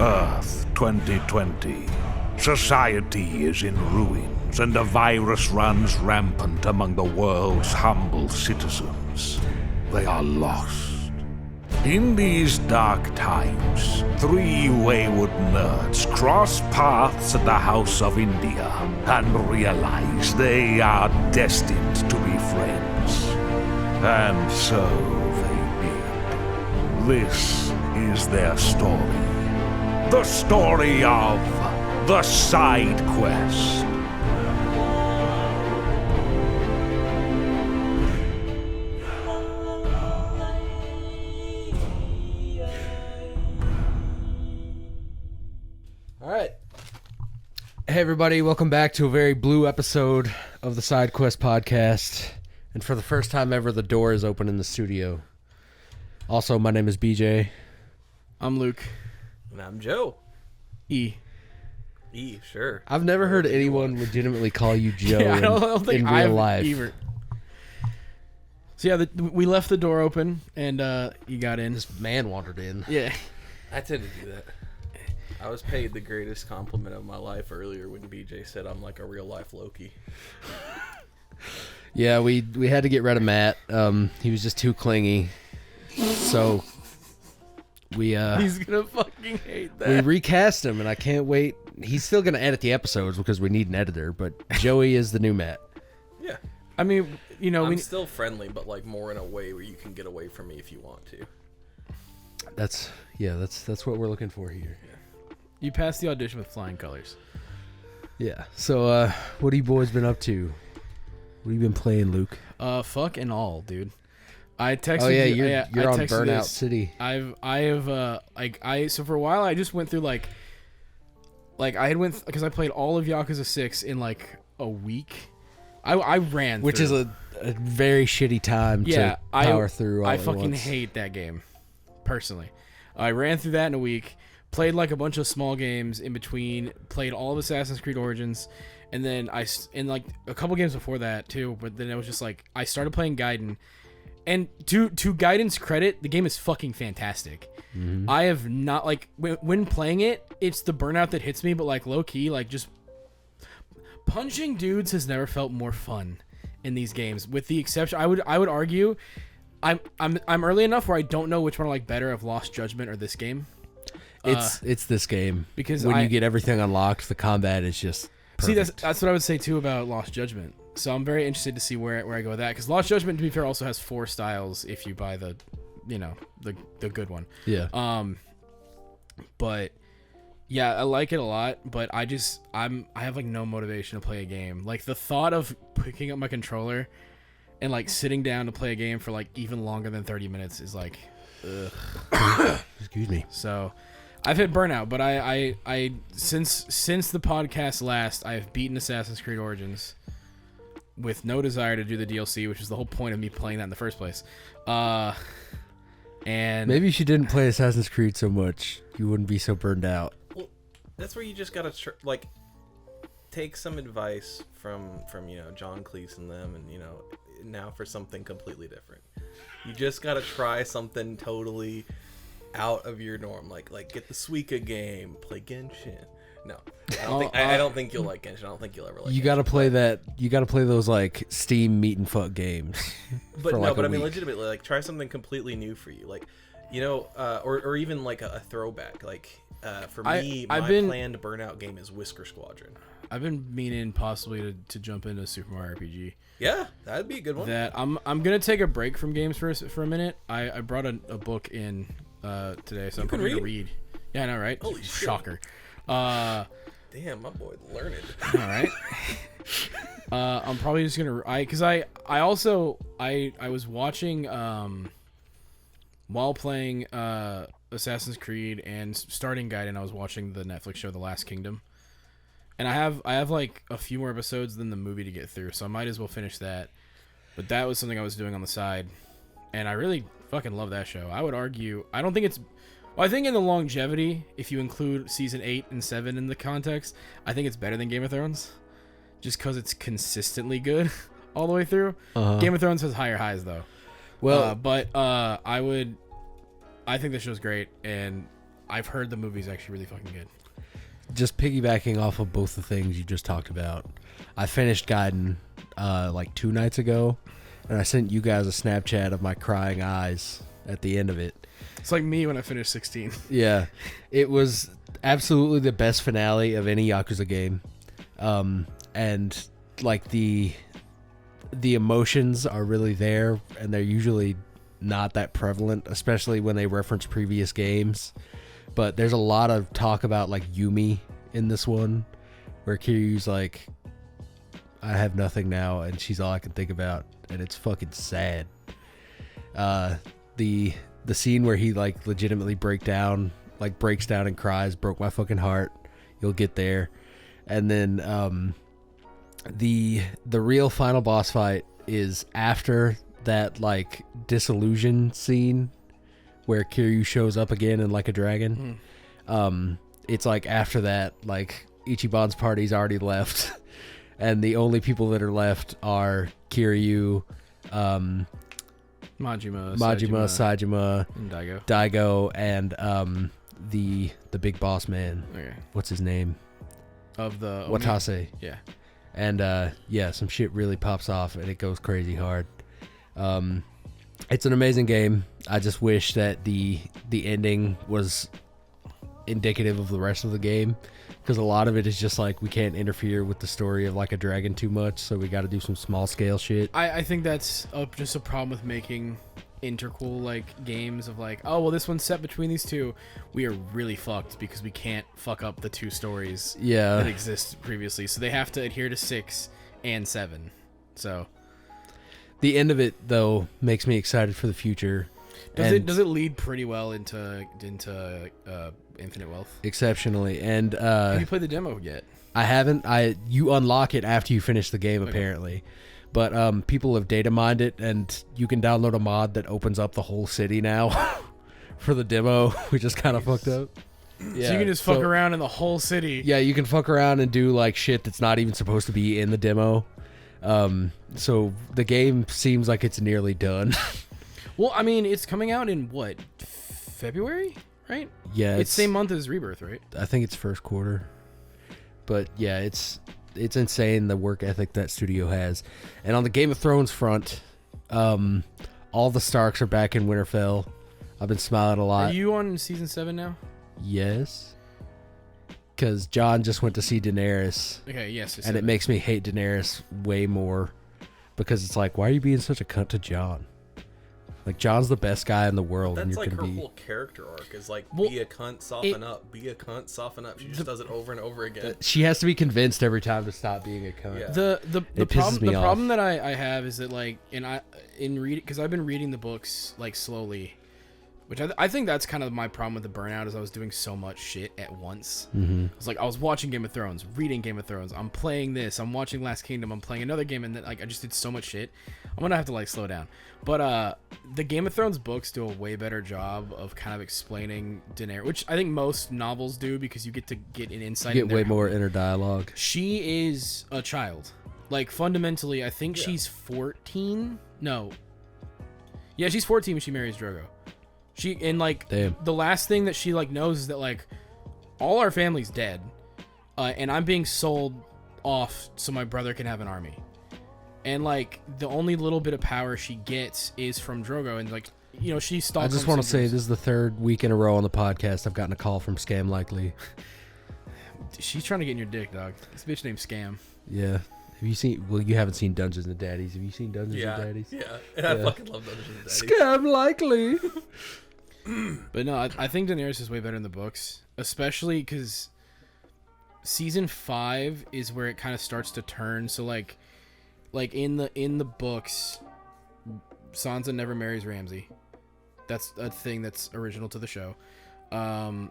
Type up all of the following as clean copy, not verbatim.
Earth 2020. Society is in ruins, and a virus runs rampant among the world's humble citizens. They are lost. In these dark times, three wayward nerds cross paths at the House of India and realize they are destined to be friends. And so they did. This is their story. The story of the Side Quest. Hey everybody, welcome back to a very blue episode of the Side Quest podcast. And for the first time ever, the door is open in the studio. Also, my name is BJ. I'm Luke. And I'm Joe. E, Sure. I've never heard anyone legitimately call you Joe I don't think in real I've life. either. So yeah, we left the door open and you got in. This man wandered in. Yeah. I tend to do that. I was paid the greatest compliment of my life earlier when BJ said I'm like a real life Loki. Yeah, we had to get rid of Matt. He was just too clingy. So we He's gonna fucking hate that. we recast him, and I can't wait. He's still gonna edit the episodes because we need an editor, but Joey is the new Matt. Yeah. I mean, you know, I'm still friendly, but like more in a way where you can get away from me if you want to. That's what we're looking for here. you passed the audition with flying colors. Yeah. So, what have you boys been up to? What have you been playing, Luke? Fuck and all, dude. I texted Oh yeah, you. you're I on texted Burnout this. City. So for a while I just went through like I had because I played all of Yakuza 6 in like a week. I ran Which through. is a very shitty time to power through all I at fucking once. hate that game, personally. I ran through that in a week, played like a bunch of small games in between, played all of Assassin's Creed Origins, and then in like a couple games before that too, but then it was just like, I started playing Gaiden, and to Gaiden's credit, the game is fucking fantastic. Mm-hmm. I have not, like, when playing it, it's the burnout that hits me, but like low-key, like just punching dudes has never felt more fun in these games, with the exception, I would argue, I'm early enough where I don't know which one I like better, of Lost Judgment or this game. It's this game, because when you get everything unlocked, the combat is just perfect. See, that's what I would say too about Lost Judgment. So I'm very interested to see where I go with that, because Lost Judgment, to be fair, also has 4 styles if you buy the good one. Yeah. But yeah, I like it a lot, but I have like no motivation to play a game. Like the thought of picking up my controller and like sitting down to play a game for like even longer than 30 minutes is like, ugh. Excuse me. So I've hit burnout, but I since the podcast last, I have beaten Assassin's Creed Origins with no desire to do the DLC, which is the whole point of me playing that in the first place. And Maybe if you didn't play Assassin's Creed so much, you wouldn't be so burned out. Well, that's where you just gotta take some advice from John Cleese and them, and now for something completely different. You just gotta try something totally out of your norm, like get the Suika game, play Genshin. No, I don't think you'll like Genshin. I don't think you'll ever like. You Genshin, gotta play that. You gotta play those like Steam meet and fuck games. But for no, like but a I mean, week. legitimately, like try something completely new for you, like or even like a throwback. Like for me, my planned Burnout game is Whisker Squadron. I've been meaning possibly to jump into Super Mario RPG. Yeah, that'd be a good one. That I'm gonna take a break from games for a minute. I brought a book in today, so I'm probably gonna read. Yeah, I know, right? Holy shit. Shocker. Damn, my boy learned. All right. I'm probably just gonna because I was watching while playing Assassin's Creed and starting Gaiden, I was watching the Netflix show The Last Kingdom, and I have like a few more episodes than the movie to get through, so I might as well finish that. But that was something I was doing on the side, and I really fucking love that show. I would argue, I don't think it's. Well, I think in the longevity, if you include season 8 and 7 in the context, I think it's better than Game of Thrones, just because it's consistently good all the way through. Game of Thrones has higher highs though. Well, I think the show's great, and I've heard the movie's actually really fucking good. Just piggybacking off of both the things you just talked about, I finished Gaiden like 2 nights ago, and I sent you guys a Snapchat of my crying eyes at the end of it. It's like me when I finished 16. Yeah, it was absolutely the best finale of any Yakuza game, and like the emotions are really there, and they're usually not that prevalent, especially when they reference previous games. But there's a lot of talk about like Yumi in this one, where Kiryu's like, I have nothing now, and she's all I can think about, and it's fucking sad. The scene where he like legitimately breaks down and cries, broke my fucking heart. You'll get there. And then the real final boss fight is after that like disillusion scene where Kiryu shows up again in like a dragon. It's like after that, like Ichiban's party's already left, and the only people that are left are Kiryu, Majima, Saejima, and Daigo, and the big boss man. Okay. What's his name? Of the Watase. Yeah. And yeah, some shit really pops off, and it goes crazy hard. It's an amazing game. I just wish that the ending was indicative of the rest of the game, because a lot of it is just like we can't interfere with the story of like a dragon too much, so we got to do some small scale shit. I think that's just a problem with making interquel like games of like, oh well, this one's set between these two. We are really fucked because we can't fuck up the 2 stories that exist previously, so they have to adhere to 6 and 7. So the end of it though makes me excited for the future. Does it lead pretty well into Infinite Wealth? Exceptionally. And have you played the demo yet? I haven't. You unlock it after you finish the game, apparently. But people have data mined it, and you can download a mod that opens up the whole city now for the demo, which is kind of fucked up. Yeah, so you can just fuck around in the whole city. Yeah, you can fuck around and do like shit that's not even supposed to be in the demo. So the game seems like it's nearly done. Well, I mean, it's coming out in what, February, right? Yeah, it's same month as Rebirth, right? I think it's first quarter. But yeah, it's insane the work ethic that studio has. And on the Game of Thrones front, all the Starks are back in Winterfell. I've been smiling a lot. Are you on season 7 now? Yes. Because Jon just went to see Daenerys. Okay, yes. And it makes me hate Daenerys way more. Because it's like, why are you being such a cunt to Jon? Like, Jon's the best guy in the world. That's and you're like gonna her be... whole character arc is like, be a cunt, soften up. Be a cunt, soften up. She just does it over and over again. She has to be convinced every time to stop being a cunt. Yeah. The problem that I have is that like, because I've been reading the books like slowly, which I think that's kind of my problem with the burnout, is I was doing so much shit at once. Mm-hmm. It's like I was watching Game of Thrones, reading Game of Thrones, I'm playing this, I'm watching Last Kingdom, I'm playing another game, and then like I just did so much shit. I'm gonna have to like slow down. But the Game of Thrones books do a way better job of kind of explaining Daenerys, which I think most novels do, because you get to get an insight. You get way more inner dialogue. She is a child. Like, fundamentally, I think she's 14. No. Yeah, she's 14 when she marries Drogo. The last thing that she like knows is that like all our family's dead, and I'm being sold off so my brother can have an army, and like the only little bit of power she gets is from Drogo, and like, you know, she stalks. I just want to say this is the 3rd week in a row on the podcast I've gotten a call from Scam Likely. She's trying to get in your dick, dog. This bitch named Scam. Yeah. Have you seen? Well, you haven't seen Dungeons and Daddies. Have you seen Dungeons and Daddies? Yeah, and I fucking love Dungeons and Daddies. Scam Likely. But no, I think Daenerys is way better in the books, especially because season 5 is where it kind of starts to turn. So like in the books, Sansa never marries Ramsay. That's a thing that's original to the show. I'm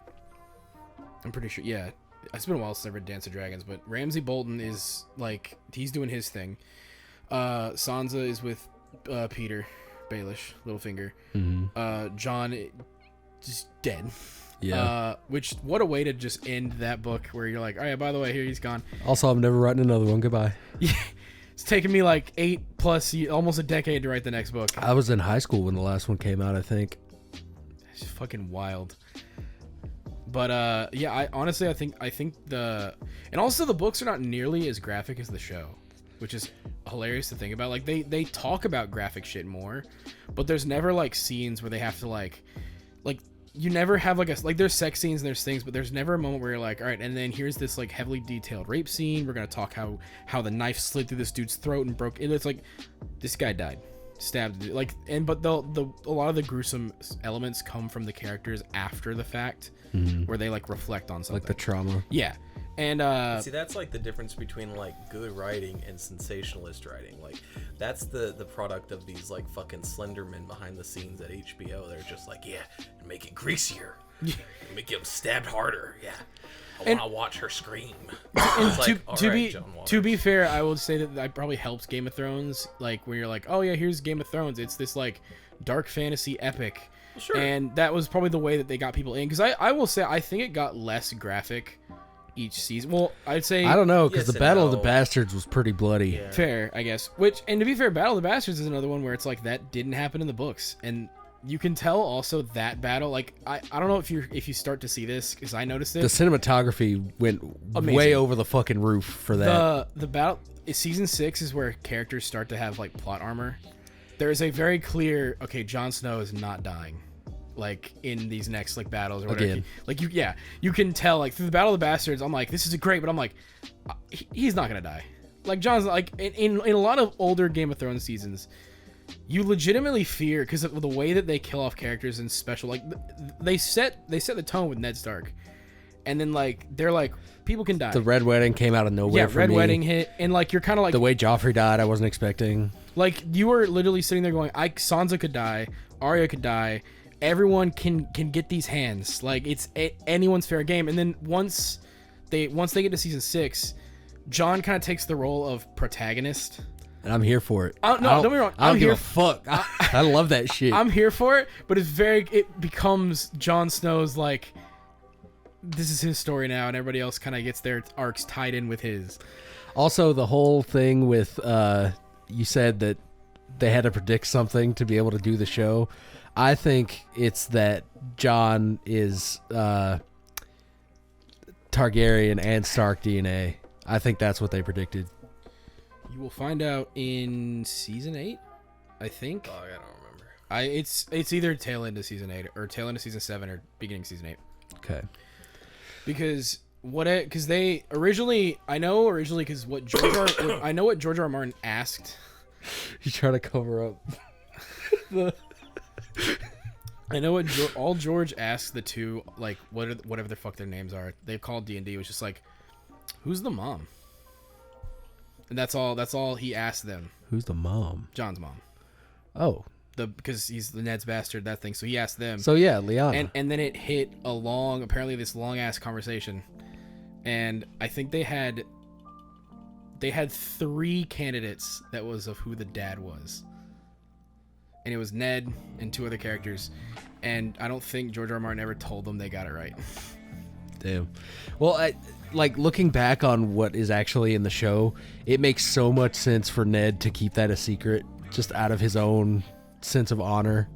pretty sure. Yeah, it's been a while since I read Dance of Dragons, but Ramsay Bolton is like, he's doing his thing. Sansa is with Peter Baelish, Littlefinger. Mm-hmm. Jon just dead. Yeah. Which, what a way to just end that book, where you're like, oh yeah, by the way, here he's gone. Also, I'm never writing another one. Goodbye. Yeah. It's taken me like 8+ years, almost a decade to write the next book. I was in high school when the last one came out, I think. It's fucking wild. But yeah, I think and also the books are not nearly as graphic as the show, which is hilarious to think about. Like they talk about graphic shit more, but there's never like scenes where they have to like you never have like there's sex scenes and there's things, but there's never a moment where you're like, all right, and then here's this like heavily detailed rape scene. We're gonna talk how the knife slid through this dude's throat and broke. It's like this guy died, stabbed, like, and but a lot of the gruesome elements come from the characters after the fact, where they like reflect on something, like the trauma. Yeah. And see, that's like the difference between like good writing and sensationalist writing. Like that's the product of these like fucking Slendermen behind the scenes at HBO. They're just like, yeah, make it greasier, make him stabbed harder. Yeah, I want to watch her scream. And like, to be fair, I would say that probably helps Game of Thrones. Like when you're like, oh yeah, here's Game of Thrones. It's this like dark fantasy epic. Sure. And that was probably the way that they got people in. Because I will say, I think it got less graphic each season. Well, I'd say, I don't know, because Yes the and Battle of the no. Bastards was pretty bloody. Yeah. fair, I guess. Which, and to be fair, Battle of the Bastards is another one where it's like that didn't happen in the books, and you can tell also that battle. Like I don't know if you start to see this, because I noticed it. The cinematography went Amazing. way over the fucking roof for that. The battle season 6 is where characters start to have like plot armor. There is a very clear, okay, Jon Snow is not dying, like in these next like battles or whatever. Again. Like you can tell like through the Battle of the Bastards. I'm like, this is great, but I'm like, he's not gonna die. Like Jon's like in a lot of older Game of Thrones seasons, you legitimately fear because of the way that they kill off characters in special. Like they set the tone with Ned Stark, and then like they're like, people can die. The Red Wedding came out of nowhere for Red me. Wedding hit, and like you're kind of like The way Joffrey died, I wasn't expecting. like you were literally sitting there going, Sansa could die, Arya could die, everyone can get these hands. Like it's anyone's fair game. And then once they get to season 6, Jon kind of takes the role of protagonist. And I'm here for it. Don't get me wrong. I don't I'm give here a fuck. I love that shit. I'm here for it, but it becomes Jon Snow's like, this is his story now, and everybody else kind of gets their arcs tied in with his. Also, the whole thing with you said that they had to predict something to be able to do the show. I think it's that Jon is Targaryen and Stark DNA. I think that's what they predicted. You will find out in season 8, I think. Oh, I don't remember. It's either tail end of season 8 or tail end of season 7 or beginning of season 8. Okay. Because they originally, because what George R. R. Martin asked. You try to cover up the. I know what all George asked the two, like whatever the fuck their names are. They called D&D was just like, who's the mom? And that's all he asked them. Who's the mom? John's mom. Oh. Because he's the Ned's bastard, that thing. So he asked them. So yeah, Lyanna. And then it hit apparently this long ass conversation, and I think they had 3 candidates that was of who the dad was, and it was Ned and 2 other characters, and I don't think George R. R. Martin ever told them they got it right. Damn. Well, like looking back on what is actually in the show, it makes so much sense for Ned to keep that a secret, just out of his own sense of honor,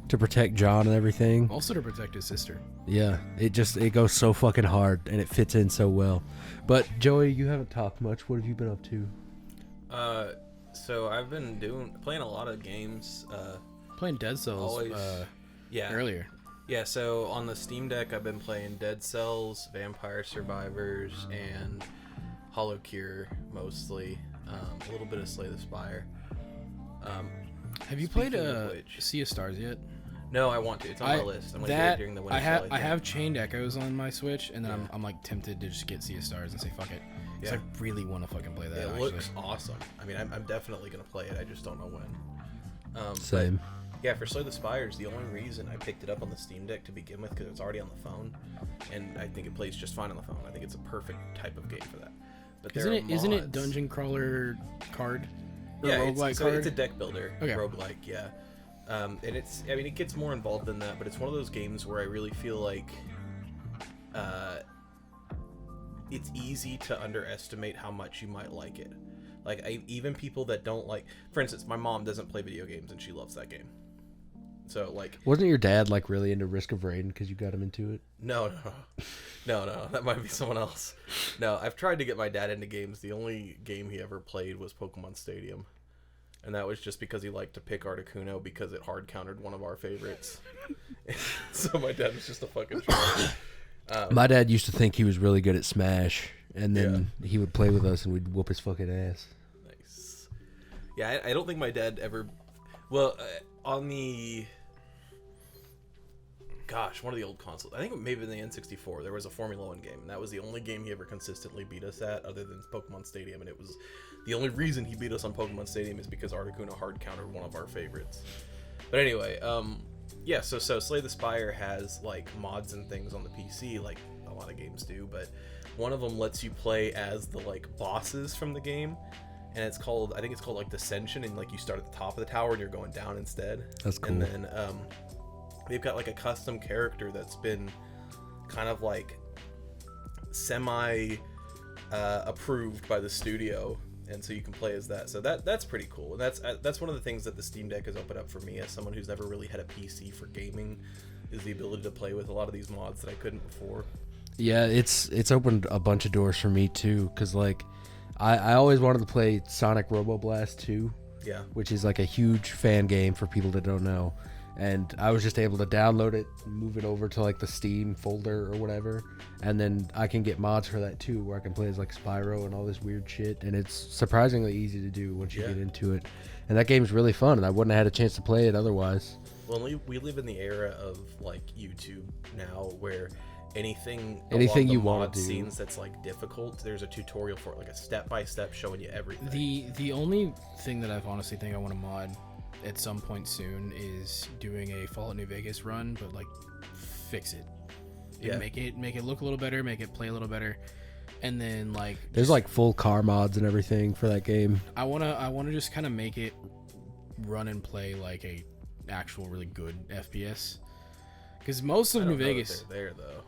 to protect Jon and everything. Also to protect his sister. Yeah, it goes so fucking hard and it fits in so well. But Joey, you haven't talked much. What have you been up to? So I've been playing a lot of games. Playing Dead Cells earlier. Yeah, so on the Steam Deck, I've been playing Dead Cells, Vampire Survivors, and Hollow Cure mostly. A little bit of Slay the Spire. Have you played Sea of Stars yet? No, I want to. It's on my list. I'm gonna get it during the winter sale. I have Chained Echoes on my Switch, and then I'm like tempted to just get Sea of Stars and say fuck it. Because I really want to fucking play that. It looks awesome. I mean, I'm definitely gonna play it. I just don't know when. Same. Yeah, for Slay the Spires, the only reason I picked it up on the Steam Deck to begin with, because it's already on the phone, and I think it plays just fine on the phone. I think it's a perfect type of game for that. But isn't it dungeon crawler card? Yeah, it's a deck builder, okay. roguelike, yeah. And it gets more involved than that, but it's one of those games where I really feel like it's easy to underestimate how much you might like it. Like, even people that don't like... For instance, my mom doesn't play video games, and she loves that game. So like, Wasn't your dad like really into Risk of Rain because you got him into it? no, that might be someone else. No, I've tried to get my dad into games. The only game he ever played was Pokemon Stadium, and that was just because he liked to pick Articuno because it hard countered one of our favorites. So my dad was just a fucking troll. My dad used to think he was really good at Smash, and then he would play with us and we'd whoop his fucking ass. Nice. Yeah, I don't think my dad ever. Well, on the. Gosh, one of the old consoles. I think maybe in the N64, there was a Formula One game, and that was the only game he ever consistently beat us at, other than Pokemon Stadium. And it was the only reason he beat us on Pokemon Stadium is because Articuno hard countered one of our favorites. But anyway, yeah. So Slay the Spire has like mods and things on the PC, like a lot of games do. But one of them lets you play as the like bosses from the game, and it's called, I think it's called like Descension, and like you start at the top of the tower and you're going down instead. That's cool. And then they've got like a custom character that's been kind of like semi approved by the studio, and so you can play as that. So that's pretty cool. And that's one of the things that the Steam Deck has opened up for me as someone who's never really had a PC for gaming, is the ability to play with a lot of these mods that I couldn't before. Yeah, it's opened a bunch of doors for me too, because like I always wanted to play Sonic Robo Blast 2, Yeah. which is like a huge fan game for people that don't know. And I was just able to download it, move it over to like the Steam folder or whatever, and then I can get mods for that too, where I can play as like Spyro and all this weird shit. And it's surprisingly easy to do once you get into it. And that game's really fun, and I wouldn't have had a chance to play it otherwise. Well, we live in the era of like YouTube now, where anything you want want to do, scenes that's like difficult, there's a tutorial for it, like a step-by-step showing you everything. The only thing that I've honestly think I want to mod at some point soon is doing a Fallout New Vegas run, but like fix it. Yeah. Make it look a little better, make it play a little better, and then like There's like full car mods and everything for that game. I wanna just kind of make it run and play like a actual really good FPS. Because most of I don't New know that Vegas, they're there though.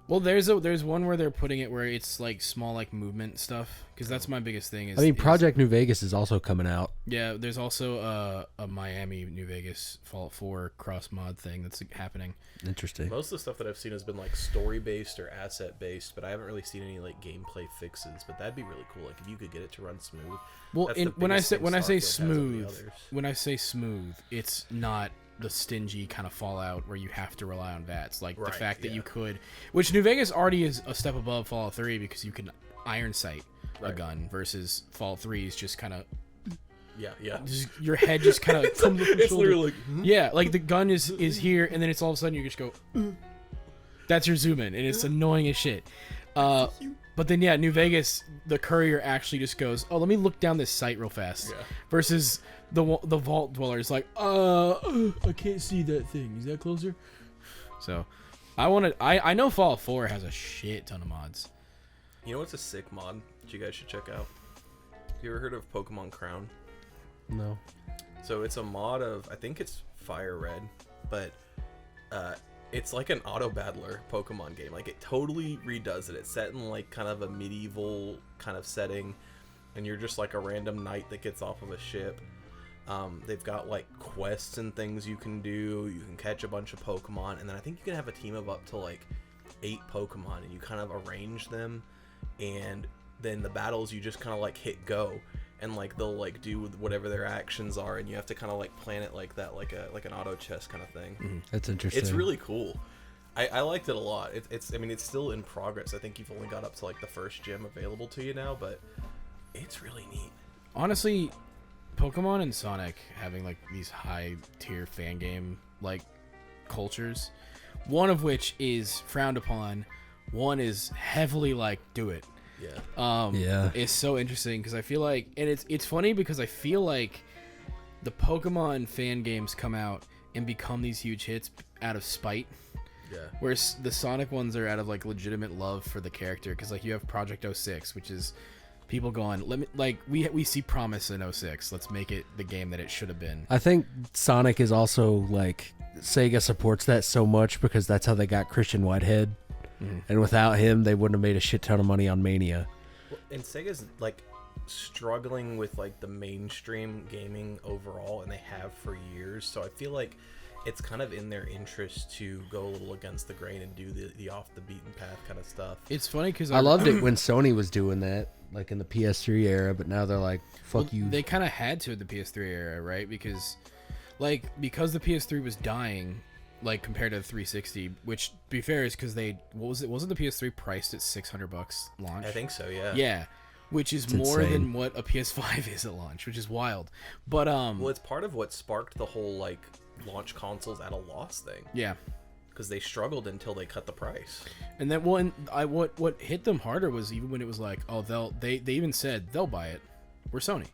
well, there's one where they're putting it where it's like small like movement stuff. Because that's my biggest thing. Is I mean, Project New Vegas is also coming out. Yeah, there's also a Miami New Vegas Fallout 4 cross mod thing that's happening. Interesting. Most of the stuff that I've seen has been like story based or asset based, but I haven't really seen any like gameplay fixes. But that'd be really cool. Like if you could get it to run smooth. Well, That's the when I biggest say thing when I say Starfield has over the smooth, others. when I say smooth, it's not the stingy kind of Fallout where you have to rely on VATs. Like the Right, fact that yeah. you could, which New Vegas already is a step above Fallout 3 because you can iron sight a Right. gun versus Fallout 3 is just kind of Yeah. your head just kind of comes up your It's shoulder. literally like, Yeah, like the gun is here, and then it's all of a sudden you just go. That's your zoom in, and it's annoying as shit. But then yeah, New Vegas, the courier actually just goes, "Oh, let me look down this site real fast." Yeah. Versus the vault dweller is like, I can't see that thing. Is that closer? So, I know Fallout 4 has a shit ton of mods. You know what's a sick mod that you guys should check out? Have you ever heard of Pokemon Crown? No. So it's a mod of, I think it's Fire Red, but it's like an auto battler Pokemon game. Like it totally redoes it. It's set in like kind of a medieval kind of setting, and you're just like a random knight that gets off of a ship. They've got like quests and things you can do. You can catch a bunch of Pokemon, and then I think you can have a team of up to like 8 Pokemon, and you kind of arrange them, and then the battles you just kind of like hit go, and like they'll like do whatever their actions are, and you have to kind of like plan it like that, like an auto chess kind of thing. That's interesting. It's really cool. I liked it a lot. I mean, it's still in progress. I think you've only got up to like the first gym available to you now, but it's really neat. Honestly, Pokemon and Sonic having like these high tier fan game like cultures, one of which is frowned upon, one is heavily like do it. Yeah. Yeah. It's so interesting because I feel like, and it's funny because I feel like the Pokemon fan games come out and become these huge hits out of spite. Yeah. Whereas the Sonic ones are out of like legitimate love for the character, because like you have Project 06, which is people going, let me, like we see promise in 06, let's make it the game that it should have been. I think Sonic is also like Sega supports that so much because that's how they got Christian Whitehead, and without him they wouldn't have made a shit ton of money on Mania. Well, and Sega's like struggling with like the mainstream gaming overall, and they have for years. So I feel like it's kind of in their interest to go a little against the grain and do the off the beaten path kind of stuff. It's funny because I loved it when Sony was doing that, like in the PS3 era, but now they're like, fuck you. They kind of had to in the PS3 era, right? Because the PS3 was dying, like compared to the 360, which to be fair is because wasn't the PS3 priced at $600 launch? I think so, yeah. Yeah. Which is more than what a PS5 is at launch, which is wild. But well, it's part of what sparked the whole like launch consoles at a loss thing. Yeah. Because they struggled until they cut the price. And then what hit them harder was even when it was like, oh, they even said they'll buy it. We're Sony.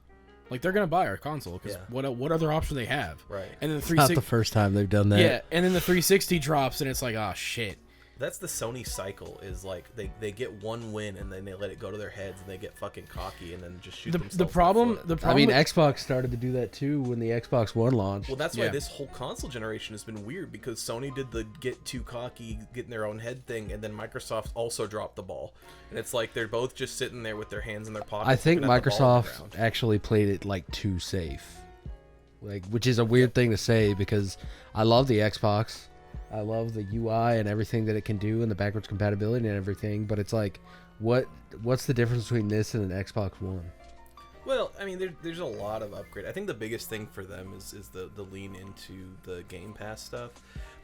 Like they're gonna buy our console because what other option they have? Right. And then the 360, not the first time they've done that. Yeah, and then the 360 drops and it's like, oh shit. That's the Sony cycle, is like they get one win and then they let it go to their heads and they get fucking cocky and then just shoot themselves the problem in the foot. I mean, Xbox started to do that too when the Xbox One launched. Well, that's why this whole console generation has been weird, because Sony did the get too cocky, get in their own head thing, and then Microsoft also dropped the ball. And it's like they're both just sitting there with their hands in their pockets. I think looking at the ball on the Microsoft ground. actually played it like too safe, like, which is a weird thing to say because I love the Xbox. I love the UI and everything that it can do and the backwards compatibility and everything, but it's like, what's the difference between this and an Xbox One? Well, I mean, there's a lot of upgrade. I think the biggest thing for them is the lean into the Game Pass stuff.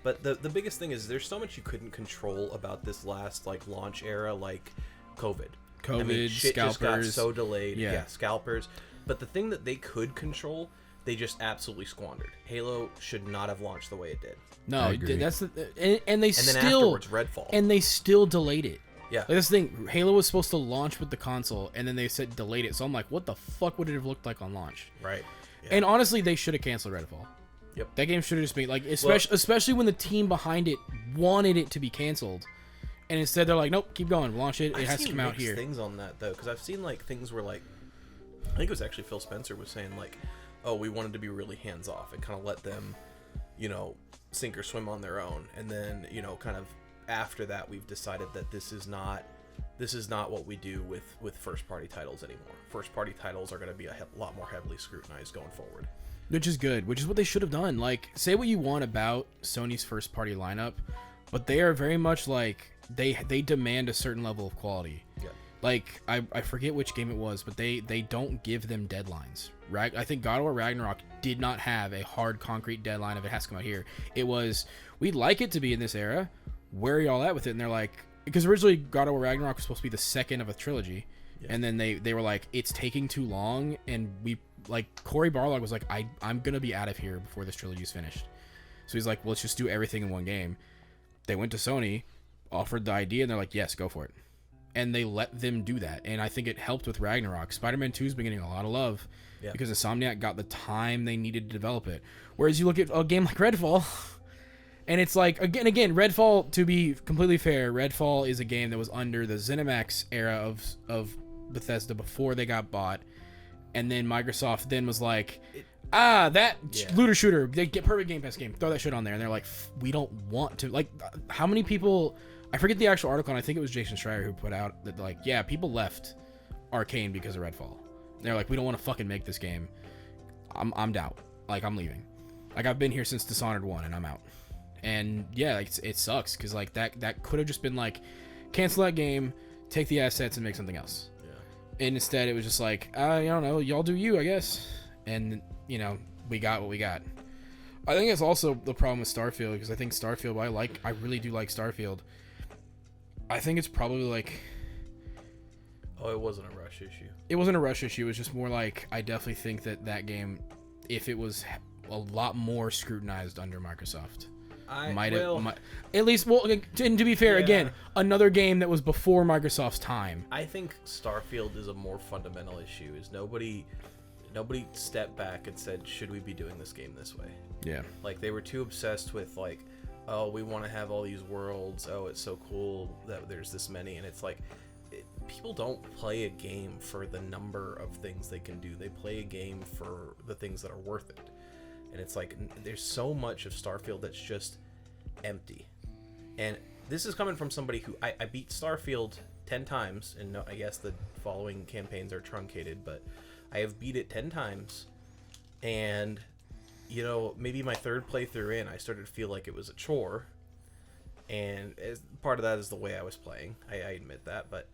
But the biggest thing is there's so much you couldn't control about this last like launch era, like COVID. I mean, shit just got scalpers. so delayed. Yeah. Yeah, scalpers. But the thing that they could control, they just absolutely squandered. Halo should not have launched the way it did. No, I agree. that's and they And then still afterwards, Redfall. and they still delayed it. Yeah. Like this thing, Halo was supposed to launch with the console, and then they said delayed it. So I'm like, what the fuck would it have looked like on launch? Right. Yeah. And honestly, they should have canceled Redfall. Yep. That game should have just been like, especially when the team behind it wanted it to be canceled, and instead they're like, nope, keep going, launch it. It I've has to seen come out mixed here. things on that though, because I've seen like things where like, I think it was actually Phil Spencer was saying like, oh, we wanted to be really hands off and kind of let them, you know, sink or swim on their own, and then, you know, kind of after that we've decided that this is not what we do with first party titles anymore. First party titles are going to be a lot more heavily scrutinized going forward. Which is good, which is what they should have done. Like, say what you want about Sony's first party lineup, but they are very much like they demand a certain level of quality. Yeah. Like, I forget which game it was, but they don't give them deadlines. Right? I think God of War Ragnarok did not have a hard concrete deadline of it has to come out here. It was, we'd like it to be in this era. Where are y'all at with it? And they're like, because originally God of War Ragnarok was supposed to be the second of a trilogy. Yeah. And then they were like, it's taking too long, and we like Cory Barlog was like, I'm gonna be out of here before this trilogy is finished. So he's like, well, let's just do everything in one game. They went to Sony, offered the idea, and they're like, yes, go for it. And they let them do that. And I think it helped with Ragnarok. Spider-Man 2's been getting a lot of love because Insomniac got the time they needed to develop it. Whereas you look at a game like Redfall, and it's like, again, Redfall, to be completely fair, Redfall is a game that was under the ZeniMax era of Bethesda before they got bought. And then Microsoft then was like, looter shooter, they get perfect Game Pass game, throw that shit on there. And they're like, we don't want to. Like, how many people, I forget the actual article, and I think it was Jason Schreier who put out that, like, yeah, people left Arcane because of Redfall. They're like, we don't want to fucking make this game. I'm out. Like, I'm leaving. Like, I've been here since Dishonored 1, and I'm out. And yeah, like, it sucks because like that could have just been like, cancel that game, take the assets, and make something else. And instead, it was just like, I don't know, y'all do you, I guess. And, you know, we got what we got. I think it's also the problem with Starfield, because I think Starfield, I really do like Starfield. I think it's probably like... Oh, it wasn't a rush issue. It wasn't a rush issue. It was just more like, I definitely think that game, if it was a lot more scrutinized under Microsoft... at least, well, and to be fair, again, another game that was before Microsoft's time. I think Starfield is a more fundamental issue. Is nobody stepped back and said, should we be doing this game this way? Yeah. Like, they were too obsessed with like, oh, we want to have all these worlds. Oh, it's so cool that there's this many. And it's like, people don't play a game for the number of things they can do. They play a game for the things that are worth it. And it's like, there's so much of Starfield that's just empty. And this is coming from somebody who I beat Starfield 10 times, and no, I guess the following campaigns are truncated, but I have beat it 10 times, and you know, maybe my third playthrough in, I started to feel like it was a chore. And as part of that is the way I was playing. I admit that. But,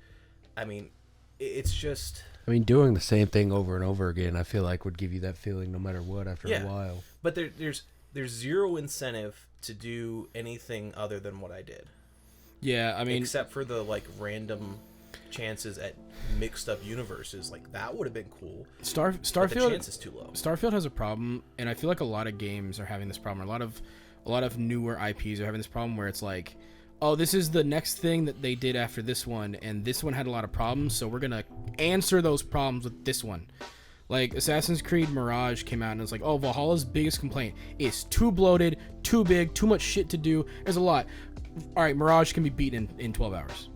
I mean, it's just... I mean, doing the same thing over and over again, I feel like would give you that feeling no matter what after a while. But there's zero incentive to do anything other than what I did. Yeah, I mean... Except for the, like, random chances at mixed up universes. Like, that would have been cool. Starfield... But the chance is too low. Starfield has a problem, and I feel like a lot of games are having this problem. A lot of newer IPs are having this problem where it's like, oh, this is the next thing that they did after this one, and this one had a lot of problems, so we're gonna answer those problems with this one. Like, Assassin's Creed Mirage came out, and it's like, oh, Valhalla's biggest complaint is too bloated, too big, too much shit to do. There's a lot. All right, Mirage can be beaten in 12 hours.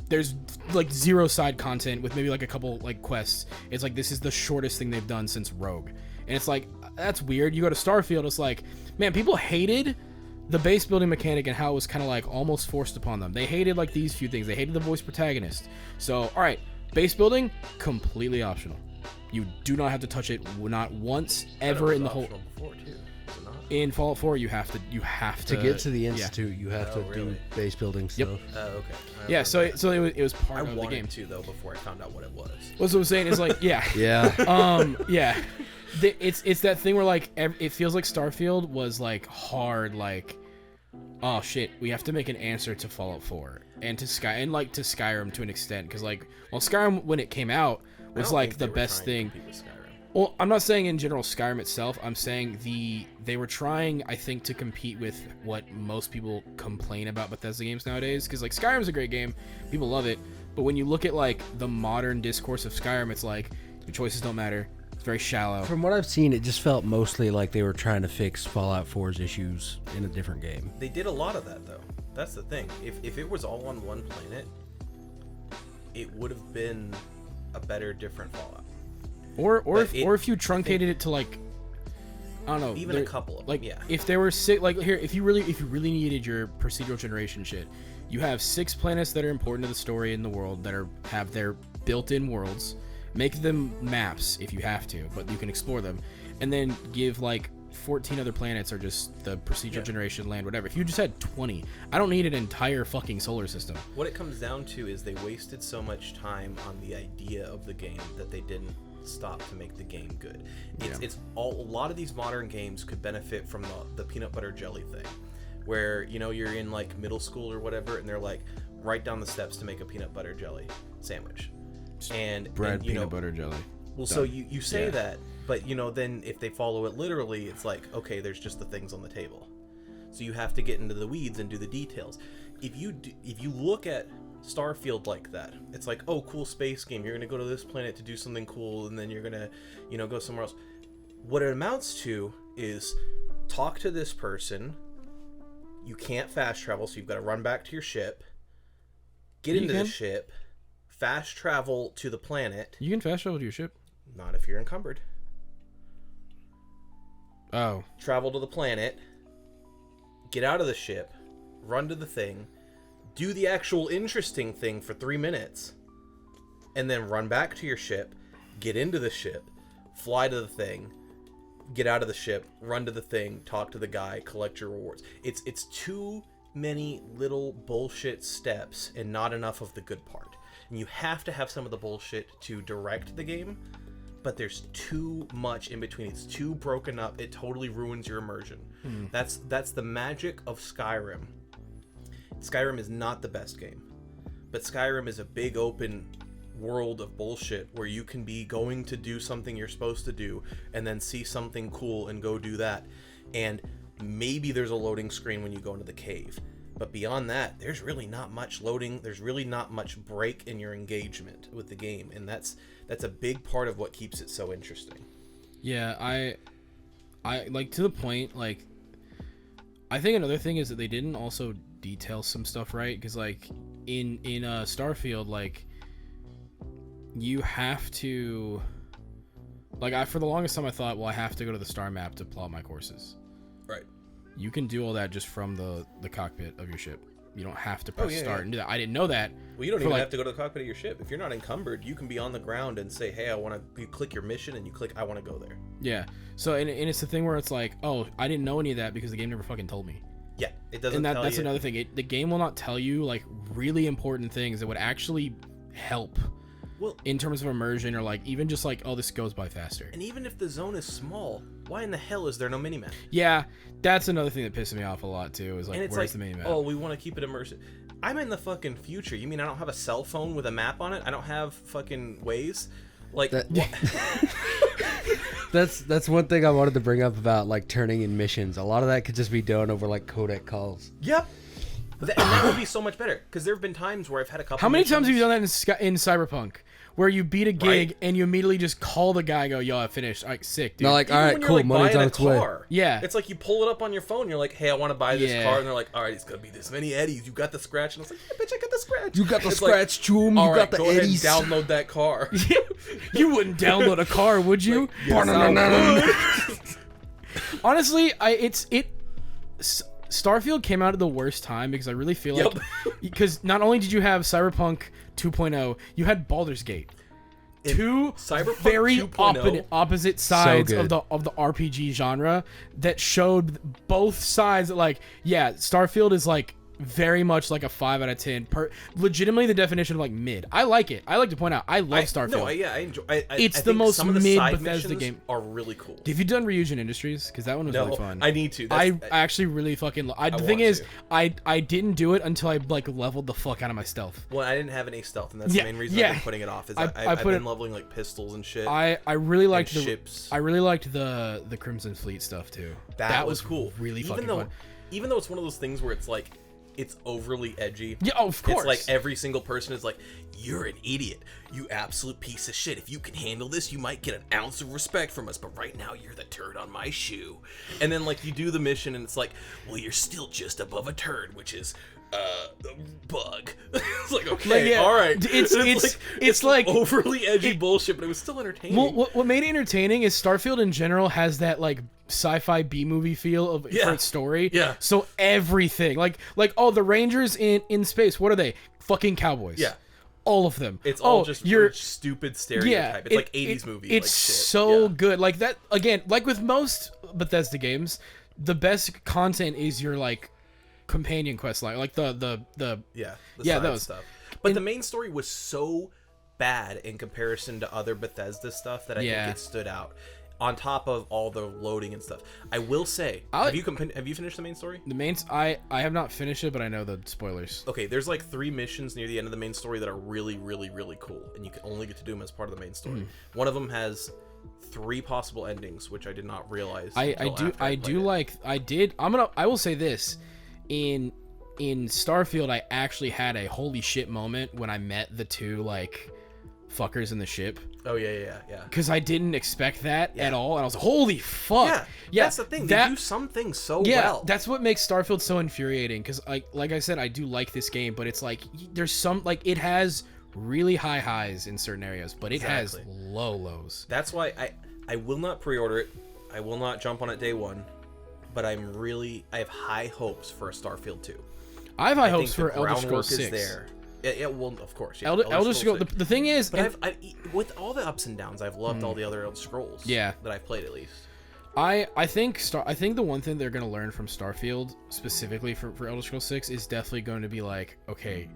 There's, like, 0 side content with maybe, like, a couple, like, quests. It's like, this is the shortest thing they've done since Rogue. And it's like, that's weird. You go to Starfield, it's like, man, people hated the base building mechanic and how it was kind of like almost forced upon them. They hated like these few things. They hated the voice protagonist. So, all right, base building, completely optional. You do not have to touch it, not once ever in the whole. Before, too, in Fallout 4, you have to get to the institute. You have to really? do base building stuff. Yep. Oh, okay. Yeah, so it was part of the game. I wanted to though before I found out what it was. What's what I'm saying is like, yeah, Yeah. yeah. It's that thing where like it feels like Starfield was like hard, like, oh shit, we have to make an answer to Fallout 4 and to Skyrim to an extent, because like, well, Skyrim when it came out was like the best thing. Well, I'm not saying in general Skyrim itself. I'm saying they were trying, I think, to compete with what most people complain about Bethesda games nowadays. Because like Skyrim's a great game, people love it, but when you look at like the modern discourse of Skyrim, it's like your choices don't matter. It's very shallow. From what I've seen, it just felt mostly like they were trying to fix Fallout 4's issues in a different game. They did a lot of that though. That's the thing. If it was all on one planet, it would have been a better, different Fallout. Or if you truncated it to like, I don't know, even a couple of them, like, yeah. if there were six, like here, if you really needed your procedural generation shit, you have 6 planets that are important to the story in the world that have their built-in worlds. Make them maps if you have to, but you can explore them, and then give like 14 other planets or just the procedural generation land, whatever. If you just had 20, I don't need an entire fucking solar system. What it comes down to is they wasted so much time on the idea of the game that they didn't stop to make the game good. It's a lot of these modern games could benefit from the peanut butter jelly thing, where, you know, you're in like middle school or whatever, and they're like, write down the steps to make a peanut butter jelly sandwich. And Bread, peanut butter, jelly. Well, so you say that, but you know, then if they follow it literally, it's like, okay, there's just the things on the table. So you have to get into the weeds and do the details. If you look at Starfield like that, it's like, oh, cool space game. You're gonna go to this planet to do something cool, and then you're gonna, you know, go somewhere else. What it amounts to is talk to this person. You can't fast travel, so you've got to run back to your ship. Get into the ship. Fast travel to the planet. You can fast travel to your ship. Not if you're encumbered. Oh. Travel to the planet. Get out of the ship. Run to the thing. Do the actual interesting thing for 3 minutes. And then run back to your ship. Get into the ship. Fly to the thing. Get out of the ship. Run to the thing. Talk to the guy. Collect your rewards. It's too many little bullshit steps and not enough of the good part. And you have to have some of the bullshit to direct the game, but there's too much in between. It's too broken up. It totally ruins your immersion. That's the magic of Skyrim. Skyrim is not the best game, but Skyrim is a big open world of bullshit where you can be going to do something you're supposed to do and then see something cool and go do that. And maybe there's a loading screen when you go into the cave. But beyond that, there's really not much loading. There's really not much break in your engagement with the game, and that's a big part of what keeps it so interesting. Yeah, I like, to the point, like, I think another thing is that they didn't also detail some stuff right, because like in Starfield, like, you have to, like, for the longest time I thought, well, I have to go to the star map to plot my courses. Right. You can do all that just from the cockpit of your ship. You don't have to press yeah, start yeah. and do that. I didn't know that. Well, you don't for, even like, have to go to the cockpit of your ship. If you're not encumbered, you can be on the ground and say, hey, you click your mission and you click, I want to go there. Yeah. So, and it's the thing where it's like, oh, I didn't know any of that because the game never fucking told me. Yeah, it doesn't And tell that's you. another thing. The game will not tell you, like, really important things that would actually help Well, in terms of immersion, or, like, even just, like, oh, this goes by faster. and even if the zone is small, why in the hell is there no minimap? Yeah, that's another thing that pisses me off a lot, too, is, like, And it's where's like, the mini map? oh, we want to keep it immersive. I'm in the fucking future. You mean I don't have a cell phone with a map on it? I don't have fucking Waze? Like, That's one thing I wanted to bring up about like turning in missions. A lot of that could just be done over like codec calls. Yep. And that would be so much better, because there have been times where I've had a couple. How many missions. times have you done that in Cyberpunk? Where you beat a gig Right. and you immediately just call the guy and go, yo, I finished. Like, sick, dude. No, like, Even all right, when you're, cool, like, money's buying on a its way. car. Yeah. It's like you pull it up on your phone. You're like, hey, I want to buy this Yeah. car, and they're like, all right, it's gonna be this many eddies. You got the scratch, and I was like, yeah, bitch, I got the scratch. You got the It's scratch, Choom. All You right, got the go eddies. ahead and download that car. You wouldn't download a car, would you? Yes, I would. Honestly, Starfield came out at the worst time because I really feel like because not only did you have Cyberpunk 2.0, you had Baldur's Gate. Two Cyberpunk very 2.0 opposite sides good. of the RPG genre that showed both sides that, like, yeah, Starfield is like very much like a 5 out of 10 legitimately the definition of like mid. I like it. I like to point out I love Starfield. No, I enjoy. It's I the think most some of the mid side Bethesda missions game. are really cool. Have you done Ryujin Industries? Because that one was No, really fun. I need to. I actually really fucking. The thing want is, to. I didn't do it until I like leveled the fuck out of my stealth. Well, I didn't have any stealth, and that's Yeah, the main reason yeah. I've been putting it off. Is I I've put been it- leveling like pistols and shit. I really liked the ships. I really liked the Crimson Fleet stuff too. That was cool. Really fucking fun. Even though it's one of those things where it's like, it's overly edgy. Yeah, oh, of course. It's like every single person is like, you're an idiot. You absolute piece of shit. If you can handle this, you might get an ounce of respect from us. But right now, you're the turd on my shoe. And then, like, you do the mission, and it's like, well, you're still just above a turd, which is, bug. It's like, okay, Like, yeah, all right. it's like overly edgy bullshit, but it was still entertaining. Well, what made it entertaining is Starfield in general has that like sci-fi B-movie feel for its story. Yeah. So everything, like oh, the Rangers in space, what are they? Fucking cowboys. Yeah. All of them. It's all just you're stupid stereotype. yeah. It's like 80s movie. It's like shit. so Yeah. good. Like that again. Like with most Bethesda games, the best content is your like companion quest line, like the Yeah, Yeah, side those. stuff. But the main story was so bad in comparison to other Bethesda stuff that I Yeah. think it stood out. On top of all the loading and stuff, I will say, have you finished the main story? the main. I have not finished it, but I know the spoilers. Okay, there's like 3 missions near the end of the main story that are really, really, really cool, and you can only get to do them as part of the main story. One of them has 3 possible endings, which I did not realize. I will say this, in Starfield, I actually had a holy shit moment when I met the 2 like fuckers in the ship. Oh yeah. Because I didn't expect that at all, and I was like, "Holy fuck!" Yeah, that's the thing. They do some things so well. That's what makes Starfield so infuriating. Because, like I said, I do like this game, but it's like there's some like it has really high highs in certain areas, but it has low lows. That's why I will not pre-order it. I will not jump on it day one. But I have high hopes for a Starfield 2. I have high hopes think for the Elder groundwork Scrolls 6. is there. Yeah, well, of course. Yeah, Elder Scrolls. 6. The thing is, But with all the ups and downs, I've loved all the other Elder Scrolls. Yeah. That I've played at least. I think the one thing they're gonna learn from Starfield specifically for Elder Scrolls 6 is definitely going to be like, okay,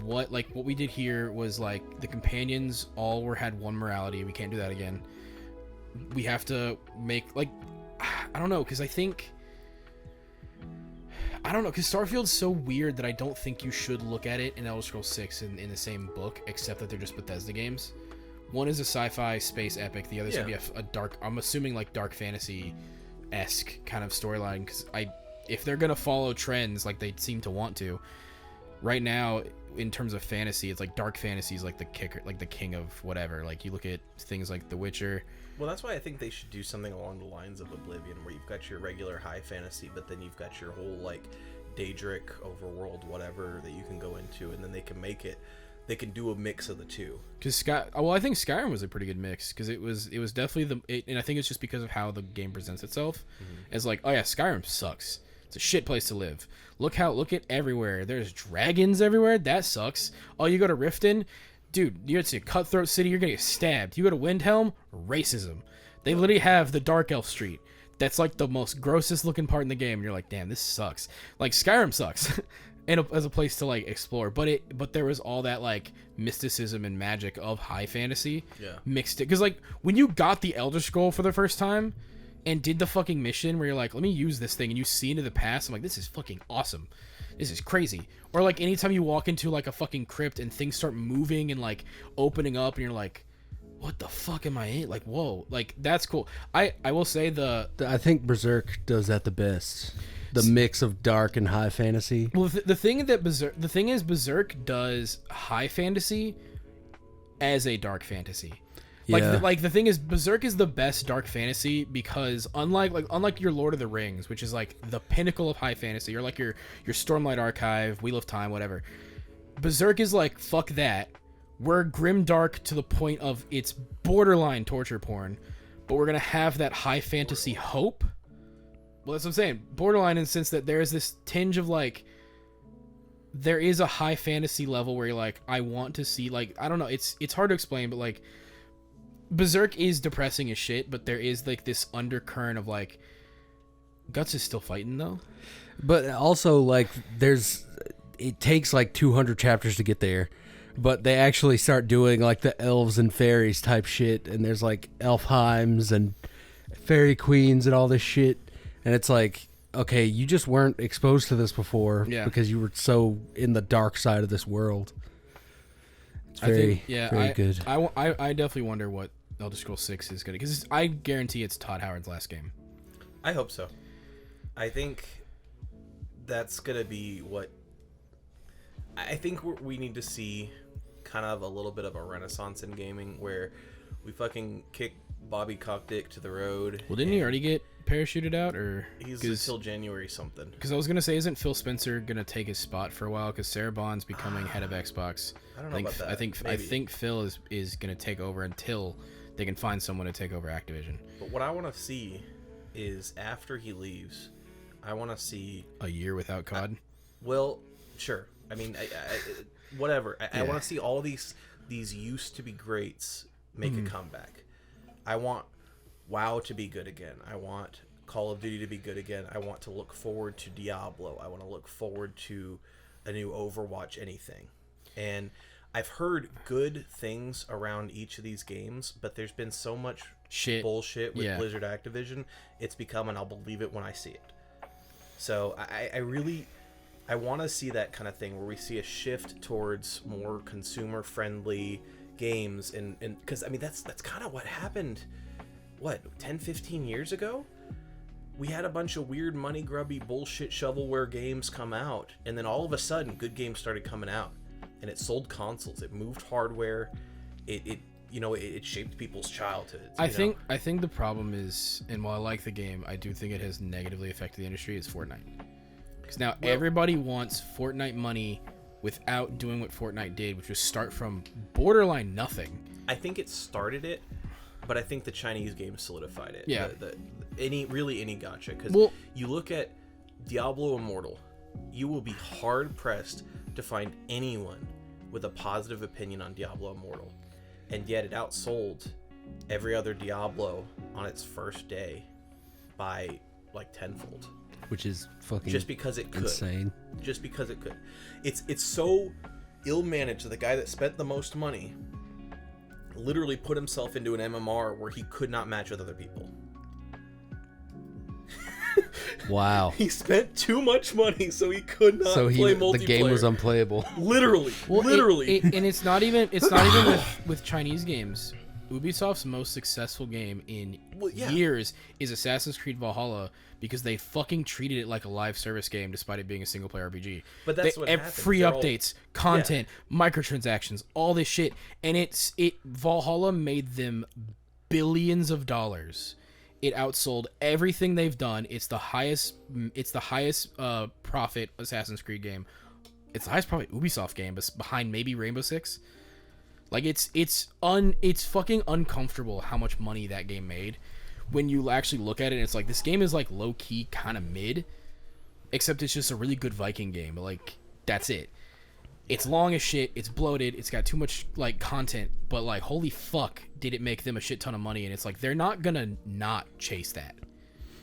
what we did here was like the companions all had one morality. We can't do that again. We have to make like, I don't know, because Starfield's so weird that I don't think you should look at it in Elder Scrolls 6 in the same book, except that they're just Bethesda games. One is a sci-fi space epic, the other's gonna be a dark, I'm assuming like dark fantasy-esque kind of storyline, because if they're gonna follow trends like they seem to want to, right now in terms of fantasy, it's like dark fantasy is like the kicker, like the king of whatever. Like you look at things like The Witcher. Well, that's why I think they should do something along the lines of Oblivion, where you've got your regular high fantasy, but then you've got your whole like Daedric overworld, whatever that you can go into, and then they can they can do a mix of the two. Because I think Skyrim was a pretty good mix, because it was definitely and I think it's just because of how the game presents itself. It's like, oh yeah, Skyrim sucks. It's a shit place to live. Look at everywhere. There's dragons everywhere. That sucks. Oh, you go to Riften? Dude, you're at a cutthroat city. You're going to get stabbed. You go to Windhelm? Racism. They literally have the Dark Elf Street. That's like the most grossest looking part in the game. And you're like, damn, this sucks. Like, Skyrim sucks. As a place to like explore, but there was all that like mysticism and magic of high fantasy mixed it, because like when you got the Elder Scroll for the first time and did the fucking mission where you're like, let me use this thing, and you see into the past, I'm like, this is fucking awesome, this is crazy. Or like anytime you walk into like a fucking crypt and things start moving and like opening up and you're like, what the fuck am I in? Like, whoa, like that's cool. I will say I think Berserk does that the best. The mix of dark and high fantasy. Well, the thing is Berserk does high fantasy as a dark fantasy. Like the thing is, Berserk is the best dark fantasy because unlike your Lord of the Rings, which is like the pinnacle of high fantasy, or like your Stormlight Archive, Wheel of Time, whatever. Berserk is like, fuck that. We're grim dark to the point of it's borderline torture porn, but we're gonna have that high fantasy hope. Well, that's what I'm saying. Borderline in the sense that there is this tinge of like, there is a high fantasy level where you're like, I want to see, like, I don't know, it's hard to explain, but like, Berserk is depressing as shit, but there is like this undercurrent of like, Guts is still fighting though. But also like, it takes like 200 chapters to get there, but they actually start doing like the elves and fairies type shit, and there's like Elfheims and fairy queens and all this shit. And it's like, okay, you just weren't exposed to this before because you were so in the dark side of this world. It's very good. I definitely wonder what Elder Scrolls 6 is going to... Because I guarantee it's Todd Howard's last game. I hope so. I think that's going to be what... I think we need to see kind of a little bit of a renaissance in gaming where we fucking kick Bobby Cockdick to the road. Well, didn't he already get parachuted out, or he's until January something? Because I was gonna say, isn't Phil Spencer gonna take his spot for a while? Because Sarah Bond's becoming head of Xbox. I don't know about that. I think Phil is gonna take over until they can find someone to take over Activision. But what I want to see is after he leaves, I want to see a year without COD. Well, sure. I mean, whatever. I want to see all these used to be greats make a comeback. I want WoW to be good again. I want Call of Duty to be good again. I want to look forward to Diablo. I want to look forward to a new Overwatch anything. And I've heard good things around each of these games, but there's been so much bullshit with Blizzard Activision. It's become, and I'll believe it when I see it. So I want to see that kind of thing where we see a shift towards more consumer-friendly games, and because I mean that's kind of what happened 10 15 years ago. We had a bunch of weird money grubby bullshit shovelware games come out, and then all of a sudden good games started coming out, and it sold consoles, it moved hardware, it shaped people's childhoods. I think the problem is, and while I like the game, I do think it has negatively affected the industry, is Fortnite. Because now everybody wants Fortnite money without doing what Fortnite did, which was start from borderline nothing. I think it started it, but I think the Chinese game solidified it. Yeah. Any gacha. Because you look at Diablo Immortal, you will be hard pressed to find anyone with a positive opinion on Diablo Immortal. And yet it outsold every other Diablo on its first day by like tenfold. Which is fucking just because it could. Insane. Just because it could. It's so ill managed that the guy that spent the most money literally put himself into an MMR where he could not match with other people. Wow. He spent too much money, so he could not play multiplayer. The game was unplayable. Literally. And it's not even with Chinese games. Ubisoft's most successful game in years is Assassin's Creed Valhalla, because they fucking treated it like a live service game despite it being a single player RPG. But that's what happens. Free updates, content, microtransactions, all this shit, and Valhalla made them billions of dollars. It outsold everything they've done. It's the highest profit Assassin's Creed game. It's the highest profit Ubisoft game, but behind maybe Rainbow Six. Like it's fucking uncomfortable how much money that game made when you actually look at it, and it's like, this game is like low key kind of mid, except it's just a really good Viking game. Like, that's it. It's long as shit. It's bloated. It's got too much like content. But like, holy fuck, did it make them a shit ton of money? And it's like they're not gonna not chase that.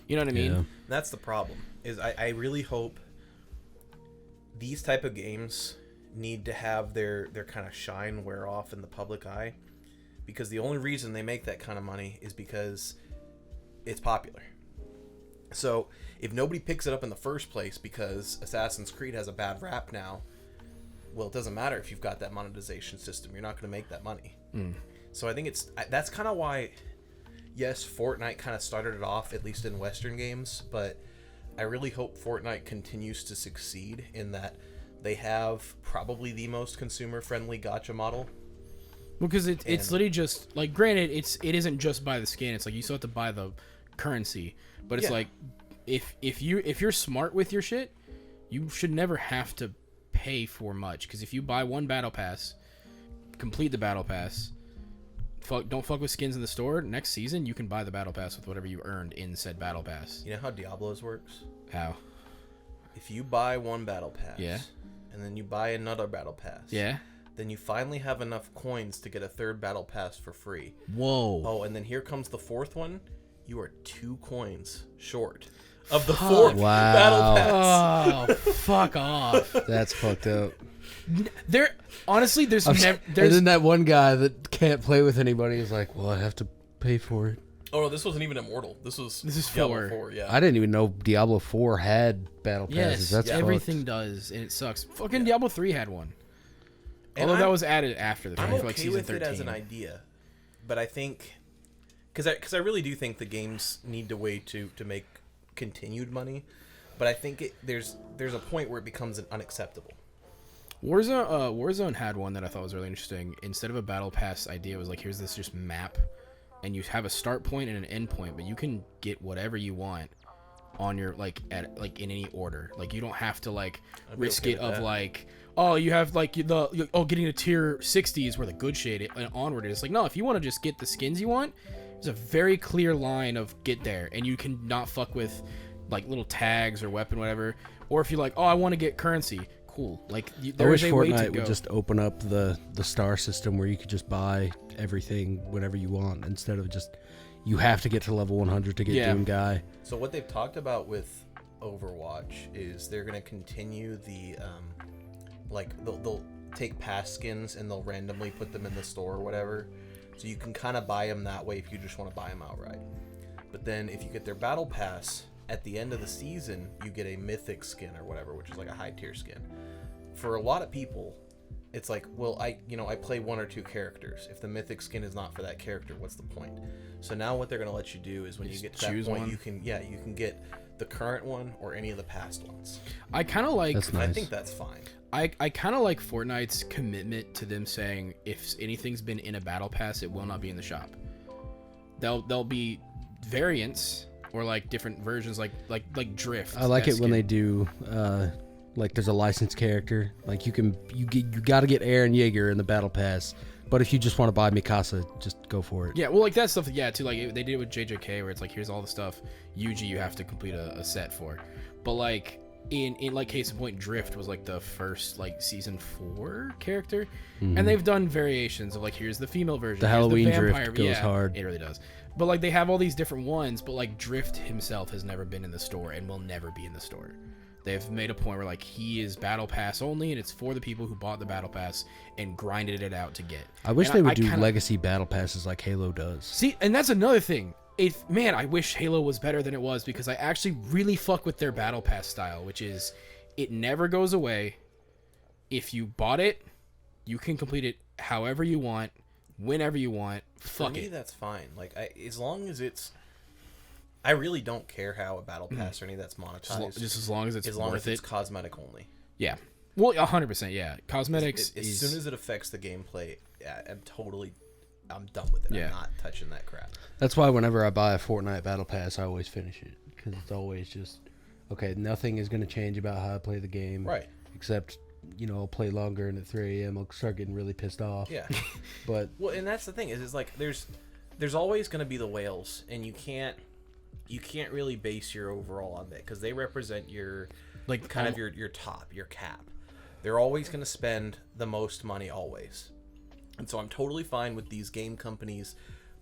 You know what I mean? Yeah. That's the problem. Is I really hope these type of games need to have their kind of shine wear off in the public eye, because the only reason they make that kind of money is because it's popular. So if nobody picks it up in the first place because Assassin's Creed has a bad rap now, well, it doesn't matter if you've got that monetization system. You're not going to make that money. So I think that's kind of why, yes, Fortnite kind of started it off, at least in Western games, but I really hope Fortnite continues to succeed in that they have probably the most consumer-friendly gacha model. Because it's literally just like, granted, it isn't just buy the skin. It's like you still have to buy the currency, but it's like if you're smart with your shit, you should never have to pay for much. Because if you buy one battle pass, complete the battle pass, don't fuck with skins in the store, next season you can buy the battle pass with whatever you earned in said battle pass. You know how Diablo's works? How? If you buy one battle pass, Yeah. and then you buy another battle pass, Yeah. then you finally have enough coins to get a third battle pass for free. Whoa. Oh, and then here comes the fourth one. You are 2 coins short of the fourth battle pass. Oh, fuck off. That's fucked up. There, honestly, there's And there's then that one guy that can't play with anybody is like, well, I have to pay for it. Oh no, this wasn't even Immortal. This is Diablo 4. Yeah. I didn't even know Diablo 4 had battle yes, passes. That's everything fucked. does, and it sucks. Fucking Diablo 3 had one. And Although that was added after the fact, I'm for like okay season with 13. it as an idea, but I think because I really do think the games need a way to make continued money, but I think there's a point where it becomes unacceptable. Warzone had one that I thought was really interesting. Instead of a battle pass idea, it was like, here's this just map, and you have a start point and an end point, but you can get whatever you want on your in any order. Like, you don't have to like risk it of like, oh, you have like getting to tier 60 is where the good shit and onward is. Like, no, if you want to just get the skins you want, there's a very clear line of get there, and you can not fuck with like little tags or weapon whatever. Or if you're like, oh, I want to get currency, cool. Like, I wish there's a way to Fortnite go. would just open up the star system where you could just buy everything whenever you want, instead of just you have to get to level 100 to get Doom Guy. So what they've talked about with Overwatch is they're going to continue the they'll take past skins and they'll randomly put them in the store or whatever, so you can kind of buy them that way if you just want to buy them outright. But then if you get their battle pass at the end of the season, you get a mythic skin or whatever, which is like a high tier skin. For a lot of people, it's like, well, I play 1 or 2 characters. If the mythic skin is not for that character, what's the point? So now what they're going to let you do is when you get to that point, you can get the current one or any of the past ones. I kind of like. That's nice. I think that's fine. I kind of like Fortnite's commitment to them saying if anything's been in a battle pass, it will not be in the shop. There'll be variants or like different versions, like Drift. I like that it when skin. they do like there's a licensed character. Like you got to get Eren Yeager in the battle pass, but if you just want to buy Mikasa, just go for it. Yeah, well, like that stuff. Yeah, too. Like they did it with JJK, where it's like, here's all the stuff Yuji you have to complete a set for. But like in like case in point, Drift was like the first like season 4 character, and they've done variations of like, here's the female version. The here's Halloween the vampire. Drift goes hard. It really does. But like they have all these different ones, but like Drift himself has never been in the store and will never be in the store. They've made a point where like he is battle pass only, and it's for the people who bought the battle pass and grinded it out to get. I wish And they would do kinda, legacy battle passes like Halo does. See, and that's another thing. I wish Halo was better than it was, because I actually really fuck with their battle pass style, which is it never goes away. If you bought it, you can complete it however you want, whenever you want. Fuck For me, it. that's fine. Like, as long as it's, I really don't care how a battle pass or any of that's monetized. Just as long as it's as long worth as it's it. cosmetic only. Yeah. Well, 100%. Yeah. Cosmetics. As soon as it affects the gameplay, I'm done with it. Yeah. I'm not touching that crap. That's why whenever I buy a Fortnite battle pass, I always finish it, because it's always just okay. Nothing is going to change about how I play the game, Right. Except I'll play longer, and at 3 a.m. I'll start getting really pissed off. Yeah. But Well, and that's the thing is like there's always going to be the whales, and you can't really base your overall on that, because they represent your Like kind of your top, your cap. They're always going to spend the most money always. And so I'm totally fine with these game companies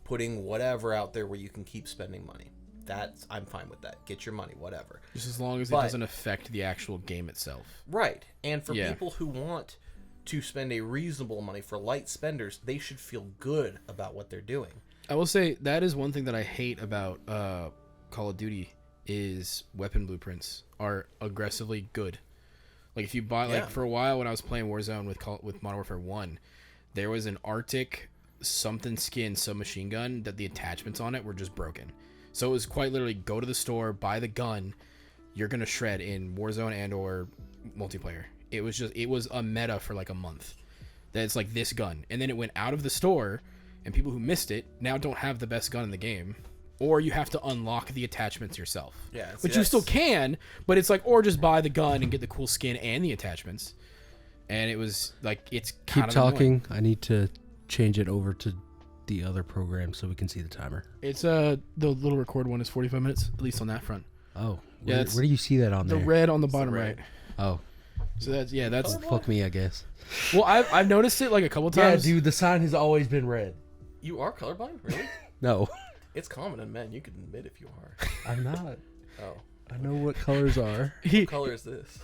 putting whatever out there where you can keep spending money. I'm fine with that. Get your money, whatever. just as long as it doesn't affect the actual game itself. Right. And for people who want to spend a reasonable money, for light spenders, they should feel good about what they're doing. I will say that is one thing that I hate about Call of Duty is weapon blueprints are aggressively good. Like if you buy like for a while when I was playing Warzone with Modern Warfare 1, there was an Arctic something skin submachine gun that the attachments on it were just broken. So it was quite literally go to the store, buy the gun, you're going to shred in Warzone and or multiplayer. It was a meta for like a month. That it's like this gun. And then it went out of the store and people who missed it now don't have the best gun in the game. Or you have to unlock the attachments yourself. Yeah, which you still can, but it's like, or just buy the gun and get the cool skin and the attachments. And it was like, it's kind Keep of talking. annoying. I need to change it over to the other program so we can see the timer. It's the little record one is 45 minutes, at least on that front. Oh, Yeah, where do you see that on The there? red on the bottom red. right. Oh, So that's fuck me, I guess. well, I've noticed it like a couple times. Yeah, dude, the sign has always been red. You are colorblind? Really? No, It's common in men. You can admit if you are. I'm not. Oh. I know what colors are. What color is this?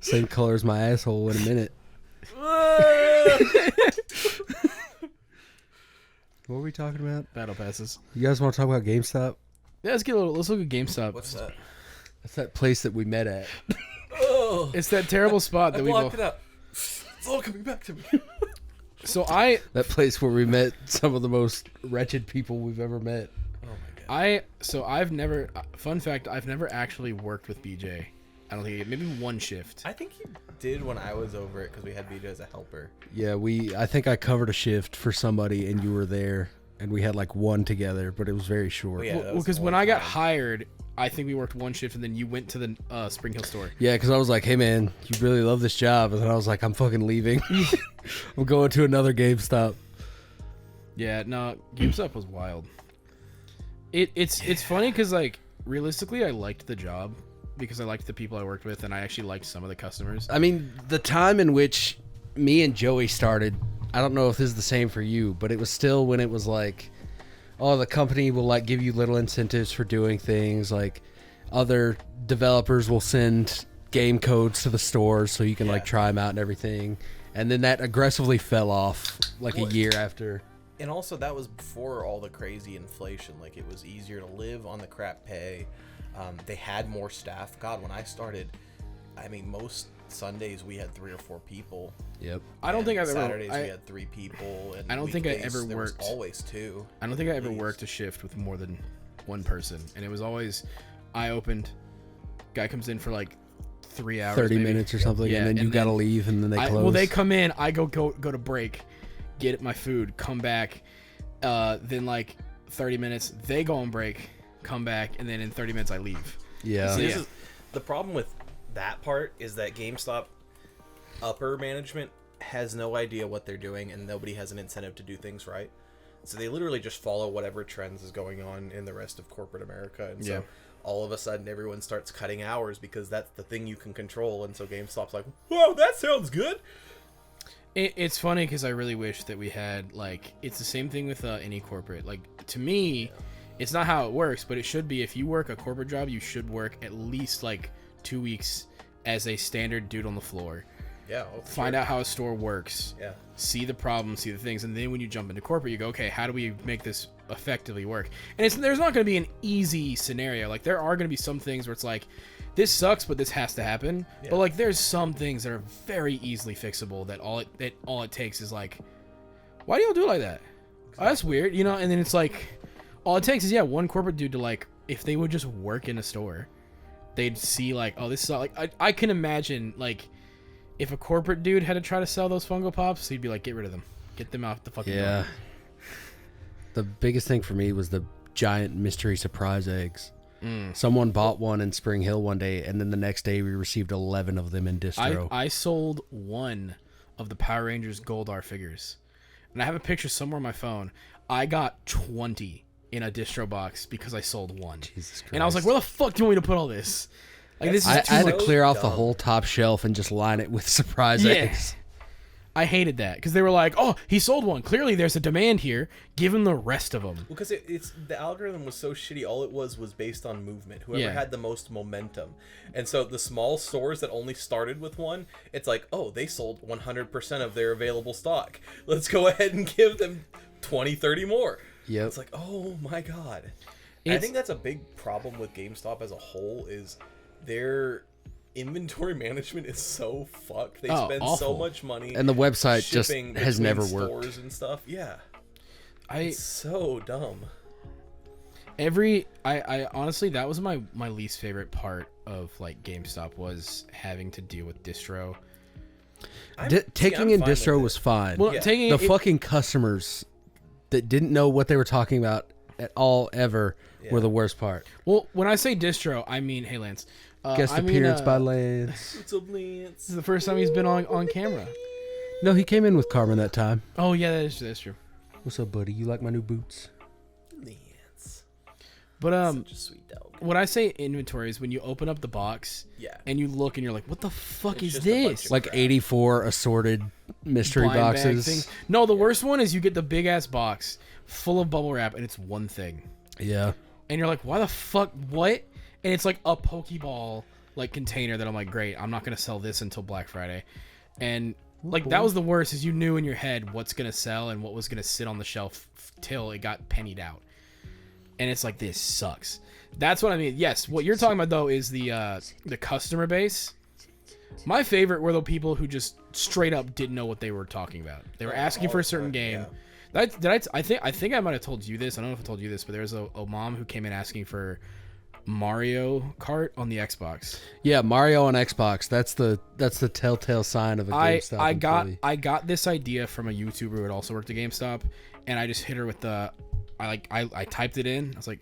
Same color as my asshole in a minute. What were we talking about? Battle passes. You guys want to talk about GameStop? Yeah, let's look at GameStop. What's that? That's that place that we met at. Oh, It's that terrible spot that I we blocked both. it up. It's all coming back to me. So That place where we met some of the most wretched people we've ever met. Oh my god. I've never. Fun fact: I've never actually worked with BJ. I don't think maybe one shift. I think you did when I was over it because we had BJ as a helper. Yeah, I think I covered a shift for somebody and you were there and we had like one together, but it was very short. Oh, yeah. Well, that was because the when one I got time. hired, I think we worked one shift, and then you went to the Spring Hill store. Yeah, because I was like, hey man, you really love this job. And then I was like, I'm fucking leaving. I'm going to another GameStop. Yeah, no, GameStop was wild. It's funny because like realistically, I liked the job because I liked the people I worked with, and I actually liked some of the customers. I mean, the time in which me and Joey started, I don't know if this is the same for you, but it was still when it was like, oh, the company will like give you little incentives for doing things. Like other developers will send game codes to the stores so you can like try them out and everything. And then that aggressively fell off like a year after. And also, that was before all the crazy inflation. Like, it was easier to live on the crap pay. They had more staff. God, when I started, I mean, most Sundays we had 3 or 4 people. Yep. I don't think I've Saturdays ever. we had 3 people. And I don't think I weekdays, ever there was worked- always 2. I don't think I ever Please. worked a shift with more than one person, and it was always I opened. Guy comes in for like 3 hours, 30 maybe. minutes or something, Yeah, and then you and gotta then leave, and then they close. Well, they come in. I go to break, get my food, come back. Then like 30 minutes, they go on break, come back, and then in 30 minutes I leave. Yeah. See, Yeah. this is, the problem with that part is that GameStop upper management has no idea what they're doing, and nobody has an incentive to do things right. So they literally just follow whatever trends is going on in the rest of corporate America, and Yeah. so all of a sudden everyone starts cutting hours because that's the thing you can control. And so GameStop's like, whoa, that sounds good. It's funny because I really wish that we had like it's the same thing with any corporate. Like to me, it's not how it works, but it should be. If you work a corporate job, you should work at least like 2 weeks as a standard dude on the floor. Yeah. Find out how a store works. Yeah. See the problems, see the things, and then when you jump into corporate, you go, okay, how do we make this effectively work? And there's not going to be an easy scenario. Like there are going to be some things where it's like, this sucks, but this has to happen. Yeah. But like, there's some things that are very easily fixable. That all it takes is like, why do y'all do it like that? Oh, that's weird, you know. And then it's like, all it takes is one corporate dude to like, if they would just work in a store, they'd see like, oh, this is like, I can imagine like. If a corporate dude had to try to sell those Funko Pops, he'd be like, get rid of them. Get them out the fucking door. Yeah. The biggest thing for me was the giant mystery surprise eggs. Someone bought one in Spring Hill one day, and then the next day we received 11 of them in distro. I sold one of the Power Rangers Gold R figures. And I have a picture somewhere on my phone. I got 20 in a distro box because I sold one. Jesus Christ. And I was like, where the fuck do you want me to put all this? Like, this is I too had to much. clear off the dumb. whole top shelf and just line it with surprise Yeah. eggs. I hated that because they were like, oh, he sold one. Clearly there's a demand here. Give him the rest of them. Because it's the algorithm was so shitty. All it was based on movement. Whoever Yeah. had the most momentum, and so the small stores that only started with one, it's like, oh, they sold 100% of their available stock. Let's go ahead and give them 20, 30 more. Yep. It's like, oh my god. I It's- think that's a big problem with GameStop as a whole is their inventory management is so fucked. They Oh, spend so awful. much money, And the website just shipping has between never worked. stores and stuff. Yeah, I it's so dumb. I honestly, that was my least favorite part of like GameStop was having to deal with distro. Taking in distro was fine. Well, Yeah. taking The it, fucking customers that didn't know what they were talking about at all ever were the worst part. well, when I say distro, I mean, hey Lance, Guest I mean, appearance by Lance. It's a Lance. This is the first time he's been on camera. No, he came in with Carmen that time. Oh yeah, that's true. What's up, buddy? You like my new boots? Lance. But Such a sweet dog. when I say inventory is when you open up the box Yeah. and you look and you're like, what the fuck It's is just a bunch this? of Like crap. 84 assorted mystery Blind bag boxes. things. No, the worst one is you get the big ass box full of bubble wrap and it's one thing. Yeah. And you're like, why the fuck, what? And it's like a Pokeball like container that I'm like, great, I'm not gonna sell this until Black Friday. And like that was the worst, is you knew in your head what's gonna sell and what was gonna sit on the shelf till it got pennied out. And it's like, this sucks. That's what I mean. Yes, what you're talking about though is the customer base. My favorite were the people who just straight up didn't know what they were talking about. They were asking for a certain game. I think I might have told you this. I don't know if I told you this, but there was a mom who came in asking for Mario Kart on the Xbox. Yeah, Mario on Xbox. That's the telltale sign of a GameStop employee. I got this idea from a YouTuber who had also worked at GameStop, and I just hit her with the I typed it in. I was like,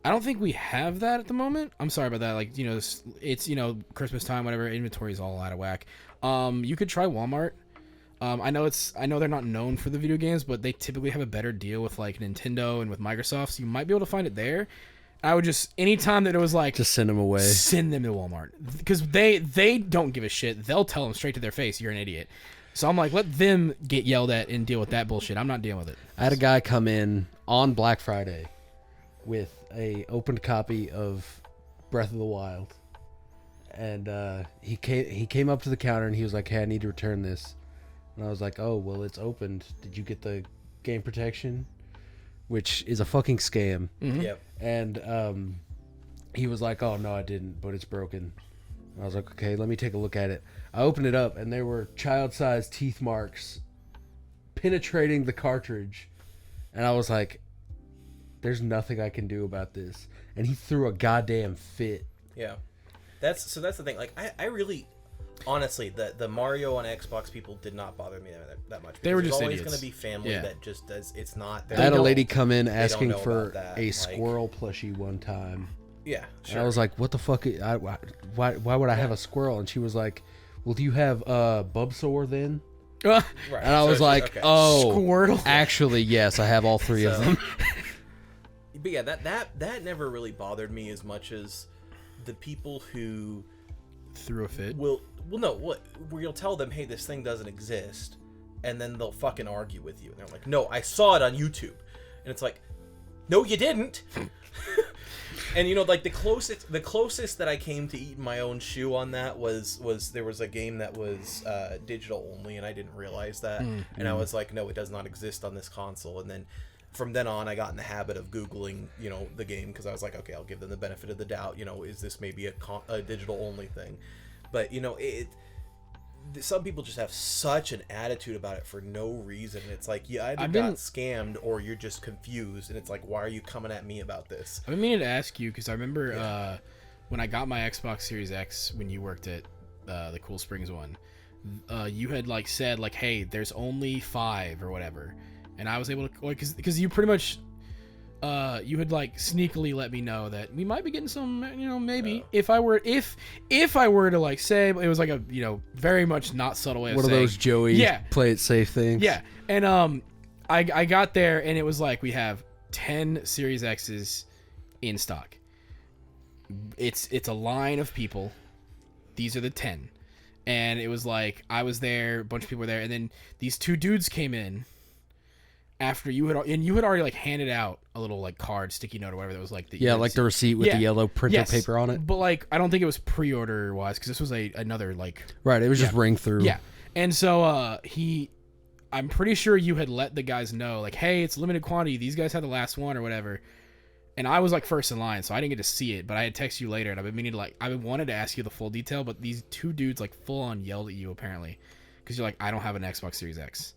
I don't think we have that at the moment. I'm sorry about that. Like, it's Christmas time, whatever. Inventory is all out of whack. You could try Walmart. I know they're not known for the video games, but they typically have a better deal with like Nintendo and with Microsoft, so you might be able to find it there. I would just, anytime that it was like, Just send them away. send them to Walmart, because they don't give a shit. They'll tell them straight to their face, you're an idiot. So I'm like, let them get yelled at and deal with that bullshit. I'm not dealing with it. I had a guy come in on Black Friday with a opened copy of Breath of the Wild, and he came up to the counter and he was like, "Hey, I need to return this." And I was like, "Oh, well, it's opened. Did you get the game protection?" Which is a fucking scam. Yep. And he was like, "Oh no, I didn't, but it's broken." And I was like, "Okay, let me take a look at it." I opened it up, and there were child-sized teeth marks penetrating the cartridge, and I was like, "There's nothing I can do about this." And he threw a goddamn fit. Yeah. That's the thing. Like, I really, honestly, the Mario on Xbox people did not bother me that much. They were There's just always idiots. going to be family Yeah. that just does. It's not. I had a don't- lady come in don't asking know for about that, a like- squirrel plushie one time. Yeah. And Sure. I was like, "What the fuck? Why would I have a squirrel?" And she was like, "Well, do you have Bubsaur then?" right. And I was So- like, okay. "Oh, Squirtle. actually, yes, I have all three of So- them." But yeah, that never really bothered me as much as the people who Threw a fit. where you'll tell them, hey, this thing doesn't exist, and then they'll fucking argue with you, and they're like, no, I saw it on YouTube, and it's like, no, you didn't. And like the closest that I came to eating my own shoe on that was there was a game that was digital only, and I didn't realize that, and I was like, no, it does not exist on this console. And then from then on, I got in the habit of Googling, the game, because I was like, okay, I'll give them the benefit of the doubt. Is this maybe a digital only thing? But some people just have such an attitude about it for no reason. It's like you either got scammed or you're just confused, and it's like, why are you coming at me about this? I've been meaning to ask you, because I remember when I got my Xbox Series X when you worked at the Cool Springs one, you had like said like, hey, there's only 5 or whatever, and I was able to, because you pretty much you had like sneakily let me know that we might be getting some, maybe if I were to like say, it was like a very much not subtle way of One of saying, those Joey play it safe things. yeah. And I got there and it was like, we have 10 Series X's in stock. It's a line of people. These are the 10. And it was like, I was there, a bunch of people were there, and then these two dudes came in after you had already like handed out a little like card, sticky note or whatever that was like the like the receipt with the yellow printer paper on it. But like, I don't think it was pre-order wise, because this was another like... Right, it was just ring through. Yeah. And so I'm pretty sure you had let the guys know, like, hey, it's limited quantity. These guys had the last one or whatever. And I was like first in line, so I didn't get to see it. But I had texted you later, and I've been meaning to I wanted to ask you the full detail, but these two dudes like full on yelled at you apparently, because you're like, I don't have an Xbox Series X.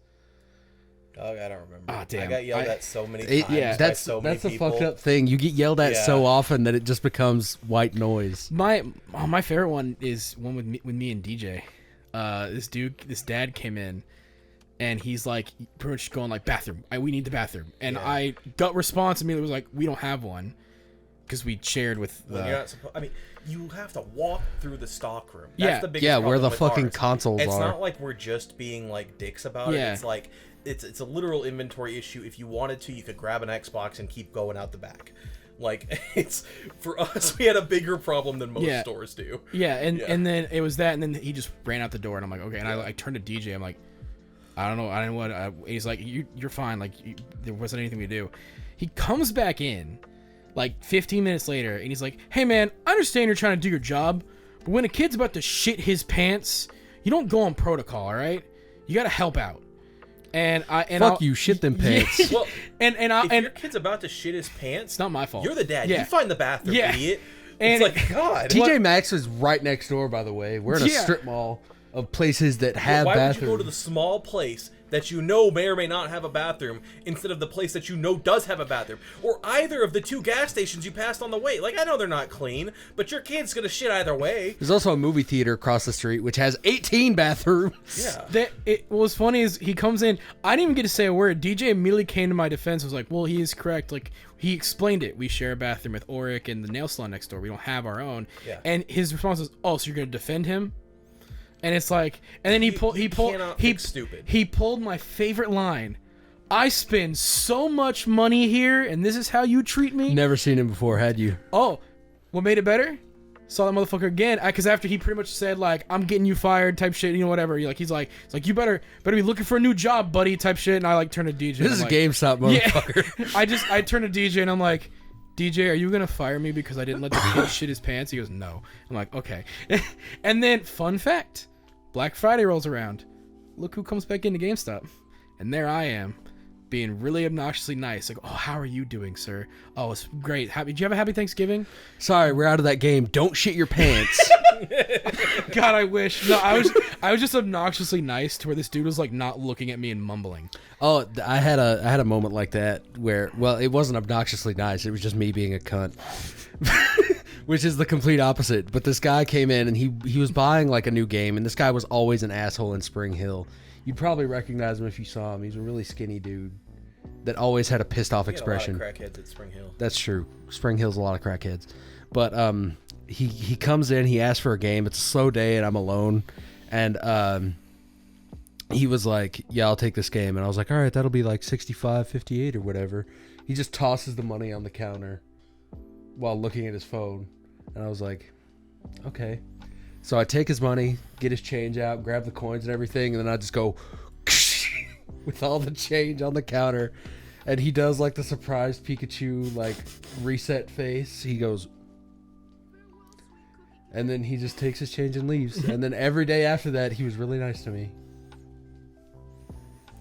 Oh, I don't remember. Oh, damn. I got yelled at so many times. That's a fucked up thing. You get yelled at so often that it just becomes white noise. My favorite one is one with me and DJ. This dad came in. And he's like, pretty much going like, bathroom. We need the bathroom. And I gut response immediately was like, we don't have one, because we shared with the. Well, you're not supposed. I mean, you have to walk through the stock room. That's the biggest where problem the with fucking ours. consoles It's are. not like we're just being like dicks about it. Yeah. It's like it's a literal inventory issue. If you wanted to, you could grab an Xbox and keep going out the back. Like, it's for us, we had a bigger problem than most stores do. Yeah, and then it was that, and then he just ran out the door, and I'm like, okay. And I turned to DJ. I'm like, I don't know. I didn't want. He's like, you're fine. Like, there wasn't anything to do. He comes back in, like 15 minutes later, and he's like, hey man, I understand you're trying to do your job, but when a kid's about to shit his pants, you don't go on protocol, all right? You got to help out. And Fuck you, shit them pants. Well, and if your kid's about to shit his pants, it's not my fault. You're the dad. Yeah. You find the bathroom, idiot. And it's like, God. TJ Maxx is right next door, by the way. We're in a strip mall of places that have Why bathrooms. would you go to the small place that you know may or may not have a bathroom instead of the place that you know does have a bathroom? Or either of the two gas stations you passed on the way. Like, I know they're not clean, but your kid's gonna shit either way. There's also a movie theater across the street which has 18 bathrooms. Yeah. What was funny is he comes in. I didn't even get to say a word. DJ immediately came to my defense. Was like, well, he is correct. Like, he explained it. We share a bathroom with Auric and the nail salon next door. We don't have our own. Yeah. And his response was, oh, so you're gonna defend him? And it's like, and then he pulled my favorite line. I spend so much money here, and this is how you treat me? Never seen him before, had you? Oh, what made it better? Saw that motherfucker again, because after he pretty much said like, I'm getting you fired type shit, you know, whatever. He's like you better be looking for a new job, buddy, type shit. And I like turn to DJ. This is like, GameStop, motherfucker. Yeah. I turn to DJ and I'm like, DJ, are you gonna fire me because I didn't let the kid shit his pants? He goes, no. I'm like, okay. And then, fun fact, Black Friday rolls around. Look who comes back into GameStop. And there I am, being really obnoxiously nice. Like, oh, how are you doing, sir? Oh, it's great. Did you have a happy Thanksgiving? Sorry, we're out of that game. Don't shit your pants. God, I wish. No, I was just obnoxiously nice to where this dude was like not looking at me and mumbling. Oh, I had a moment like that where, well, it wasn't obnoxiously nice. It was just me being a cunt. Which is the complete opposite. But this guy came in and he was buying like a new game, and this guy was always an asshole in Spring Hill. You'd probably recognize him if you saw him. He's a really skinny dude that always had a pissed off expression. A lot of crackheads at Spring Hill. That's true. Spring Hill's a lot of crackheads. But he comes in, he asks for a game. It's a slow day and I'm alone. And he was like, yeah, I'll take this game. And I was like, all right, that'll be like $65.58 or whatever. He just tosses the money on the counter while looking at his phone. And I was like, okay. So I take his money, get his change out, grab the coins and everything, and then I just go with all the change on the counter. And he does like the surprised Pikachu like reset face. He goes, and then he just takes his change and leaves. And then every day after that, he was really nice to me.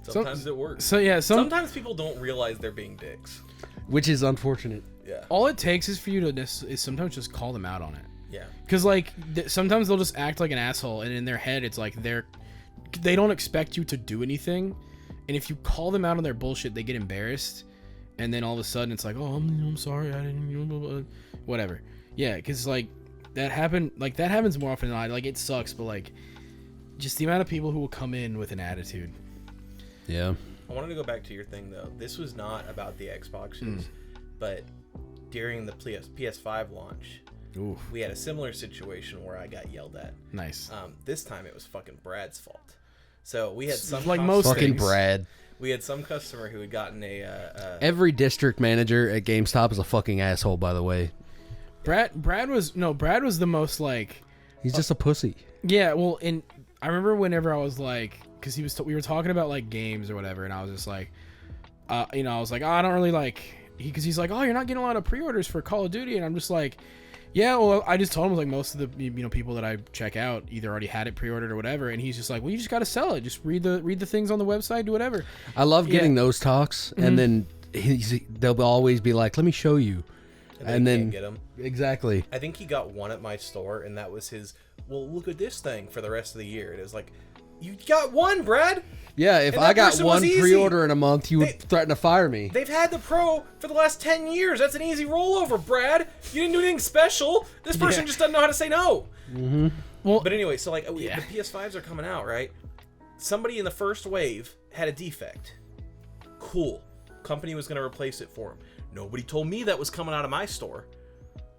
Sometimes it works. So yeah, sometimes people don't realize they're being dicks, which is unfortunate. Yeah. All it takes is for you to is sometimes just call them out on it. Yeah. Because like sometimes they'll just act like an asshole, and in their head it's like they don't expect you to do anything, and if you call them out on their bullshit, they get embarrassed, and then all of a sudden it's like, oh, I'm sorry, I didn't, whatever. Yeah, because like that happens more often than not. Like, it sucks, but like just the amount of people who will come in with an attitude. Yeah. I wanted to go back to your thing though. This was not about the Xboxes, but during the PS5 launch. Oof. We had a similar situation where I got yelled at. Nice. This time it was fucking Brad's fault. So we had some like most fucking things. Brad. We had some customer who had gotten Every district manager at GameStop is a fucking asshole, by the way. Brad was the most like. He's just a pussy. Yeah, well, I remember whenever I was like, because we were talking about like games or whatever, and I was just like, I was like, oh, I don't really like, because he's like, oh, you're not getting a lot of pre-orders for Call of Duty, and I'm just like, yeah, well, I just told him like most of the people that I check out either already had it pre-ordered or whatever, and he's just like, well, you just got to sell it, just read the things on the website, do whatever. I love getting those talks, and then they'll always be like, let me show you. And then can't get him. Exactly. I think he got one at my store, and that was his. Well, look at this thing for the rest of the year. It was like, you got one, Brad. Yeah, if And I that got person was one easy. pre-order in a month, you would threaten to fire me. They've had the Pro for the last 10 years. That's an easy rollover, Brad. You didn't do anything special. This person just doesn't know how to say no. Mm-hmm. Well, But anyway, so like the PS5s are coming out, right? Somebody in the first wave had a defect. Cool. Company was going to replace it for him. Nobody told me that was coming out of my store.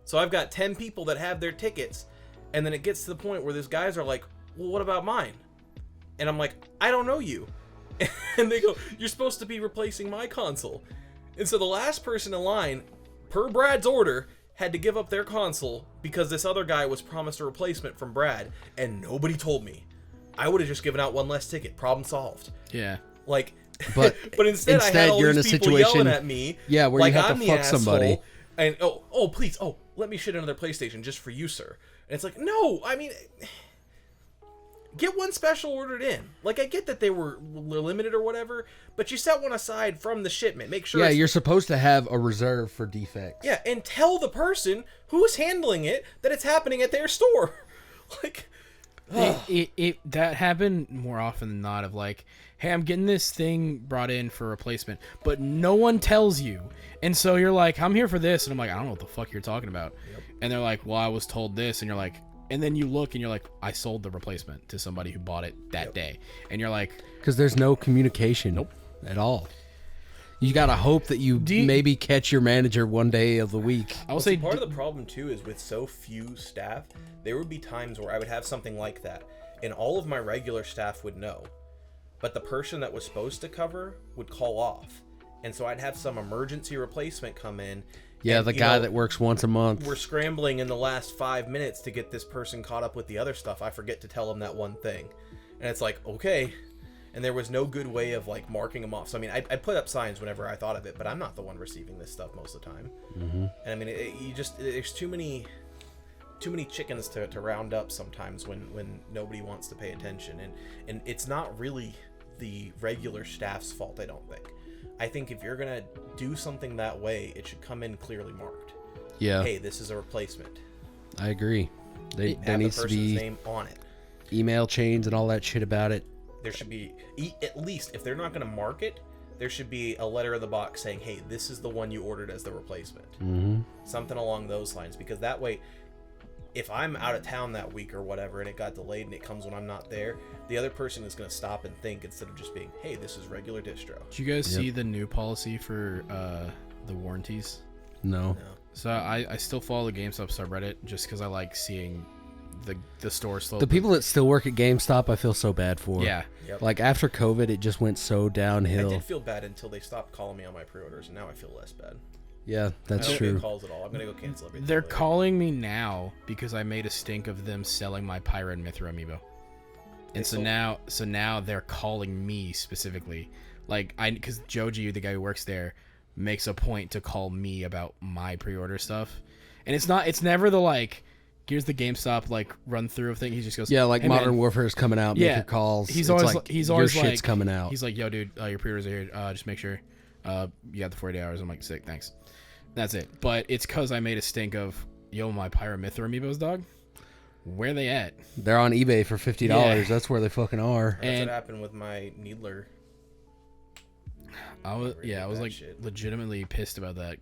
So I've got 10 people that have their tickets, and then it gets to the point where these guys are like, well, what about mine? And I'm like, I don't know you. And they go, you're supposed to be replacing my console. And so the last person in line, per Brad's order, had to give up their console because this other guy was promised a replacement from Brad, and nobody told me. I would have just given out one less ticket. Problem solved. yeah. Like, But but instead I had all you're these in a people situation, yelling at me. yeah, where like you have I'm to the fuck somebody. asshole, and please, let me shit another PlayStation just for you, sir. And it's like, no, I mean, get one special ordered in. Like, I get that they were limited or whatever, but you set one aside from the shipment. Make sure. Yeah, you're supposed to have a reserve for defects. Yeah, and tell the person who's handling it that it's happening at their store. Like, That happened more often than not of like, hey, I'm getting this thing brought in for replacement, but no one tells you. And so you're like, I'm here for this. And I'm like, I don't know what the fuck you're talking about. Yep. And they're like, well, I was told this. And you're like, and then you look and you're like, I sold the replacement to somebody who bought it that day. And you're like, because there's no communication at all. You got to hope that you maybe catch your manager one day of the week. I will say part of the problem too is with so few staff, there would be times where I would have something like that, and all of my regular staff would know, but the person that was supposed to cover would call off, and so I'd have some emergency replacement come in. Yeah, and, the guy that works once a month. We're scrambling in the last 5 minutes to get this person caught up with the other stuff. I forget to tell them that one thing, and it's like, okay. And there was no good way of like marking them off. So I mean, I put up signs whenever I thought of it, but I'm not the one receiving this stuff most of the time. Mm-hmm. And I mean, there's too many chickens to round up sometimes when nobody wants to pay attention, and it's not really the regular staff's fault. I don't think. I think if you're gonna do something that way, it should come in clearly marked. Yeah. Hey, this is a replacement. I agree. There needs the to person's be name on it. Email chains and all that shit about it. There should be, at least, if they're not going to mark it, there should be a letter in the box saying, hey, this is the one you ordered as the replacement. Mm-hmm. Something along those lines. Because that way, if I'm out of town that week or whatever, and it got delayed and it comes when I'm not there, the other person is going to stop and think instead of just being, hey, this is regular distro. Did you guys see the new policy for the warranties? No. So I still follow the GameStop subreddit just because I like seeing the store slow. The people that still work at GameStop, I feel so bad for. Yeah. Yep. Like after COVID, it just went so downhill. I did feel bad until they stopped calling me on my pre-orders, and now I feel less bad. Yeah, that's I don't true. get calls at all. I'm gonna go cancel everything. They're later. calling me now because I made a stink of them selling my Pyra and Mithra amiibo. And so now they're calling me specifically, like because Joji, the guy who works there, makes a point to call me about my pre-order stuff, and it's never the like, here's the GameStop like run through of thing. He just goes, Yeah, like hey, Modern man. Warfare is coming out. Make your calls. He's It's always like, he's your always shit's like, coming out. He's like, yo, dude, your pre-orders are here. Just make sure you got the 48 hours. I'm like, sick, thanks. That's it. But it's because I made a stink of, yo, my Pyra Mithra amiibos, dog. Where they at? They're on eBay for $50. Yeah. That's where they fucking are. That's And what happened with my Needler. I was like shit. legitimately pissed about that.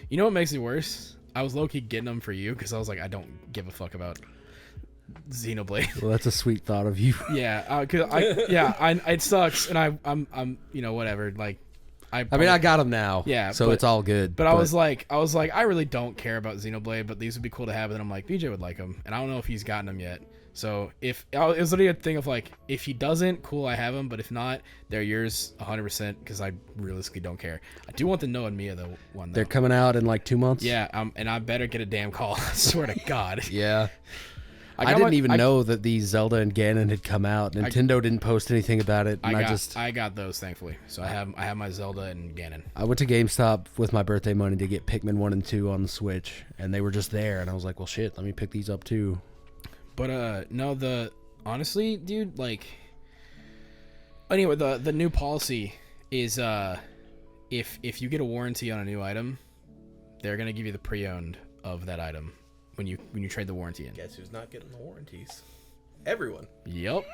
You know what makes it worse? I was low-key getting them for you because I was like, I don't give a fuck about Xenoblade. Well, that's a sweet thought of you. Yeah, it sucks, and I'm whatever. Like, I mean, I got them now. Yeah, so it's all good. But I was like, I really don't care about Xenoblade, but these would be cool to have. And then I'm like, BJ would like them, and I don't know if he's gotten them yet. So if it was literally a thing of like, if he doesn't, cool, I have him. But if not, they're yours 100% because I realistically don't care. I do want the Noah and Mia one though. They're coming out in like 2 months. Yeah, and I better get a damn call. I swear to God. Yeah. I didn't even know that these Zelda and Ganon had come out. Nintendo didn't post anything about it. And I got those thankfully. So I have my Zelda and Ganon. I went to GameStop with my birthday money to get Pikmin 1 and 2 on the Switch, and they were just there, and I was like, well, shit, let me pick these up too. But no, honestly, dude, like, anyway, the new policy is if you get a warranty on a new item, they're gonna give you the pre-owned of that item when you trade the warranty in. Guess who's not getting the warranties? Everyone. Yep.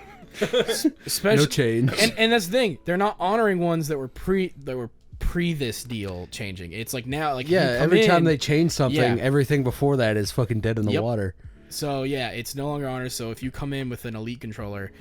Especially, no change. And that's the thing. They're not honoring ones that were pre this deal changing. It's like now, like, every time they change something, everything before that is fucking dead in the water. So yeah, it's no longer honored. So if you come in with an Elite controller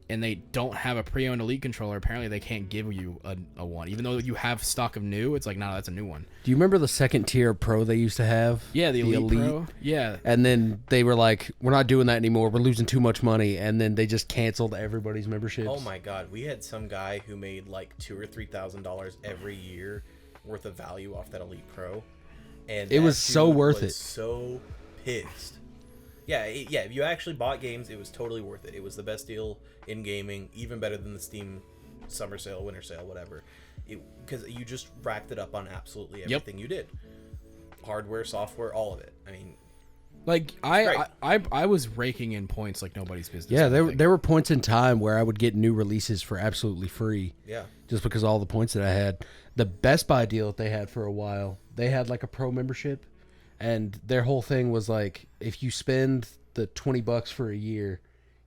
and they don't have a pre-owned Elite controller, apparently they can't give you a one, even though you have stock of new. It's like, no, that's a new one. Do you remember the second tier Pro they used to have? Yeah, the Elite Pro. Yeah. And then they were like, we're not doing that anymore. We're losing too much money. And then they just canceled everybody's memberships. Oh my God, we had some guy who made like $2,000 or $3,000 every year worth of value off that Elite Pro, and it was so worth it. So pissed. Yeah, if you actually bought games, it was totally worth it. It was the best deal in gaming, even better than the Steam summer sale, winter sale, whatever. Because you just racked it up on absolutely everything you did. Hardware, software, all of it. I mean, like I was raking in points like nobody's business. Yeah, there were points in time where I would get new releases for absolutely free. Yeah. Just because of all the points that I had. The Best Buy deal that they had for a while, they had like a pro membership. And their whole thing was like, if you spend the $20 for a year,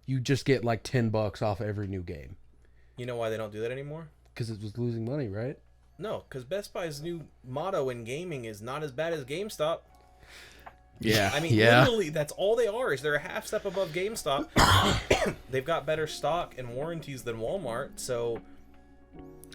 you just get like $10 off every new game. You know why they don't do that anymore? Because it was losing money, right? No, because Best Buy's new motto in gaming is not as bad as GameStop. Yeah. I mean, literally, that's all they are. Is they're a half step above GameStop. They've got better stock and warranties than Walmart, so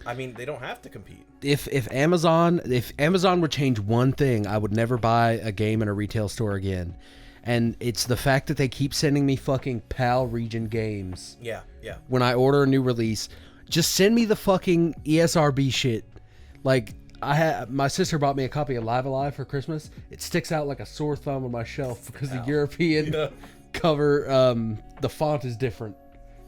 I mean, they don't have to compete. If Amazon would change one thing, I would never buy a game in a retail store again. And it's the fact that they keep sending me fucking PAL region games. Yeah. When I order a new release, just send me the fucking ESRB shit. Like, my sister bought me a copy of Live Alive for Christmas. It sticks out like a sore thumb on my shelf because the European cover, the font is different.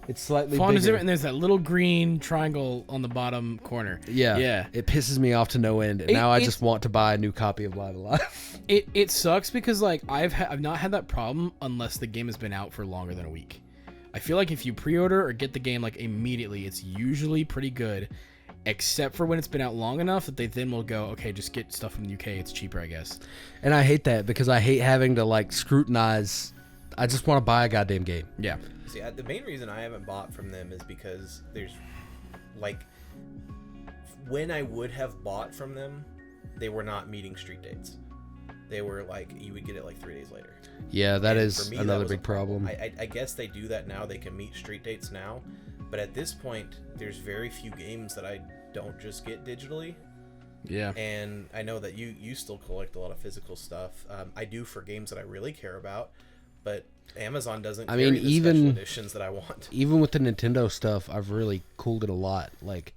It's slightly font bigger. is different, and there's that little green triangle on the bottom corner. Yeah. It pisses me off to no end. And now I just want to buy a new copy of Live Alive. It sucks because like I've not had that problem unless the game has been out for longer than a week. I feel like if you pre-order or get the game like immediately, it's usually pretty good, except for when it's been out long enough that they then will go, okay, just get stuff from the UK. It's cheaper, I guess. And I hate that because I hate having to like scrutinize. I just want to buy a goddamn game. Yeah. See, the main reason I haven't bought from them is because there's, like, when I would have bought from them, they were not meeting street dates. They were like, you would get it like 3 days later. Yeah, that And is for me, another that was big a problem. I guess they do that now. They can meet street dates now. But at this point, there's very few games that I don't just get digitally. Yeah. And I know that you still collect a lot of physical stuff. I do for games that I really care about. But Amazon doesn't carry the special editions that I want. Even with the Nintendo stuff, I've really cooled it a lot. Like,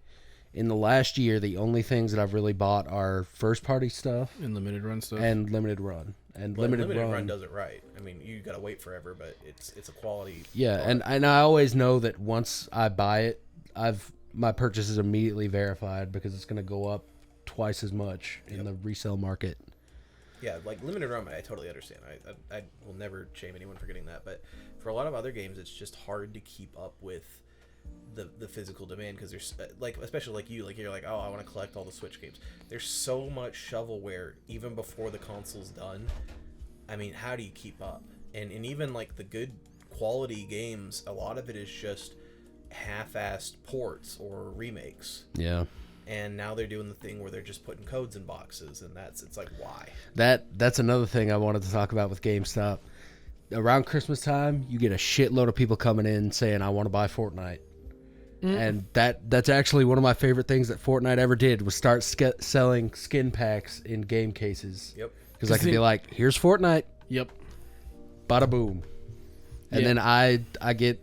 in the last year, the only things that I've really bought are first-party stuff. And limited run stuff. And limited run. And limited run does it right. I mean, you gotta wait forever, but it's a quality. Yeah, and I always know that once I buy it, my purchase is immediately verified because it's going to go up twice as much in the resale market. Yeah, like limited run, I totally understand. I will never shame anyone for getting that, but for a lot of other games, it's just hard to keep up with the physical demand because there's like, especially like you're like, oh, I want to collect all the Switch games. There's so much shovelware even before the console's done. I mean, how do you keep up? And even like the good quality games, a lot of it is just half-assed ports or remakes. Yeah. And now they're doing the thing where they're just putting codes in boxes, and it's like, why? That's another thing I wanted to talk about with GameStop. Around Christmas time, you get a shitload of people coming in saying, I want to buy Fortnite. And that's actually one of my favorite things that Fortnite ever did was start selling skin packs in game cases. Yep. Because I could be like, here's Fortnite. Yep. Bada boom. And then I get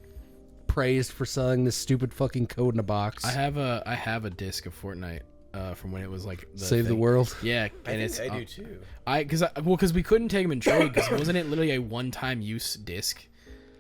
praised for selling this stupid fucking code in a box. I have a disc of Fortnite from when it was like Save the world. Yeah, I do too. Because we couldn't take them in trade because wasn't it literally a one-time use disc?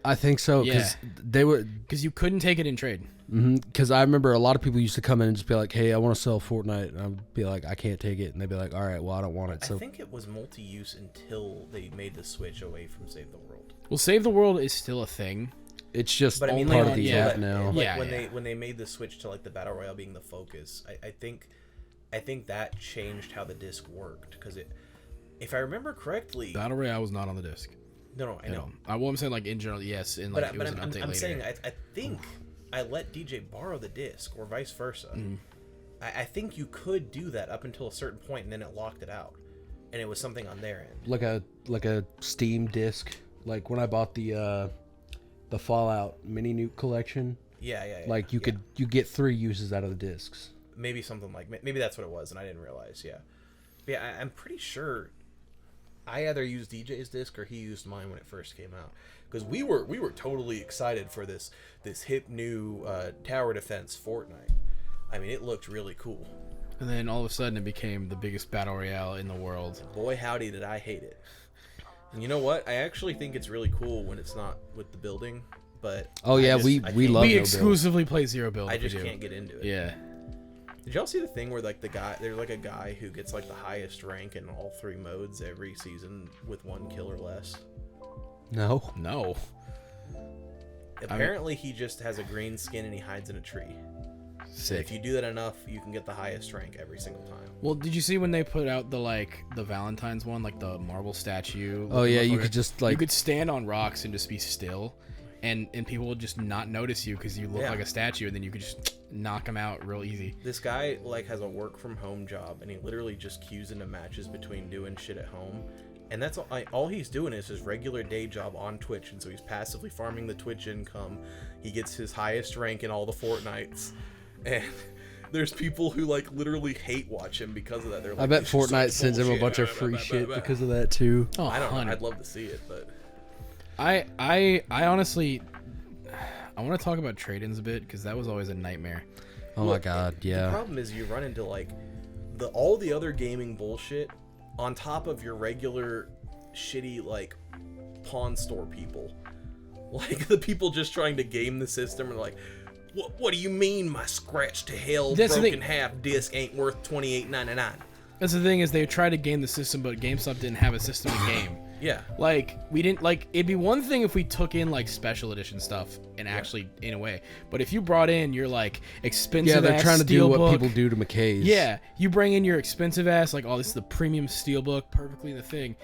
I think so because they were because you couldn't take it in trade. Because I remember a lot of people used to come in and just be like, "Hey, I want to sell Fortnite," and I'd be like, "I can't take it," and they'd be like, "All right, well, I don't want it." So I think it was multi-use until they made the switch away from Save the World. Well, Save the World is still a thing. it's just But I mean, part like, of the yeah, app now. Like Yeah, when they made the switch to like the battle royale being the focus, I think that changed how the disc worked because if I remember correctly, Battle Royale was not on the disc. no, I know. I'm saying like in general, yes, and like But, it was but an I'm update later. saying I think I let DJ borrow the disc or vice versa. I think you could do that up until a certain point, and then it locked it out, and it was something on their end. like a Steam disc. Like when I bought the Fallout mini nuke collection, Yeah. like you get 3 uses out of the discs. Maybe something like maybe that's what it was, and I didn't realize. Yeah, but yeah. I'm pretty sure I either used DJ's disc or he used mine when it first came out because we were totally excited for this hip new tower defense Fortnite. I mean, it looked really cool. And then all of a sudden, it became the biggest battle royale in the world. Boy, howdy, did I hate it. And you know what? I actually think it's really cool when it's not with the building. But We love We no build. exclusively play zero build. I if we just do. can't get into it. Yeah. Did y'all see the thing where like there's like a guy who gets like the highest rank in all 3 modes every season with 1 kill or less? No. No. Apparently, he just has a green skin and he hides in a tree. Sick. If you do that enough, you can get the highest rank every single time. Well, did you see when they put out the Valentine's one, like the marble statue? Oh yeah, you motherfucker? could just you could stand on rocks and just be still, and people would just not notice you because you look like a statue, and then you could just knock them out real easy. This guy like has a work from home job, and he literally just queues into matches between doing shit at home. And that's all he's doing is his regular day job on Twitch, and so he's passively farming the Twitch income. He gets his highest rank in all the Fortnites, and there's people who like literally hate watch him because of that. They're like, I bet "This is Fortnite such sends him a bullshit." bunch of free shit because of that too. Oh, I don't know. 100. I'd love to see it, but I honestly, I want to talk about trade-ins a bit because that was always a nightmare. Oh my god, the yeah. problem is you run into like all the other gaming bullshit on top of your regular shitty like pawn store people. Like the people just trying to game the system and like, what do you mean my scratch to hell That's the broken thing. half disc ain't worth $28.99? That's the thing is they tried to game the system, but GameStop didn't have a system to game. Yeah. Like we didn't like it'd be one thing if we took in like special edition stuff and actually in a way, but if you brought in your like expensive, Yeah, they're ass trying to do what steelbook- people do to McKay's. Yeah, you bring in your expensive ass like, oh, this is the premium steelbook, perfectly the thing.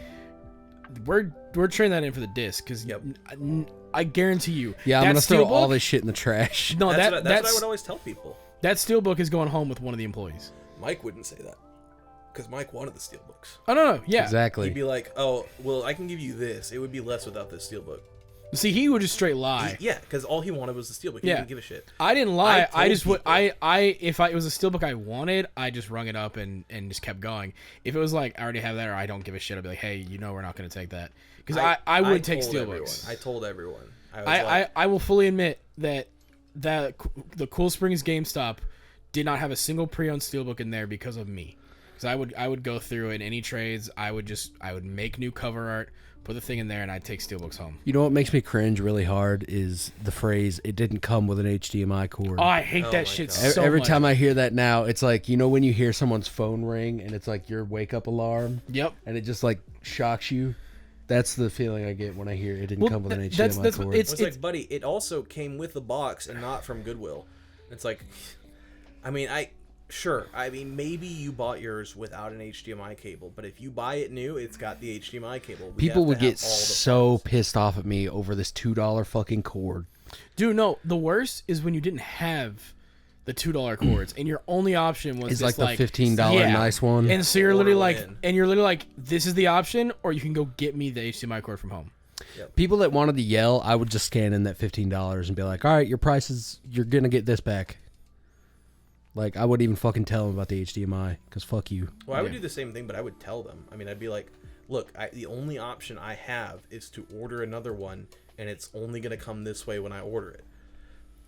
We're trading that in for the disc because I guarantee you. Yeah, I'm that gonna throw all steelbook- this shit in the trash. No, That's what I that's would always tell people. that steelbook is going home with one of the employees. Mike wouldn't say that because Mike wanted the steelbooks. Oh no, yeah, Exactly. He'd be like, oh, well, I can give you this. It would be less without this steelbook. See, he would just straight lie. Yeah, because all he wanted was the steelbook. He Yeah. didn't give a shit. I didn't lie. I I told just would. people. If it was a steelbook I wanted, I just rung it up and just kept going. If it was like I already have that or I don't give a shit, I'd be like, hey, we're not going to take that because I would take told steelbooks. everyone. I told everyone. I was like, I will fully admit that the Cool Springs GameStop did not have a single pre-owned steelbook in there because of me. Because I would go through in any trades. I would make new cover art, put the thing in there, and I'd take steelbooks home. You know what makes me cringe really hard is the phrase "it didn't come with an HDMI cord." Oh, I hate Oh that my shit God. so Every much. time I hear that now, it's like, you know when you hear someone's phone ring and it's like your wake up alarm Yep. and it just like shocks you. That's the feeling I get when I hear it didn't Well, come with an HDMI that's cord. it's like, buddy, it also came with the box and not from Goodwill. It's like, I mean, maybe you bought yours without an HDMI cable, but if you buy it new, it's got the HDMI cable. We People have would to have get all the so parts. pissed off at me over this $2 fucking cord. Dude, no. The worst is when you didn't have the $2 cords, and your only option was It's this, like the $15 nice one. And so you're literally Order like, this is the option, or you can go get me the HDMI cord from home. People that wanted to yell, I would just scan in that $15 and be like, all right, your price is, you're going to get this back. Like, I wouldn't even fucking tell them about the HDMI, because fuck you. Well, I would do the same thing, but I would tell them. I mean, I'd be like, look, the only option I have is to order another one, and it's only going to come this way when I order it.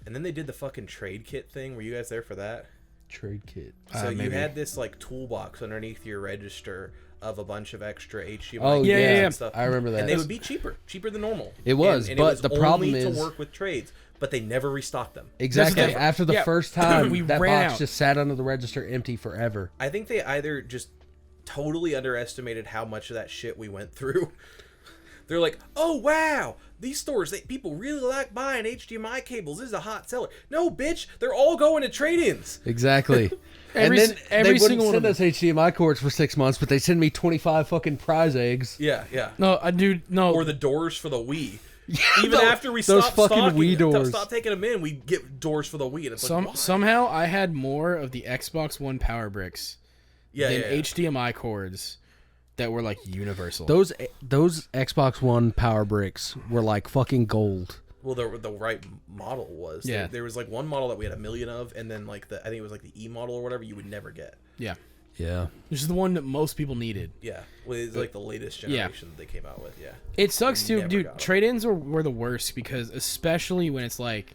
And then they did the fucking trade kit thing. Were you guys there for that? Trade kit. So you maybe. had this like toolbox underneath your register of a bunch of extra HDMI Oh, cables yeah. and stuff. I remember that. And they would be cheaper than normal. It was, and but it was the problem only is- to work with trades, but they never restocked them. Exactly. That's the thing. After the Yeah. first time, We that ran box out. just sat under the register empty forever. I think they either just totally underestimated how much of that shit we went through. They're like, oh wow, these stores, people really like buying HDMI cables. This is a hot seller. No, bitch, they're all going to trade-ins. Exactly. Every and then every they single wouldn't one send of us HDMI cords for 6 months, but they send me 25 fucking prize eggs. Yeah. No, dude, no. Or the doors for the Wii. Even those- after we those stopped fucking stocking, Wii doors. stop taking them in, we get doors for the Wii. And it's like, why? Somehow I had more of the Xbox One power bricks than yeah. HDMI cords that were like universal. Those Xbox One power bricks were like fucking gold. Well, the right model was. Yeah. There was like one model that we had a million of, and then like I think it was like the E model or whatever you would never get. Yeah. Yeah. This is the one that most people needed. Yeah. Well, it's like the latest generation that they came out with. Yeah. It sucks too, Never got dude. 'em. Trade-ins were the worst because especially when it's like,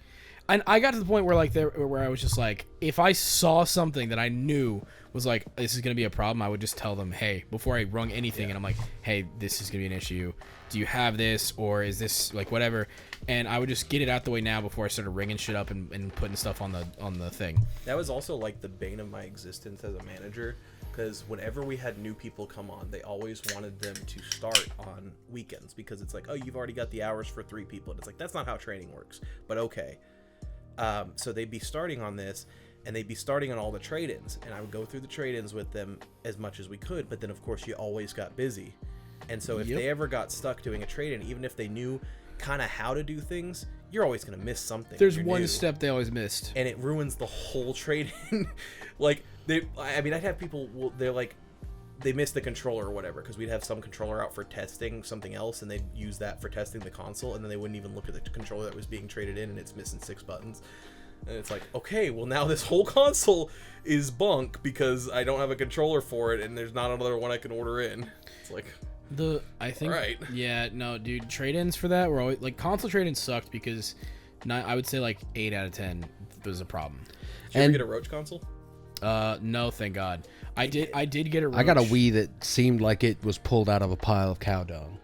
and I got to the point where like where I was just like, if I saw something that I knew was like this is gonna be a problem, I would just tell them, hey, before I rung anything, and I'm like, hey, this is gonna be an issue. Do you have this, or is this like whatever? And I would just get it out the way now before I started ringing shit up and putting stuff on the thing. That was also like the bane of my existence as a manager, because whenever we had new people come on, they always wanted them to start on weekends because it's like, oh, you've already got the hours for 3 people, and it's like that's not how training works. But okay, so they'd be starting on this, and they'd be starting on all the trade-ins, and I would go through the trade-ins with them as much as we could. But then of course you always got busy, and so if they ever got stuck doing a trade-in, even if they knew kind of how to do things, you're always going to miss something. There's if you're one new. step they always missed. And it ruins the whole trade-in. Like I'd have people, they're like, they miss the controller or whatever, because we'd have some controller out for testing something else, and they'd use that for testing the console, and then they wouldn't even look at the controller that was being traded in, and it's missing 6 buttons. And it's like, okay, well now this whole console is bunk because I don't have a controller for it, and there's not another one I can order in. It's like, I think Right. Yeah, no, dude, trade-ins for that were always like console trade-ins sucked because I would say like 8 out of 10 was a problem. did you ever get a Roach console? No, thank God. I did get a Roach. I got a Wii that seemed like it was pulled out of a pile of cow dung.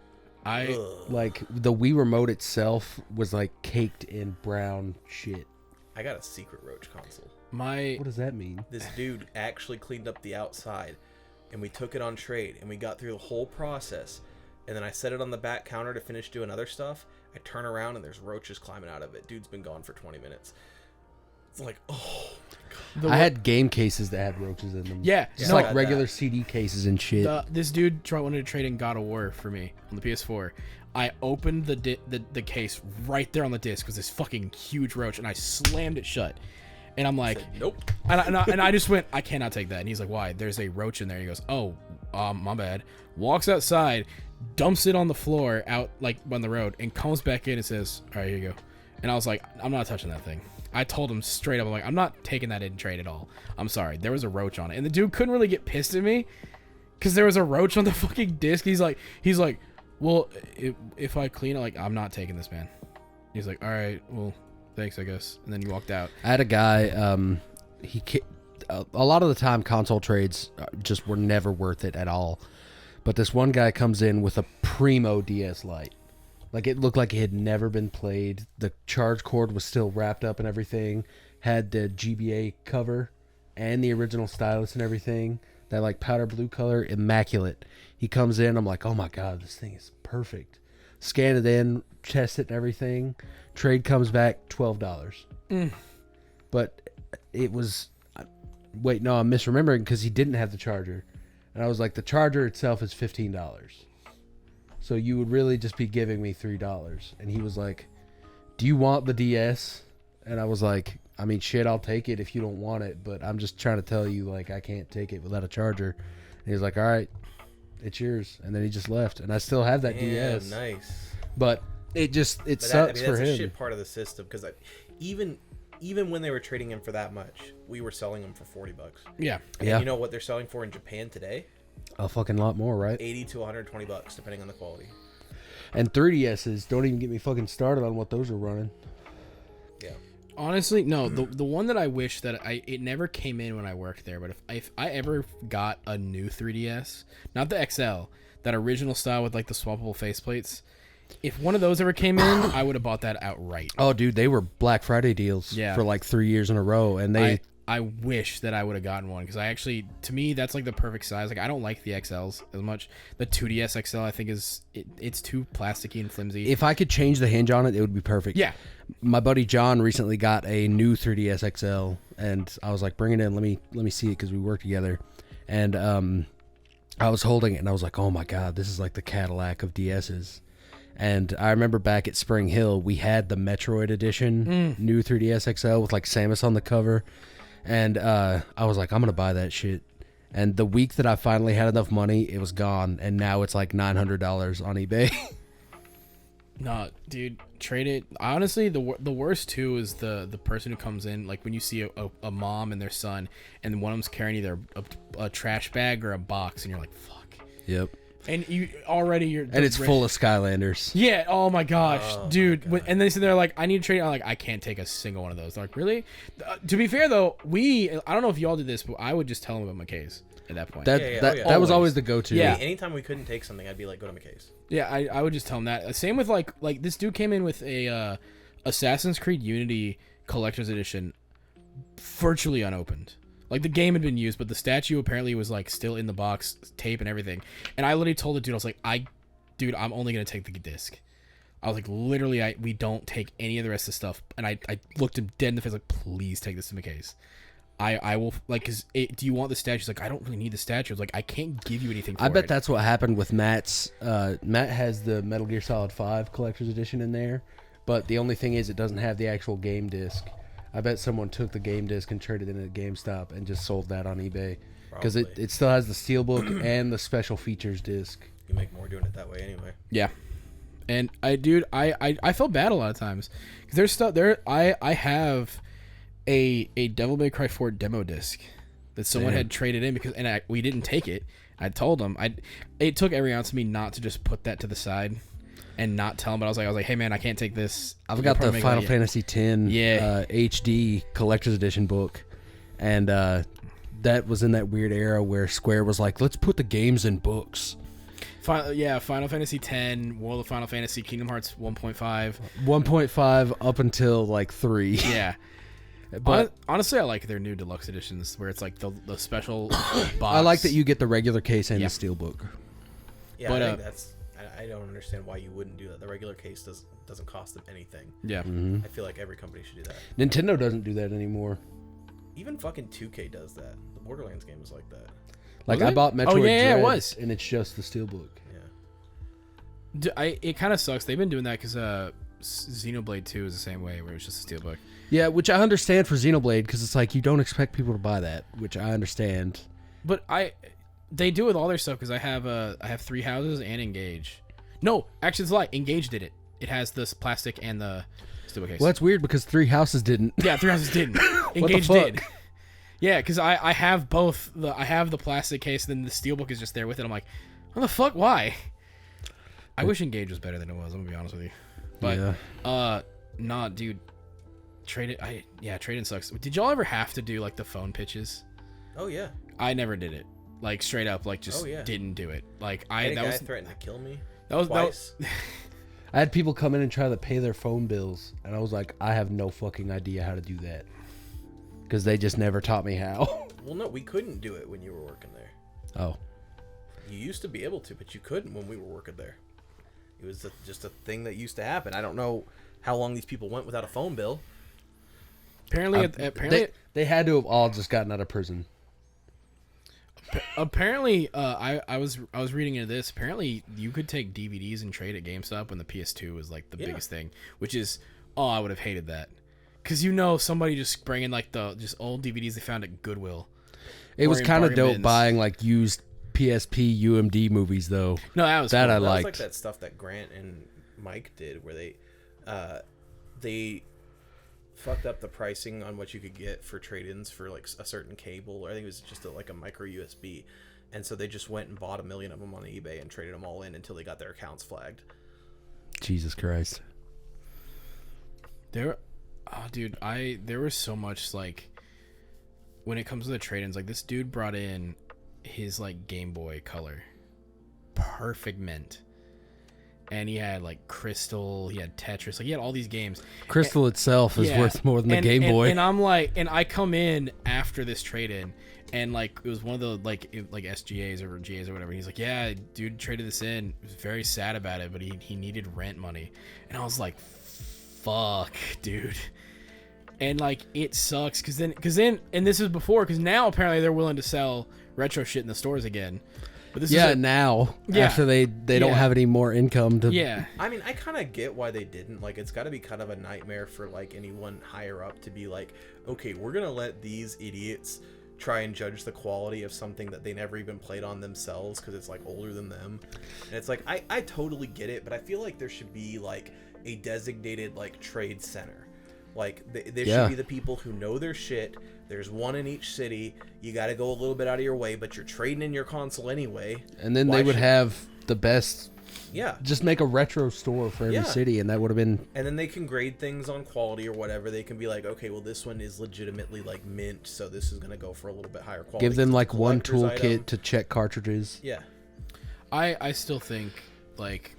Ugh. Like the Wii remote itself was like caked in brown shit. I got a secret Roach console. What does that mean? This dude actually cleaned up the outside, and we took it on trade, and we got through the whole process, and then I set it on the back counter to finish doing other stuff. I turn around and there's roaches climbing out of it. Dude's been gone for 20 minutes. It's like, oh I had game cases that had roaches in them. Yeah, Just no, like I had regular that. CD cases and shit. This dude wanted to trade in God of War for me on the PS4. I opened the case right there on the disc with this fucking huge roach, and I slammed it shut. And I'm like, nope. and I just went, I cannot take that. And he's like, why? There's a roach in there. He goes, oh, my bad. Walks outside, dumps it on the floor out like on the road, and comes back in and says, all right, here you go. And I was like, I'm not touching that thing. I told him straight up, I'm like, I'm not taking that in trade at all. I'm sorry. There was a roach on it. And the dude couldn't really get pissed at me because there was a roach on the fucking disc. He's like, well, if I clean it, like, I'm not taking this, man. He's like, all right, well, thanks, I guess. And then he walked out. I had a guy, a lot of the time console trades just were never worth it at all. But this one guy comes in with a primo DS Lite. Like, it looked like it had never been played. The charge cord was still wrapped up and everything. Had the GBA cover and the original stylus and everything. That, like, powder blue color, immaculate. He comes in, I'm like, oh my God, this thing is perfect. Scan it in, test it and everything. Trade comes back, $12. But it was... Wait, no, I'm misremembering because he didn't have the charger. And I was like, the charger itself is $15. So you would really just be giving me $3. And he was like, do you want the DS? And I was like, I mean, shit, I'll take it if you don't want it. But I'm just trying to tell you, like, I can't take it without a charger. And he was like, all right, it's yours. And then he just left. And I still have that DS. Nice. But it sucks That's for a him. shit part of the system, because even when they were trading him for that much, we were selling them for $40. Yeah. And Yeah. you know what they're selling for in Japan today? A fucking lot more, right? 80 to 120 bucks, depending on the quality. And 3DSs, don't even get me fucking started on what those are running. Yeah. Honestly, no. The one that I wish that it never came in when I worked there. But if I ever got a new 3DS, not the XL, that original style with like the swappable faceplates, if one of those ever came in, I would have bought that outright. Oh, dude, they were Black Friday deals for like 3 years in a row, and I wish that I would have gotten one because I actually, to me, that's like the perfect size. Like I don't like the XLs as much. The 2DS XL I think it's too plasticky and flimsy. If I could change the hinge on it, it would be perfect. Yeah. My buddy John recently got a new 3DS XL, and I was like, "Bring it in, let me see it," because we work together. And I was holding it, and I was like, "Oh my god, this is like the Cadillac of DSs." And I remember back at Spring Hill, we had the Metroid Edition new 3DS XL with like Samus on the cover. And I was like, I'm going to buy that shit. And the week that I finally had enough money, it was gone. And now it's like $900 on eBay. No, dude, trade it. Honestly, the worst too is the person who comes in, like when you see a mom and their son, and one of them's carrying either a trash bag or a box, and you're like, fuck. Yep. And you already you're and it's full of Skylanders. Yeah. Oh my gosh, dude. And they said they're like, I need to trade. I'm like, I can't take a single one of those. They're like, really? To be fair though, I don't know if y'all did this, but I would just tell them about my case at that point. That was always the go-to. Yeah. Anytime we couldn't take something, I'd be like, go to McKay's. Yeah, I would just tell them that. Same with like this dude came in with a Assassin's Creed Unity Collector's Edition, virtually unopened. Like the game had been used, but the statue apparently was like still in the box, tape and everything. And I literally told the dude, I was like, dude, I'm only gonna take the disc. I was like, literally, we don't take any of the rest of the stuff. And I looked him dead in the face, like, please take this to McKay's. I will, like, do you want the statue? He's like, I don't really need the statue. I was like, I can't give you anything for it. I bet that's what happened with Matt's. Matt has the Metal Gear Solid 5 Collector's Edition in there, but the only thing is it doesn't have the actual game disc. I bet someone took the game disc and traded it in at GameStop and just sold that on eBay. Because it still has the steelbook and the special features disc. You make more doing it that way anyway. Yeah. And I feel bad a lot of times. Because there's stuff there. I have a Devil May Cry 4 demo disc that someone had traded in we didn't take it. I told them it took every ounce of me not to just put that to the side and not tell them, but I was like, hey man, I can't take this. I've got the Final Fantasy X HD Collector's Edition book, and that was in that weird era where Square was like, let's put the games in books. Final Fantasy X, World of Final Fantasy, Kingdom Hearts 1.5. 1.5 up until like 3. Yeah. But honestly, I like their new deluxe editions where it's like the special box. I like that you get the regular case and the steelbook. Yeah, but, I think that's... I don't understand why you wouldn't do that. The regular case doesn't cost them anything. Yeah. Mm-hmm. I feel like every company should do that. Nintendo doesn't do that anymore. Even fucking 2K does that. The Borderlands game was like that. Like, I bought Metroid Dread, it was. and it's just the steelbook. Yeah. It kind of sucks. They've been doing that because Xenoblade 2 is the same way, where it's just a steelbook. Yeah, which I understand for Xenoblade, because it's like you don't expect people to buy that, which I understand. But they do with all their stuff, because I have Three Houses and Engage. No, actually, it's a lie. Engage did it. It has this plastic and the steelbook case. Well, that's weird because Three Houses didn't. Yeah, Three Houses didn't. Engage did. Yeah, because I have both. I have the plastic case, and then the steelbook is just there with it. I'm like, what the fuck? Why? I wish Engage was better than it was. I'm gonna be honest with you. But nah, dude. Trade-in sucks. Did y'all ever have to do like the phone pitches? Oh yeah. I never did it. Like straight up, like just didn't do it. Like that guy threatened to kill me. That was twice. I had people come in and try to pay their phone bills, and I was like, I have no fucking idea how to do that, because they just never taught me how. Well, no, we couldn't do it when you were working there. Oh. You used to be able to, but you couldn't when we were working there. It was just a thing that used to happen. I don't know how long these people went without a phone bill. Apparently, they had to have all just gotten out of prison. Apparently, I was reading into this. Apparently, you could take DVDs and trade at GameStop when the PS2 was like the biggest thing. Which is, I would have hated that, because somebody just bringing like just old DVDs they found at Goodwill. It was kind of dope buying like used PSP UMD movies though. No, that was that cool. I That liked. was like that stuff that Grant and Mike did, where they fucked up the pricing on what you could get for trade-ins for like a certain cable, or I think it was just like a micro USB, And so they just went and bought 1 million of them on eBay and traded them all in until they got their accounts flagged. Jesus Christ. There was so much, like, when it comes to the trade-ins, like, this dude brought in his, like, Game Boy Color. Perfect mint. And he had, like, Crystal, he had Tetris, like, he had all these games. Crystal itself is worth more than the Game Boy. And I'm like, and I come in after this trade-in, and, like, it was one of the, like SGAs or GAs or whatever. He's like, yeah, dude traded this in. He was very sad about it, but he needed rent money. And I was like, fuck, dude. And, like, it sucks, because then, and this is before, because now apparently they're willing to sell retro shit in the stores again. But this is now, after they don't have any more income to... Yeah. I mean, I kind of get why they didn't. Like, it's got to be kind of a nightmare for, like, anyone higher up to be like, okay, we're going to let these idiots try and judge the quality of something that they never even played on themselves because it's, like, older than them. And it's like, I totally get it, but I feel like there should be, like, a designated, like, trade center. Like, there should be the people who know their shit. There's one in each city. You got to go a little bit out of your way, but you're trading in your console anyway. And then they would have the best... Yeah. Just make a retro store for every city, and that would have been... And then they can grade things on quality or whatever. They can be like, okay, well, this one is legitimately, like, mint, so this is going to go for a little bit higher quality. Give them, like, one toolkit to check cartridges. Yeah. I still think, like...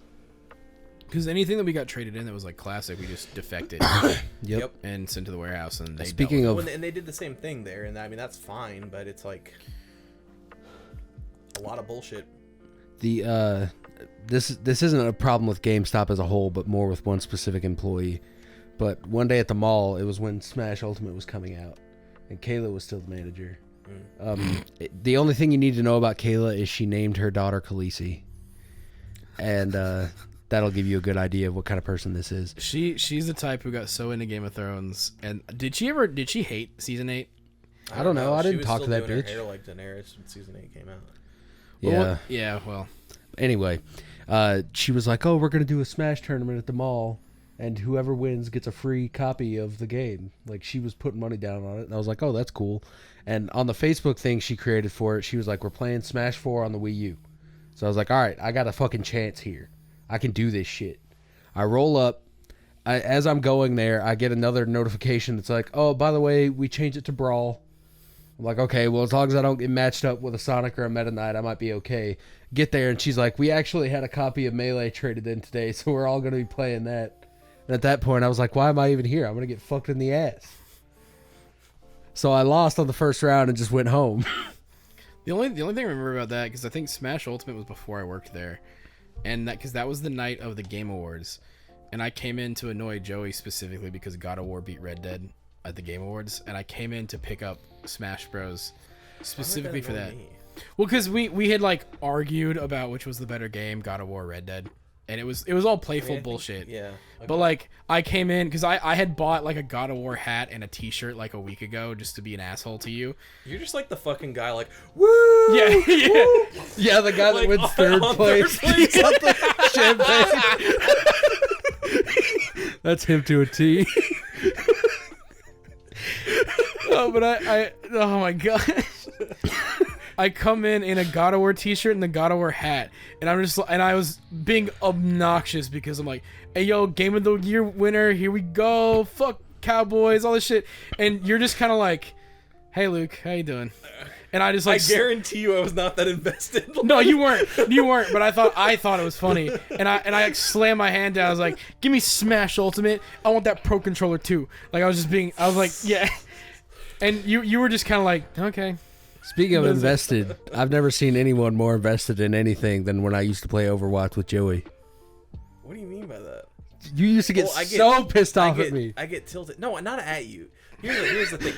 Because anything that we got traded in that was, like, classic, we just defected. Yep. And sent to the warehouse, and they... Speaking of... And they did the same thing there, and I mean, that's fine, but it's, like... a lot of bullshit. The, This isn't a problem with GameStop as a whole, but more with one specific employee. But one day at the mall, it was when Smash Ultimate was coming out, and Kayla was still the manager. The only thing you need to know about Kayla is she named her daughter Khaleesi. And, that'll give you a good idea of what kind of person this is. She's the type who got so into Game of Thrones. And did she hate season 8? I don't know. I didn't talk to that bitch. Her hair like Daenerys when season 8 came out. Well. Anyway, she was like, "Oh, we're gonna do a Smash tournament at the mall, and whoever wins gets a free copy of the game." Like, she was putting money down on it, and I was like, "Oh, that's cool." And on the Facebook thing she created for it, she was like, "We're playing Smash 4 on the Wii U." So I was like, "All right, I got a fucking chance here. I can do this shit." I roll up. As I'm going there, I get another notification that's like, "Oh, by the way, we changed it to Brawl." I'm like, okay, well, as long as I don't get matched up with a Sonic or a Meta Knight, I might be okay. Get there, and she's like, "We actually had a copy of Melee traded in today, so we're all going to be playing that." And at that point, I was like, why am I even here? I'm going to get fucked in the ass. So I lost on the first round and just went home. The only thing I remember about that, because I think Smash Ultimate was before I worked there, and because that was the night of the Game Awards, and I came in to annoy Joey specifically because God of War beat Red Dead at the Game Awards, and I came in to pick up Smash Bros. Specifically for that. Well, because we had, like, argued about which was the better game, God of War, Red Dead, and it was all playful bullshit. Yeah. Okay. But, like, I came in because I had bought, like, a God of War hat and a T-shirt like a week ago just to be an asshole to you. You're just like the fucking guy, like, woo! Yeah. Yeah, the guy that wins third place. He's got the champagne. That's him to a T. Oh, but I oh my gosh. I come in a God of War T-shirt and the God of War hat, and I was being obnoxious because I'm like, "Hey, yo, Game of the Year winner, here we go, fuck Cowboys, all this shit," and you're just kind of like, "Hey, Luke, how you doing?" And I just like, I guarantee you, I was not that invested. No, you weren't, but I thought it was funny, and I like slammed my hand down. I was like, "Give me Smash Ultimate, I want that Pro Controller too." Like, I was like, yeah, and you were just kind of like, okay. Speaking of invested, I've never seen anyone more invested in anything than when I used to play Overwatch with Joey. What do you mean by that? You used to get so pissed off at me. I get tilted. No, not at you. Here's the thing.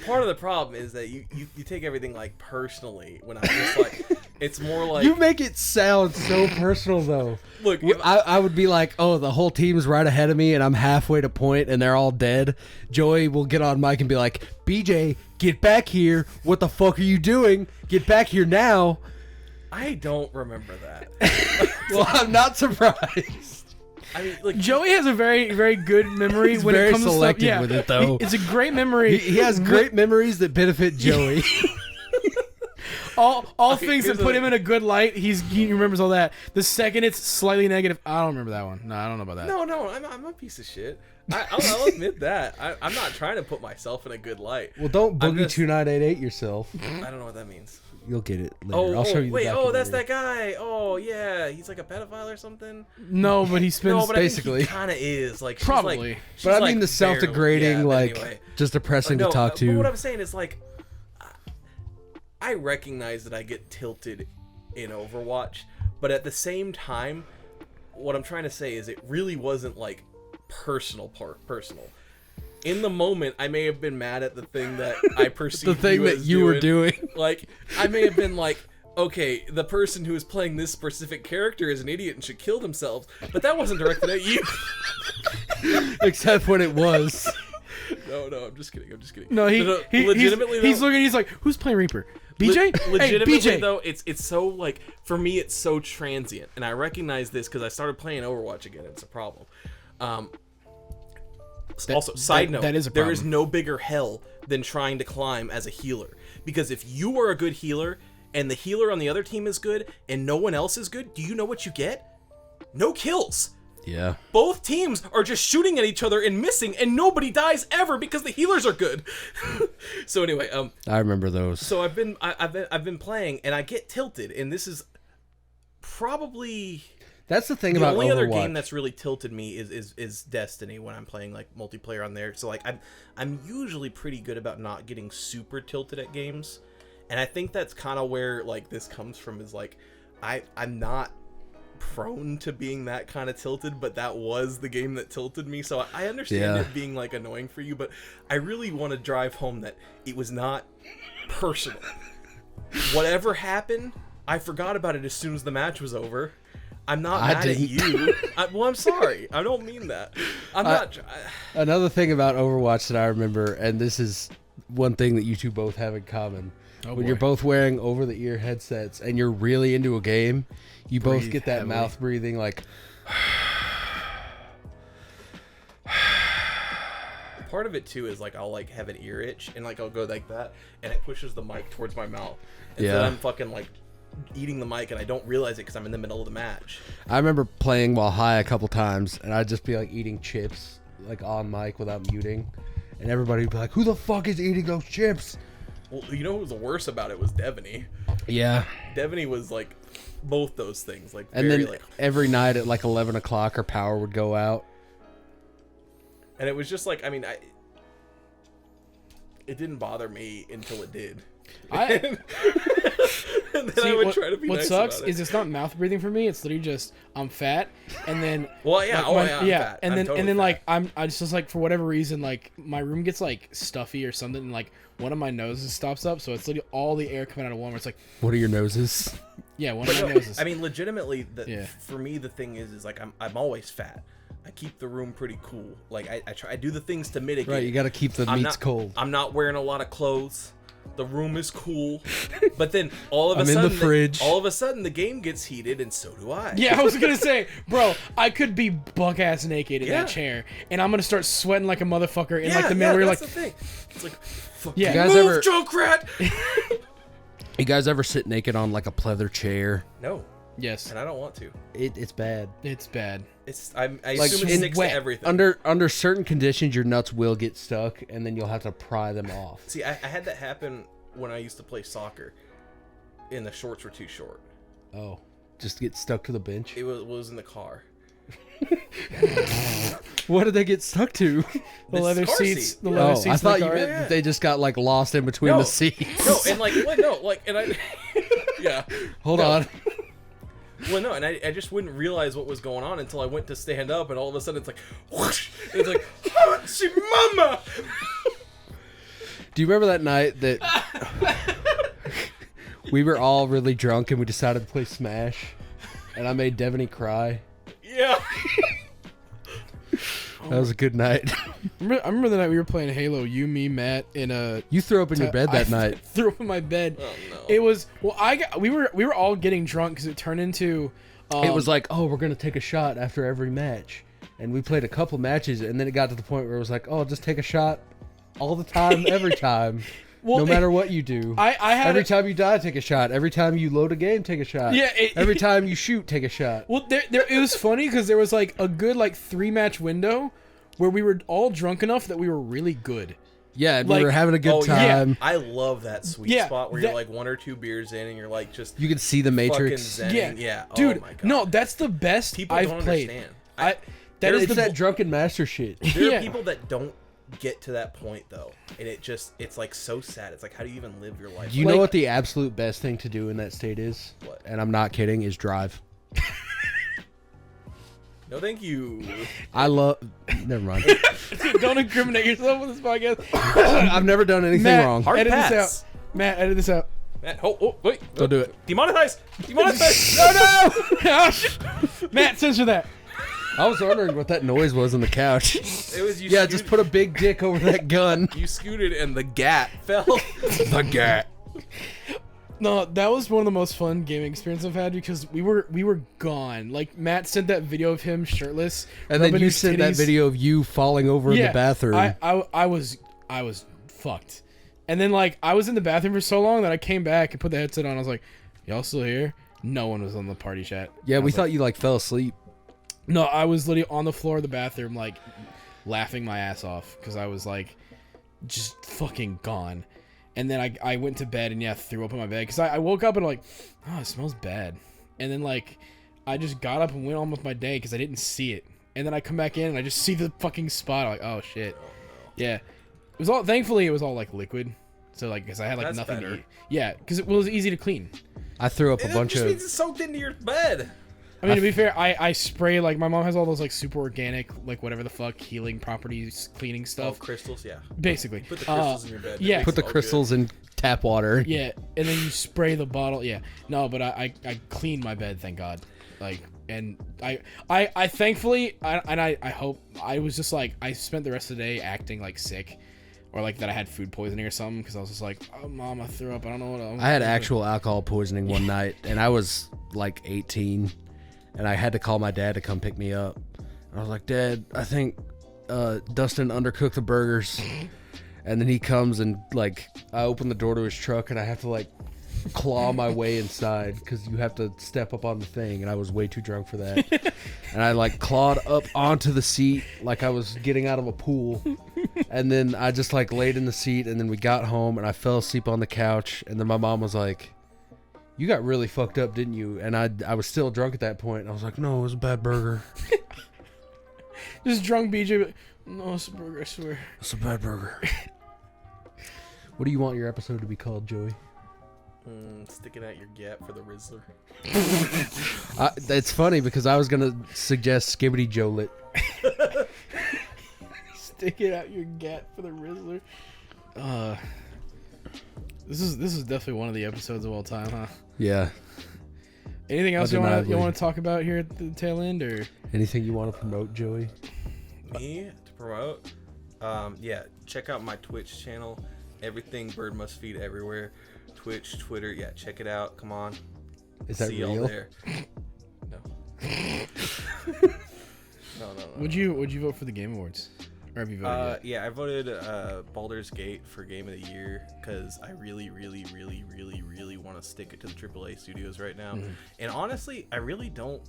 Part of the problem is that you take everything, like, personally, when I'm just like, it's more like... You make it sound so personal, though. Look, I would be like, "Oh, the whole team's right ahead of me, and I'm halfway to point, and they're all dead." Joey will get on mic and be like, "BJ, get back here. What the fuck are you doing? Get back here now." I don't remember that. Well, I'm not surprised. I mean, like, Joey has a very, very good memory He's when very it comes selective to stuff. Yeah, with it, though. It's a great memory. He has great memories that benefit Joey. all things that here's put the- him in a good light. He remembers all that. The second it's slightly negative, I don't remember that one. No, I don't know about that. No, I'm a piece of shit. I'll admit that. I'm not trying to put myself in a good light. Well, don't I'm boogie just- 2988 yourself. I don't know what that means. You'll get it later. I'll show you. Wait, the that's documentary. that guy. Oh, yeah, he's like a pedophile or something. No, but he spends No, but basically. I think he kind of is. Like, she's Probably. Like, she's But I like mean, the self-degrading, barely- yeah, like, but anyway. just depressing No, to talk But to. what I'm saying is, like, I recognize that I get tilted in Overwatch, but at the same time, what I'm trying to say is it really wasn't like personal. In the moment, I may have been mad at the thing that I perceived the thing that you were doing. Like, I may have been like, okay, the person who is playing this specific character is an idiot and should kill themselves, but that wasn't directed at you. Except when it was. No, I'm just kidding. No, legitimately, he's though, looking. He's like, who's playing Reaper? BJ. legitimately hey, BJ. though, it's so like for me, it's so transient, and I recognize this because I started playing Overwatch again. It's a problem. Also, side note, that is a there is problem. no bigger hell than trying to climb as a healer, because if you are a good healer and the healer on the other team is good and no one else is good, do you know what you get? No kills. Yeah. Both teams are just shooting at each other and missing, and nobody dies ever because the healers are good. So anyway, I remember those. so I've been playing, and I get tilted, and this is probably That's the thing the about only Overwatch. other game that's really tilted me is Destiny when I'm playing like multiplayer on there. So like I'm usually pretty good about not getting super tilted at games, and I think that's kind of where like this comes from, is like I'm not prone to being that kind of tilted, but that was the game that tilted me. So I understand Yeah. it being like annoying for you, but I really want to drive home that it was not personal. Whatever happened, I forgot about it as soon as the match was over. I'm not I mad at didn't. you. Well, I'm sorry. I don't mean that. I'm not. Another thing about Overwatch that I remember, and this is one thing that you two both have in common. Oh, when boy. you're both wearing over-the-ear headsets and you're really into a game, you both Breathe get that heavily. mouth breathing like... Part of it too is like I'll like have an ear itch and like I'll go like that and it pushes the mic towards my mouth. And Yeah. then I'm fucking like eating the mic and I don't realize it because I'm in the middle of the match. I remember playing while high a couple times, and I'd just be like eating chips, like on mic without muting. And everybody would be like, who the fuck is eating those chips? Well, you know what was the worst about it was Devaney. Yeah. Devaney was like both those things. Like And very then like, every night at like 11 o'clock, her power would go out. and it was just like, I mean, it didn't bother me until it did. And then I would try to be what nice sucks about it. is it's not mouth breathing for me. It's literally just I'm fat, and then Well, yeah, I'm fat. and I'm then totally and then fat. like I just like for whatever reason like my room gets like stuffy or something, and like one of my noses stops up, so it's literally all the air coming out of one. Where it's like What are your noses? yeah, one But of my no, noses. I mean, legitimately, Yeah. for me, the thing is like I'm always fat. I keep the room pretty cool. Like I do the things to mitigate. Right, you got to keep the I'm meats not, cold. I'm not wearing a lot of clothes. The room is cool, but then all of a I'm in sudden, the fridge. all of a sudden, the game gets heated, and so do I. yeah, I was gonna say, bro, I could be buck ass naked in Yeah. that chair, and I'm gonna start sweating like a motherfucker in yeah, like the middle where you're that's like, the thing. It's like, fuck Yeah. yeah, You guys move, ever- Junkrat. You guys ever sit naked on like a pleather chair? No, yes, and I don't want to. It's bad. it's bad. I Like, assume in it sticks wet. to everything. Under certain conditions, your nuts will get stuck, and then you'll have to pry them off. See, I had that happen when I used to play soccer, and the shorts were too short. Oh, just get stuck to the bench. It was in the car. What did they get stuck to? The This leather car seats. seat. The leather Oh, seats. I in the thought you car. meant Yeah. that they just got like lost in between No. the seats. No, and like, well, no, like, and I, yeah. Hold No. on. Well, no, and I just wouldn't realize what was going on until I went to stand up, and all of a sudden it's like, whoosh, and it's like, Hachi Mama! Do you remember that night that we were all really drunk and we decided to play Smash, and I made Devaney cry? Yeah. That was a good night. I remember the night we were playing Halo. You, me, Matt, in a. You threw up in your bed that I night. Threw up in my bed. Oh, no. It was we were all getting drunk because it turned into. It was like, oh, we're gonna take a shot after every match, and we played a couple matches, and then it got to the point where it was like, oh, just take a shot all the time, every time. no matter what you do. I had every time you die, take a shot. Every time you load a game, take a shot. Yeah. Every time you shoot, take a shot. Well, it was funny because there was like a good like 3-match window where we were all drunk enough that we were really good. Yeah, we like- were having a good yeah. time. I love that sweet Yeah, spot where that- you're like 1 or 2 beers in and you're like just You could see the Matrix. fucking zenning. Yeah. Dude, Oh my God. no, that's the best People I've don't played. understand. That is It's the that drunken master shit. There Yeah. are people that don't get to that point though, and it's like so sad. It's like, how do you even live your life? Do you know what the absolute best thing to do in that state is? What? And I'm not kidding, is drive. No, thank you. I love... Never mind. Don't incriminate yourself with this podcast. I've never done anything Matt, wrong. Hard edit pass. this out. Matt, edit this out. Matt, wait. Don't do it. Demonetize. Demonetize. No! Matt, censor that. I was wondering what that noise was on the couch. It was you. Yeah, just put a big dick over that gun. You scooted and the gat fell. The gat. No, that was one of the most fun gaming experiences I've had because we were gone. Like Matt sent that video of him shirtless, And then rubbing you his sent that titties. video of you falling over in the bathroom. I was fucked. And then like I was in the bathroom for so long that I came back and put the headset on. I was like, "Y'all still here?" No one was on the party chat. Yeah, I we was thought you like fell asleep. No, I was literally on the floor of the bathroom, like laughing my ass off because I was like just fucking gone. And then I went to bed and threw up in my bed because I woke up and like, oh, it smells bad. And then like I just got up and went on with my day because I didn't see it. And then I come back in and I just see the fucking spot. I'm like, oh shit. Yeah, it was all. Thankfully, it was all like liquid. So like, because I had like That's nothing better. to eat. Yeah, because it was easy to clean. I threw up a It bunch just of... means it's soaked into your bed. I mean, to be fair, I spray, like, my mom has all those, like, super organic, like, whatever the fuck, healing properties, cleaning Oh, stuff. crystals, yeah. Basically. Put the crystals in your bed. It yeah. makes Put it the all crystals in tap water. Yeah, and then you spray the bottle. Yeah. No, but I cleaned my bed, thank God. Like, and I thankfully, I hope, I was just, like, I spent the rest of the day acting, like, sick. Or, like, that I had food poisoning or something, because I was just like, oh, Mom, I threw up, I don't know what I'm I had actual alcohol poisoning one night, and I was like 18, and I had to call my dad to come pick me up. And I was like, Dad, I think Dustin undercooked the burgers. And then he comes and like I open the door to his truck, and I have to like claw my way inside because you have to step up on the thing, and I was way too drunk for that. And I like clawed up onto the seat like I was getting out of a pool. And then I just like laid in the seat, and then we got home and I fell asleep on the couch, and then my mom was like, you got really fucked up, didn't you? And I was still drunk at that point, and I was like, no, it was a bad burger. Just drunk BJ, but, no, it's a burger, I swear. It's a bad burger. What do you want your episode to be called, Joey? Sticking out your gap for the Rizzler. It's funny because I was gonna suggest Skibbity Jolit. Stick it out your gat for the Rizzler. This is definitely one of the episodes of all time, huh? Yeah. Anything else you Undeniably. want to talk about here at the tail end, or Anything you want to promote, Joey? Me to promote? Yeah, check out my Twitch channel. Everything Bird Must Feed everywhere. Twitch, Twitter, yeah, check it out. Come on. Is that See y'all real? there. No. No. would you vote for the Game Awards, or have you voted yet? Yeah, I voted Baldur's Gate for Game of the Year because I really want to stick it to the AAA studios right now. Mm-hmm. And honestly, I really don't.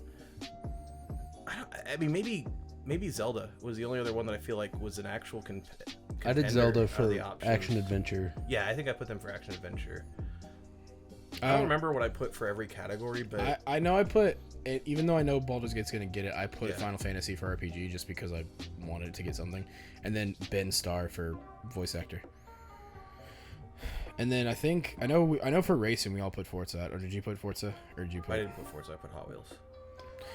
I mean, maybe Zelda was the only other one that I feel like was an actual I did contender Zelda out of for the options. action adventure. Yeah, I think I put them for action adventure. I don't remember what I put for every category, but I know I put it, even though I know Baldur's Gate's gonna get it. I put Yeah. Final Fantasy for RPG just because I wanted it to get something, and then Ben Starr for voice actor. And then I know for racing we all put Forza. Or did you put Forza? Or did you put? I didn't put Forza. I put Hot Wheels.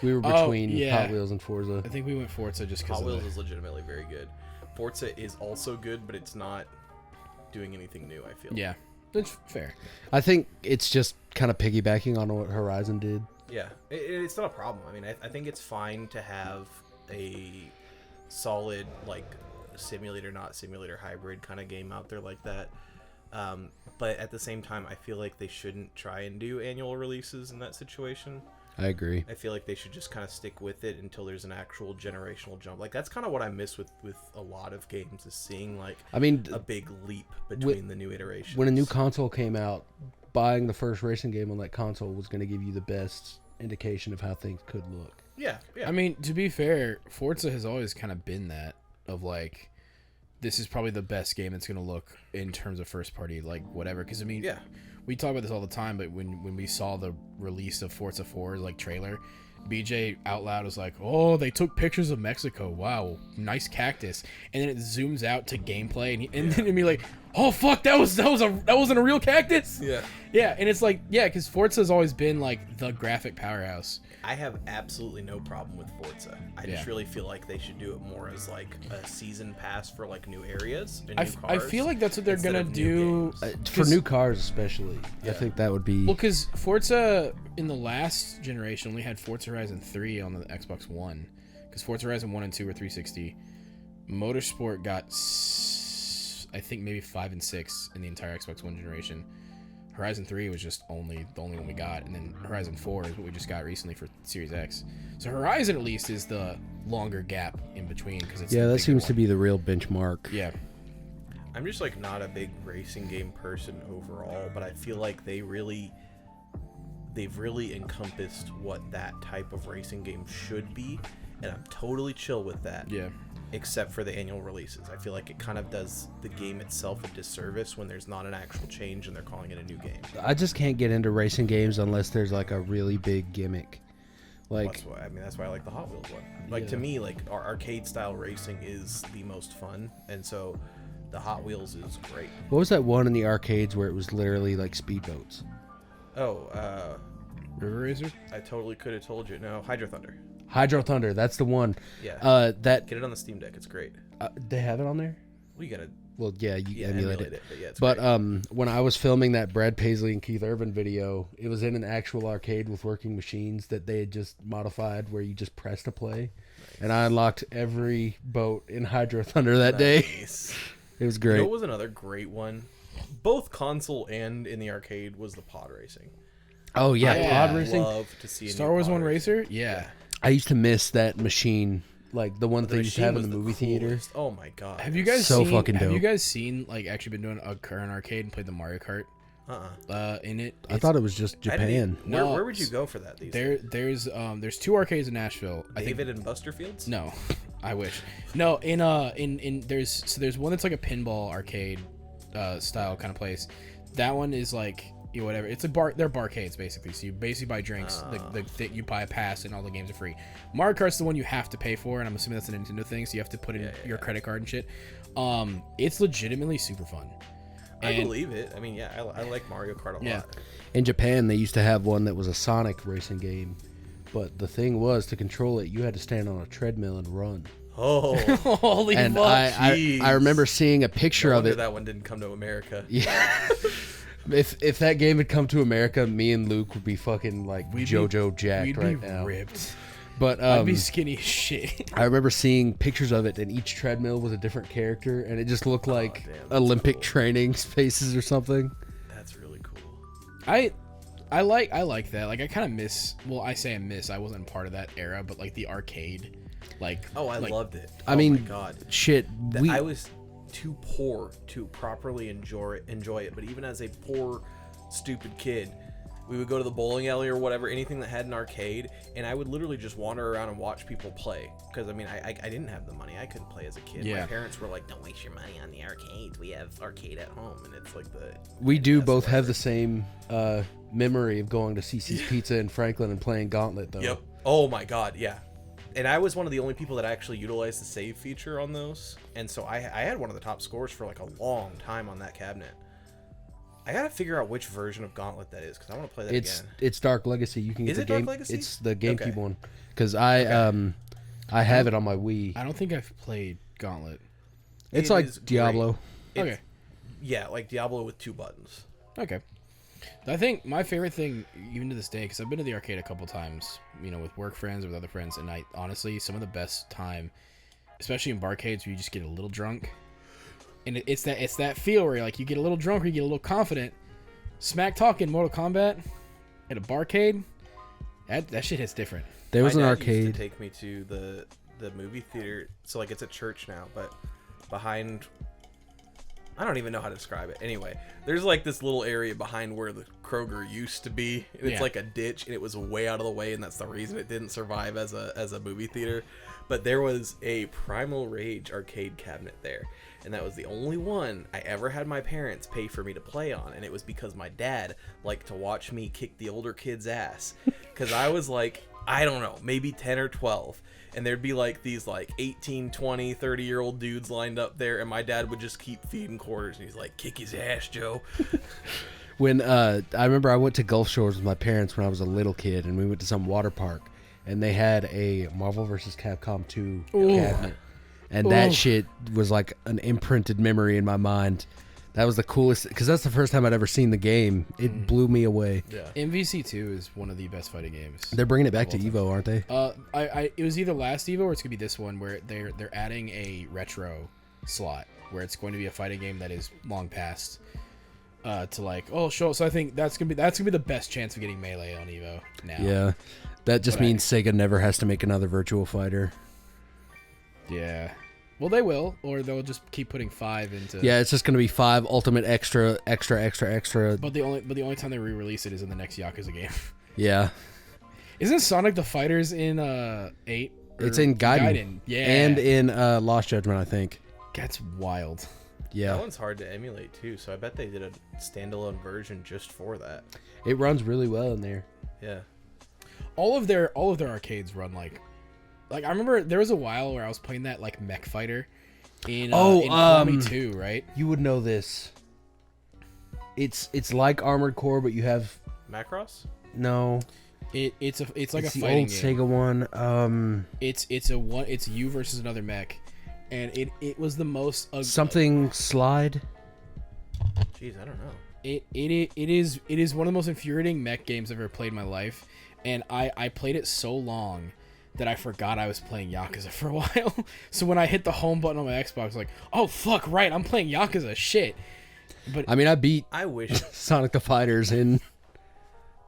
We were Oh, between yeah. Hot Wheels and Forza. I think we went Forza just because Hot of Wheels the, is legitimately very good. Forza is also good, but it's not doing anything new, I feel. yeah, that's fair. I think it's just kind of piggybacking on what Horizon did. Yeah, it's not a problem. I mean, I think it's fine to have a solid, like, simulator, not simulator hybrid kind of game out there like that. But at the same time, I feel like they shouldn't try and do annual releases in that situation. I agree. I feel like they should just kind of stick with it until there's an actual generational jump. Like that's kind of what I miss with a lot of games, is seeing like I mean, a big leap between the new iterations. when a new console came out, buying the first racing game on that console was going to give you the best indication of how things could look. Yeah. I mean, to be fair, Forza has always kind of been that of like, this is probably the best game that's going to look in terms of first party, like whatever. Because I mean, Yeah. we talk about this all the time, but when we saw the release of Forza 4 like trailer, BJ out loud was like, "Oh, they took pictures of Mexico. Wow, nice cactus." And then it zooms out to gameplay, and then it'd be like, "Oh fuck, that wasn't a real cactus." Yeah, and it's like, yeah, because Forza's always been like the graphic powerhouse. I have absolutely no problem with Forza. I just really feel like they should do it more as like a season pass for like new areas and new cars. I feel like that's what they're instead gonna of new do games. For new cars, especially. I think that would be. Well, because Forza in the last generation only had Forza Horizon 3 on the Xbox One. Because Forza Horizon 1 and 2 were 360. Motorsport got, I think, maybe 5 and 6 in the entire Xbox One generation. Horizon 3 was just the only one we got. And then Horizon 4 is what we just got recently for Series X. So Horizon, at least, is the longer gap in between. Cause it's Yeah, that seems to be the real benchmark. Yeah. I'm just like not a big racing game person overall, but I feel like they've really encompassed what that type of racing game should be, and I'm totally chill with that. Yeah. Except for the annual releases. I feel like it kind of does the game itself a disservice when there's not an actual change and they're calling it a new game. I just can't get into racing games unless there's like a really big gimmick. Like, That's why I like the Hot Wheels one. Like to me, like our arcade style racing is the most fun, and so the Hot Wheels is great. what was that one in the arcades where it was literally like speedboats? Oh, River Racer? I totally could have told you. No, Hydro Thunder. Hydro Thunder, that's the one. Yeah. That Get it on the Steam Deck. It's great. they have it on there. Well, you gotta Well, yeah, you emulate it. But yeah, it's But great. when I was filming that Brad Paisley and Keith Urban video, it was in an actual arcade with working machines that they had just modified, where you just press to play. And I unlocked every boat in Hydro Thunder that day. Nice. It was You great. know what was another great one? Both console and in the arcade was the pod racing. Oh yeah, Yeah. pod racing. Love to see a Star new Wars pod 1 racing. Racer? Yeah. I used to miss that machine, like the one The thing you used to have in machine the was movie theater. coolest. Oh my god. Have you guys So seen, fucking Have you dope. guys seen like actually been doing a current arcade and played the Mario Kart in it? I thought it was just Japan. Where would you go for that? These days? There's 2 arcades in Nashville. I think David and Busterfields? no, I wish. No, in there's one that's like a pinball arcade style kind of place. That one is like, you know, whatever. It's a bar. They're barcades basically. So you basically buy drinks. You buy a pass and all the games are free. Mario Kart's the one you have to pay for, and I'm assuming that's a Nintendo thing. So you have to put in your credit card and shit. It's legitimately super fun. I And- believe it. I mean, yeah, I like Mario Kart a Yeah. lot. In Japan, they used to have one that was a Sonic racing game, but the thing was, to control it, you had to stand on a treadmill and run. Oh, Holy And fuck! I remember seeing a picture no of wonder it. that one didn't come to America. Yeah. If that game had come to America, me and Luke would be fucking like JoJo jacked We'd right be now. ripped. But I'd be skinny as shit. I remember seeing pictures of it, and each treadmill was a different character, and it just looked like damn, that's Olympic cool. training spaces or something. That's really cool. I like that. Like I kind of miss. Well, I say I miss. I wasn't part of that era, but like the arcade, like Oh, I like, loved it. I Oh mean, my god. shit. I was too poor to properly enjoy it, but even as a poor, stupid kid, we would go to the bowling alley or whatever, anything that had an arcade, and I would literally just wander around and watch people play. Because, I mean, I didn't have the money. I couldn't play as a kid. Yeah. My parents were like, don't waste your money on the arcades. We have arcade at home. And it's like We do best both have ever. the same memory of going to CC's Pizza in Franklin and playing Gauntlet, though. Yep. Oh, my God, yeah. And I was one of the only people that actually utilized the save feature on those. And so I had one of the top scores for like a long time on that cabinet. I gotta figure out which version of Gauntlet that is, because I want to play that again. It's Dark Legacy. You can get Is the it Dark game. Legacy? It's the GameCube Okay. one. Because I have it on my Wii. I don't think I've played Gauntlet. It's It like is great. Diablo. Okay. Yeah, like Diablo with 2 buttons. Okay. I think my favorite thing, even to this day, because I've been to the arcade a couple times, you know, with work friends or with other friends, and I honestly, some of the best time, especially in barcades, where you just get a little drunk, and it's that feel where like you get a little drunk or you get a little confident. Smack talking Mortal Kombat at a barcade, That shit hits different. There was My an dad arcade. used to take me to the movie theater. So like it's a church now, but behind, I don't even know how to describe it. Anyway, there's like this little area behind where the Kroger used to be. And it's Yeah. like a ditch, and it was way out of the way, and that's the reason it didn't survive as a movie theater. But there was a Primal Rage arcade cabinet there, and that was the only one I ever had my parents pay for me to play on, and it was because my dad liked to watch me kick the older kids' ass. Because I was like, I don't know, maybe 10 or 12. And there'd be like these like 18, 20, 30-year-old dudes lined up there, and my dad would just keep feeding quarters, and he's like, kick his ass, Joe. When I remember I went to Gulf Shores with my parents when I was a little kid, and we went to some water park, and they had a Marvel vs. Capcom 2 cabinet. And that shit was like an imprinted memory in my mind. That was the coolest, because that's the first time I'd ever seen the game. It blew me away. Yeah. MVC2 is one of the best fighting games. They're bringing it back to Evo, aren't they? It was either last Evo or it's gonna be this one where they're adding a retro slot where it's going to be a fighting game that is long past. To like, so I think that's gonna be the best chance of getting Melee on Evo now. Yeah. That just means Sega never has to make another Virtual Fighter. Yeah. Well, they will, or they'll just keep putting 5 into. Yeah, it's just going to be 5 Ultimate extra. But the only time they re-release it is in the next Yakuza game. Yeah. Isn't Sonic the Fighters in 8? It's in Gaiden. Yeah. And in Lost Judgment, I think. That's wild. Yeah. That one's hard to emulate too, so I bet they did a standalone version just for that. It runs really well in there. Yeah. All of their arcades run like I remember there was a while where I was playing that like Mech Fighter in Konami 2, right? You would know this. It's like Armored Core, but you have Macross? no. It's like It's a the fighting old game. Sega one. It's you versus another mech, and it was the most Something slide. Jeez, I don't know. It is one of the most infuriating mech games I've ever played in my life, and I played it so long that I forgot I was playing Yakuza for a while. So when I hit the home button on my Xbox, I was like, oh fuck, right, I'm playing Yakuza, shit. But I mean, I beat I wish. Sonic the Fighters in.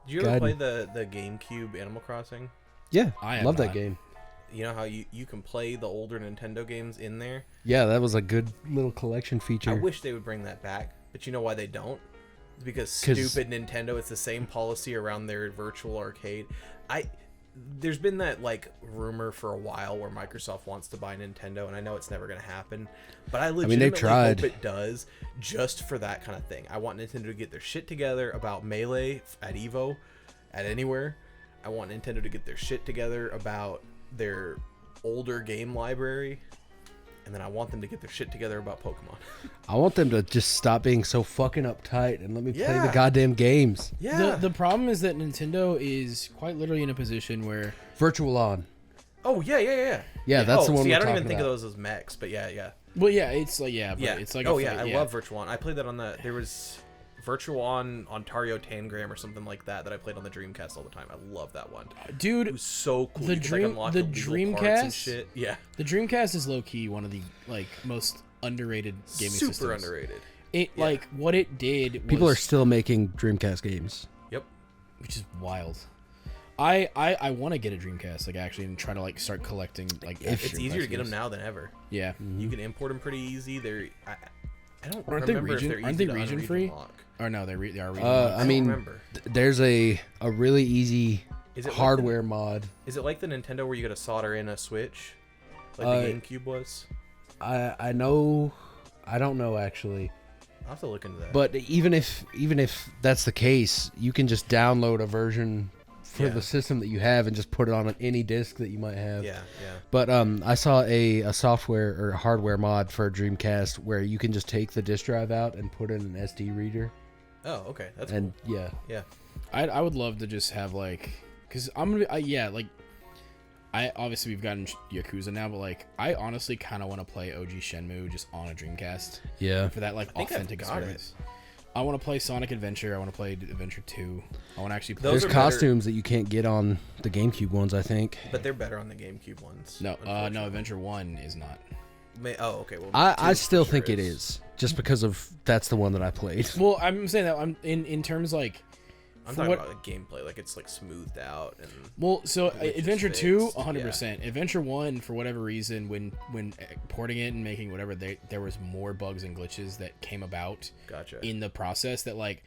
Did you ever God. play the GameCube Animal Crossing? Yeah, I have love that not. game. You know how you can play the older Nintendo games in there? Yeah, that was a good little collection feature. I wish they would bring that back, but you know why they don't? It's because 'Cause- stupid Nintendo. It's the same policy around their virtual arcade. There's been that like rumor for a while where Microsoft wants to buy Nintendo, and I know it's never gonna happen, but I legitimately tried. hope it does, just for that kind of thing. I want Nintendo to get their shit together about Melee at Evo, at Anywhere. I want Nintendo to get their shit together about their older game library, and then I want them to get their shit together about Pokemon. I want them to just stop being so fucking uptight and let me play the Yeah. goddamn games. Yeah. the problem is that Nintendo is quite literally in a position where Virtual On. Oh yeah. Yeah, that's the one See, we're I don't even talking think about. of those as mechs, but yeah. well, yeah, it's like but Yeah. it's like oh a yeah, fight, I love Virtual On. I played that on there was Virtual On Ontario Tangram or something like that I played on the Dreamcast all the time. I love that one. dude. It was so cool. The You could, like, unlock the illegal parts and Dreamcast? shit. Yeah. The Dreamcast is low key one of the like most underrated gaming Super systems. underrated. It Yeah. like what it did. Was, People are still making Dreamcast games. Yep. which is wild. I want to get a Dreamcast like actually and try to like start collecting like. It's Dreamcast easier to get games. them now than ever. Yeah. You can import them pretty easy. I don't Aren't they remember region- if they're aren't easy they to region unregion free? lock. Or no, they are region. I don't mean, remember. there's a really easy Is it hardware mod. Is it like the Nintendo where you got to solder in a Switch, like the GameCube was? I know. I don't know actually. I'll have to look into that. But even if that's the case, you can just download a version for Yeah. the system that you have and just put it on any disc that you might have. yeah. But I saw a software or a hardware mod for a Dreamcast where you can just take the disc drive out and put in an SD reader. Oh, okay. That's And cool. yeah, Yeah. I would love to just have like, cause I'm gonna be like, I obviously we've gotten Yakuza now, but like I honestly kind of want to play OG Shenmue just on a Dreamcast yeah. for that like think I've authentic got experience. I want to play Sonic Adventure. I want to play Adventure 2. I want to actually play. Those There's are better- costumes that you can't get on the GameCube ones, I think. But they're better on the GameCube ones. No, unfortunately. Adventure 1 is not. Oh, okay. Well, I two still for think sure it is, just because of that's the one that I played. Well, I'm saying that I'm in terms like I'm talking about like gameplay, like it's like smoothed out and. Well, so glitches Adventure 2, fixed, 100%. Adventure 1, for whatever reason, when porting it and making whatever, there was more bugs and glitches that came about Gotcha. in the process that like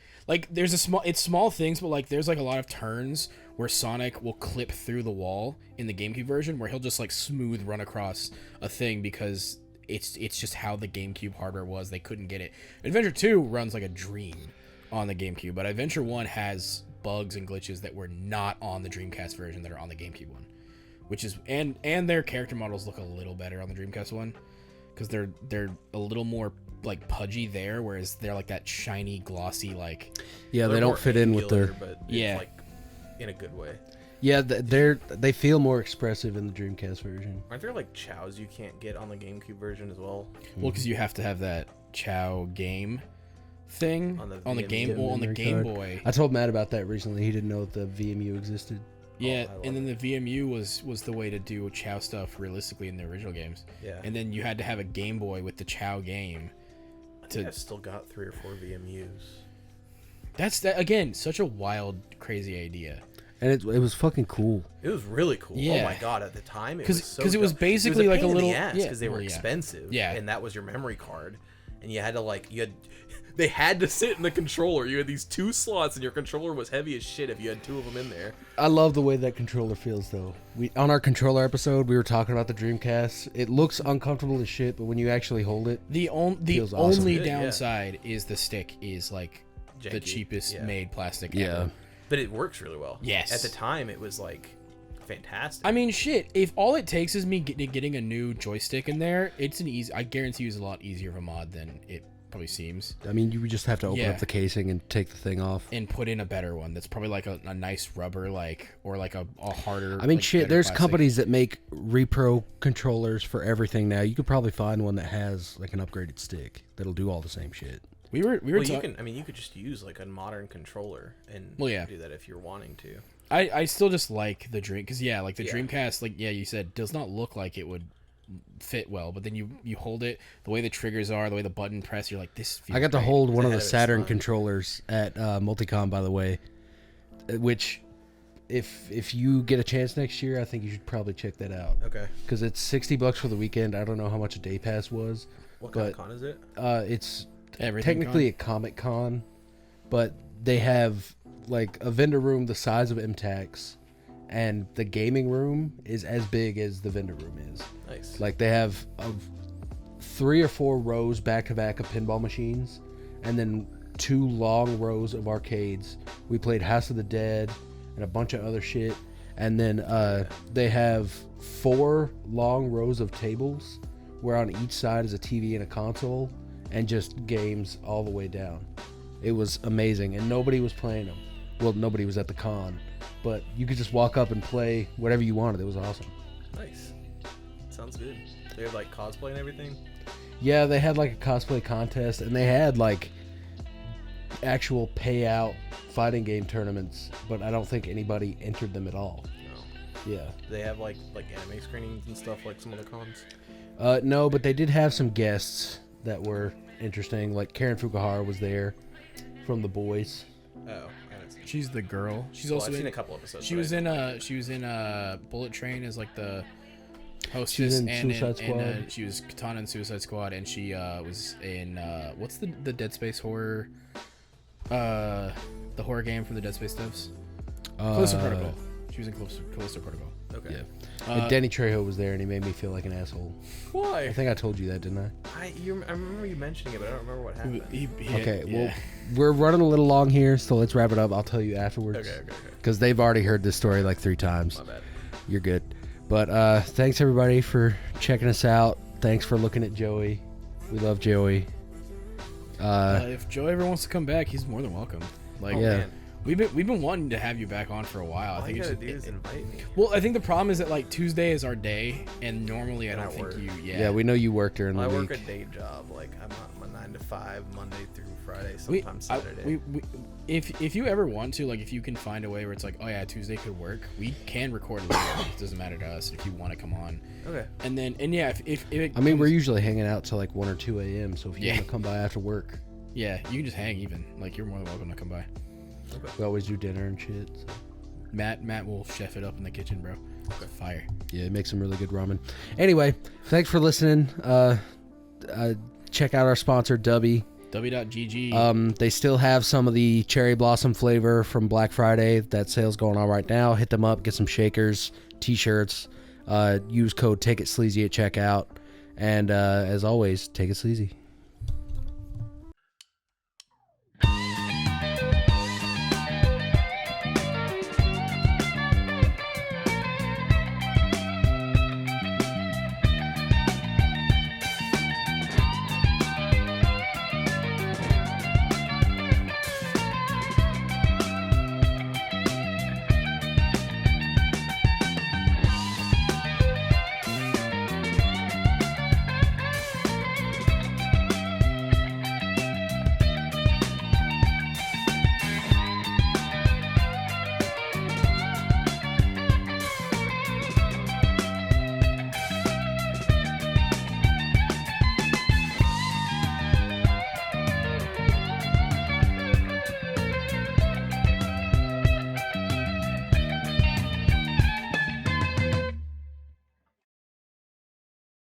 there's it's small things, but like there's like a lot of turns where Sonic will clip through the wall in the GameCube version where he'll just like smooth run across a thing because it's just how the GameCube hardware was. They couldn't get it. Adventure 2 runs like a dream on the GameCube, but Adventure 1 has bugs and glitches that were not on the Dreamcast version that are on the GameCube one, which is and their character models look a little better on the Dreamcast one because they're a little more like pudgy there, whereas they're like that shiny, glossy like. Yeah, They're they don't more fit in with their. but Yeah. it's like in a good way. Yeah, they feel more expressive in the Dreamcast version. Aren't there like chows you can't get on the GameCube version as well? Well, because you have to have that Chow game thing On the on the Game VMU on the memory Game card. Boy. I told Matt about that recently. He didn't know that the VMU existed. Yeah, I love and then the VMU was the way to do Chow stuff realistically in the original games. Yeah. And then you had to have a Game Boy with the Chow game. I think I've still got 3 or 4 VMUs. That's again such a wild, crazy idea. And it was fucking cool. It was really cool. Oh Yeah. my god! At the time, it 'Cause- was so 'cause it was dope. basically it was like a pain in little- the ass yeah, because they were well, yeah. expensive. Yeah. and that was your memory card, and you had to they had to sit in the controller. You had these 2 slots, and your controller was heavy as shit if you had 2 of them in there. I love the way that controller feels, though. On our controller episode, we were talking about the Dreamcast. It looks uncomfortable as shit, but when you actually hold it, The Feels awesome. only Good, yeah. downside is the stick is like the Janky, cheapest yeah. made plastic yeah. ever. But it works really well. Yes. At the time, it was like fantastic. I mean, shit. If all it takes is me getting a new joystick in there, it's an easy. I guarantee you, it's a lot easier of a mod than it probably seems. I mean, you would just have to open Yeah. up the casing and take the thing off. And put in a better one that's probably like a nice rubber, or like a harder. I mean, like, shit, better there's plastic. companies that make repro controllers for everything now. You could probably find one that has like an upgraded stick that'll do all the same shit. We were well, you talking. can. I mean, you could just use like a modern controller and Well, yeah. do that if you're wanting to. I still just like the Dream because like the Yeah. Dreamcast, like you said, does not look like it would fit well, but then you hold it, the way the triggers are, the way the button press, you're like, this feels I got to great. hold one of ahead the of its Saturn time. controllers at Multicom, by the way, which if you get a chance next year, I think you should probably check that out Okay. because it's $60 for the weekend. I don't know how much a day pass was. What kind of But- con is it? It's Everything technically a Comic Con, but they have like a vendor room the size of MTAX, and the gaming room is as big as the vendor room is. Nice. Like they have 3 or 4 rows back to back of pinball machines, and then 2 long rows of arcades. We played House of the Dead and a bunch of other shit, and then they have 4 long rows of tables where on each side is a TV and a console, and just games all the way down. It was amazing, and nobody was playing them. Well, nobody was at the con, but you could just walk up and play whatever you wanted. It was awesome. Nice. Sounds good. They have like cosplay and everything. Yeah, they had like a cosplay contest, and they had like actual payout fighting game tournaments, but I don't think anybody entered them at all. No. Yeah. Do they have like anime screenings and stuff like some of the cons? No, but they did have some guests that were interesting. Like Karen Fukuhara was there from The Boys. Oh, I haven't seen. She's the girl. She's Well, also I've seen in, a couple episodes. she but was I- in Bullet Train as like the hostess, She was in and Suicide Squad. and she was Katana in Suicide Squad, and she was in what's the Dead Space horror, the horror game from the Dead Space devs, Callisto Protocol. She was in Callisto Protocol. Okay. Yeah. And Danny Trejo was there, and he made me feel like an asshole. Why? I think I told you that, didn't I? I remember you mentioning it, but I don't remember what happened. Okay, well, we're running a little long here, so let's wrap it up. I'll tell you afterwards. Okay. Because they've already heard this story like 3 times. My bad. You're good. But thanks, everybody, for checking us out. Thanks for looking at Joey. We love Joey. if Joe ever wants to come back, he's more than welcome. Like, Oh, Yeah. man. we've been wanting to have you back on for a while. I All think you it's gotta just, do is invite me. well, I think the problem is that like Tuesday is our day, and normally I And don't I think work. you. Yeah, we know you work during the I week. work a day job. Like I'm on my 9 to 5, Monday through Friday, We- sometimes I- Saturday. if you ever want to, like, if you can find a way where it's like, oh yeah, Tuesday could work, we can record later. It doesn't matter to us if you want to come on. Okay. And yeah, if it I mean, we're comes- usually hanging out till like 1 or 2 a.m., so if you Yeah. want to come by after work. yeah, you can just hang even. Like, you're more than welcome to come by. We always do dinner and shit. So. Matt will chef it up in the kitchen, bro. Fire. Yeah, it makes some really good ramen. Anyway, thanks for listening. Check out our sponsor, Dubby. W.GG. They still have some of the cherry blossom flavor from Black Friday. That sale's going on right now. Hit them up, get some shakers, t-shirts. Use code TakeItSleazy at checkout. And as always, take it sleazy.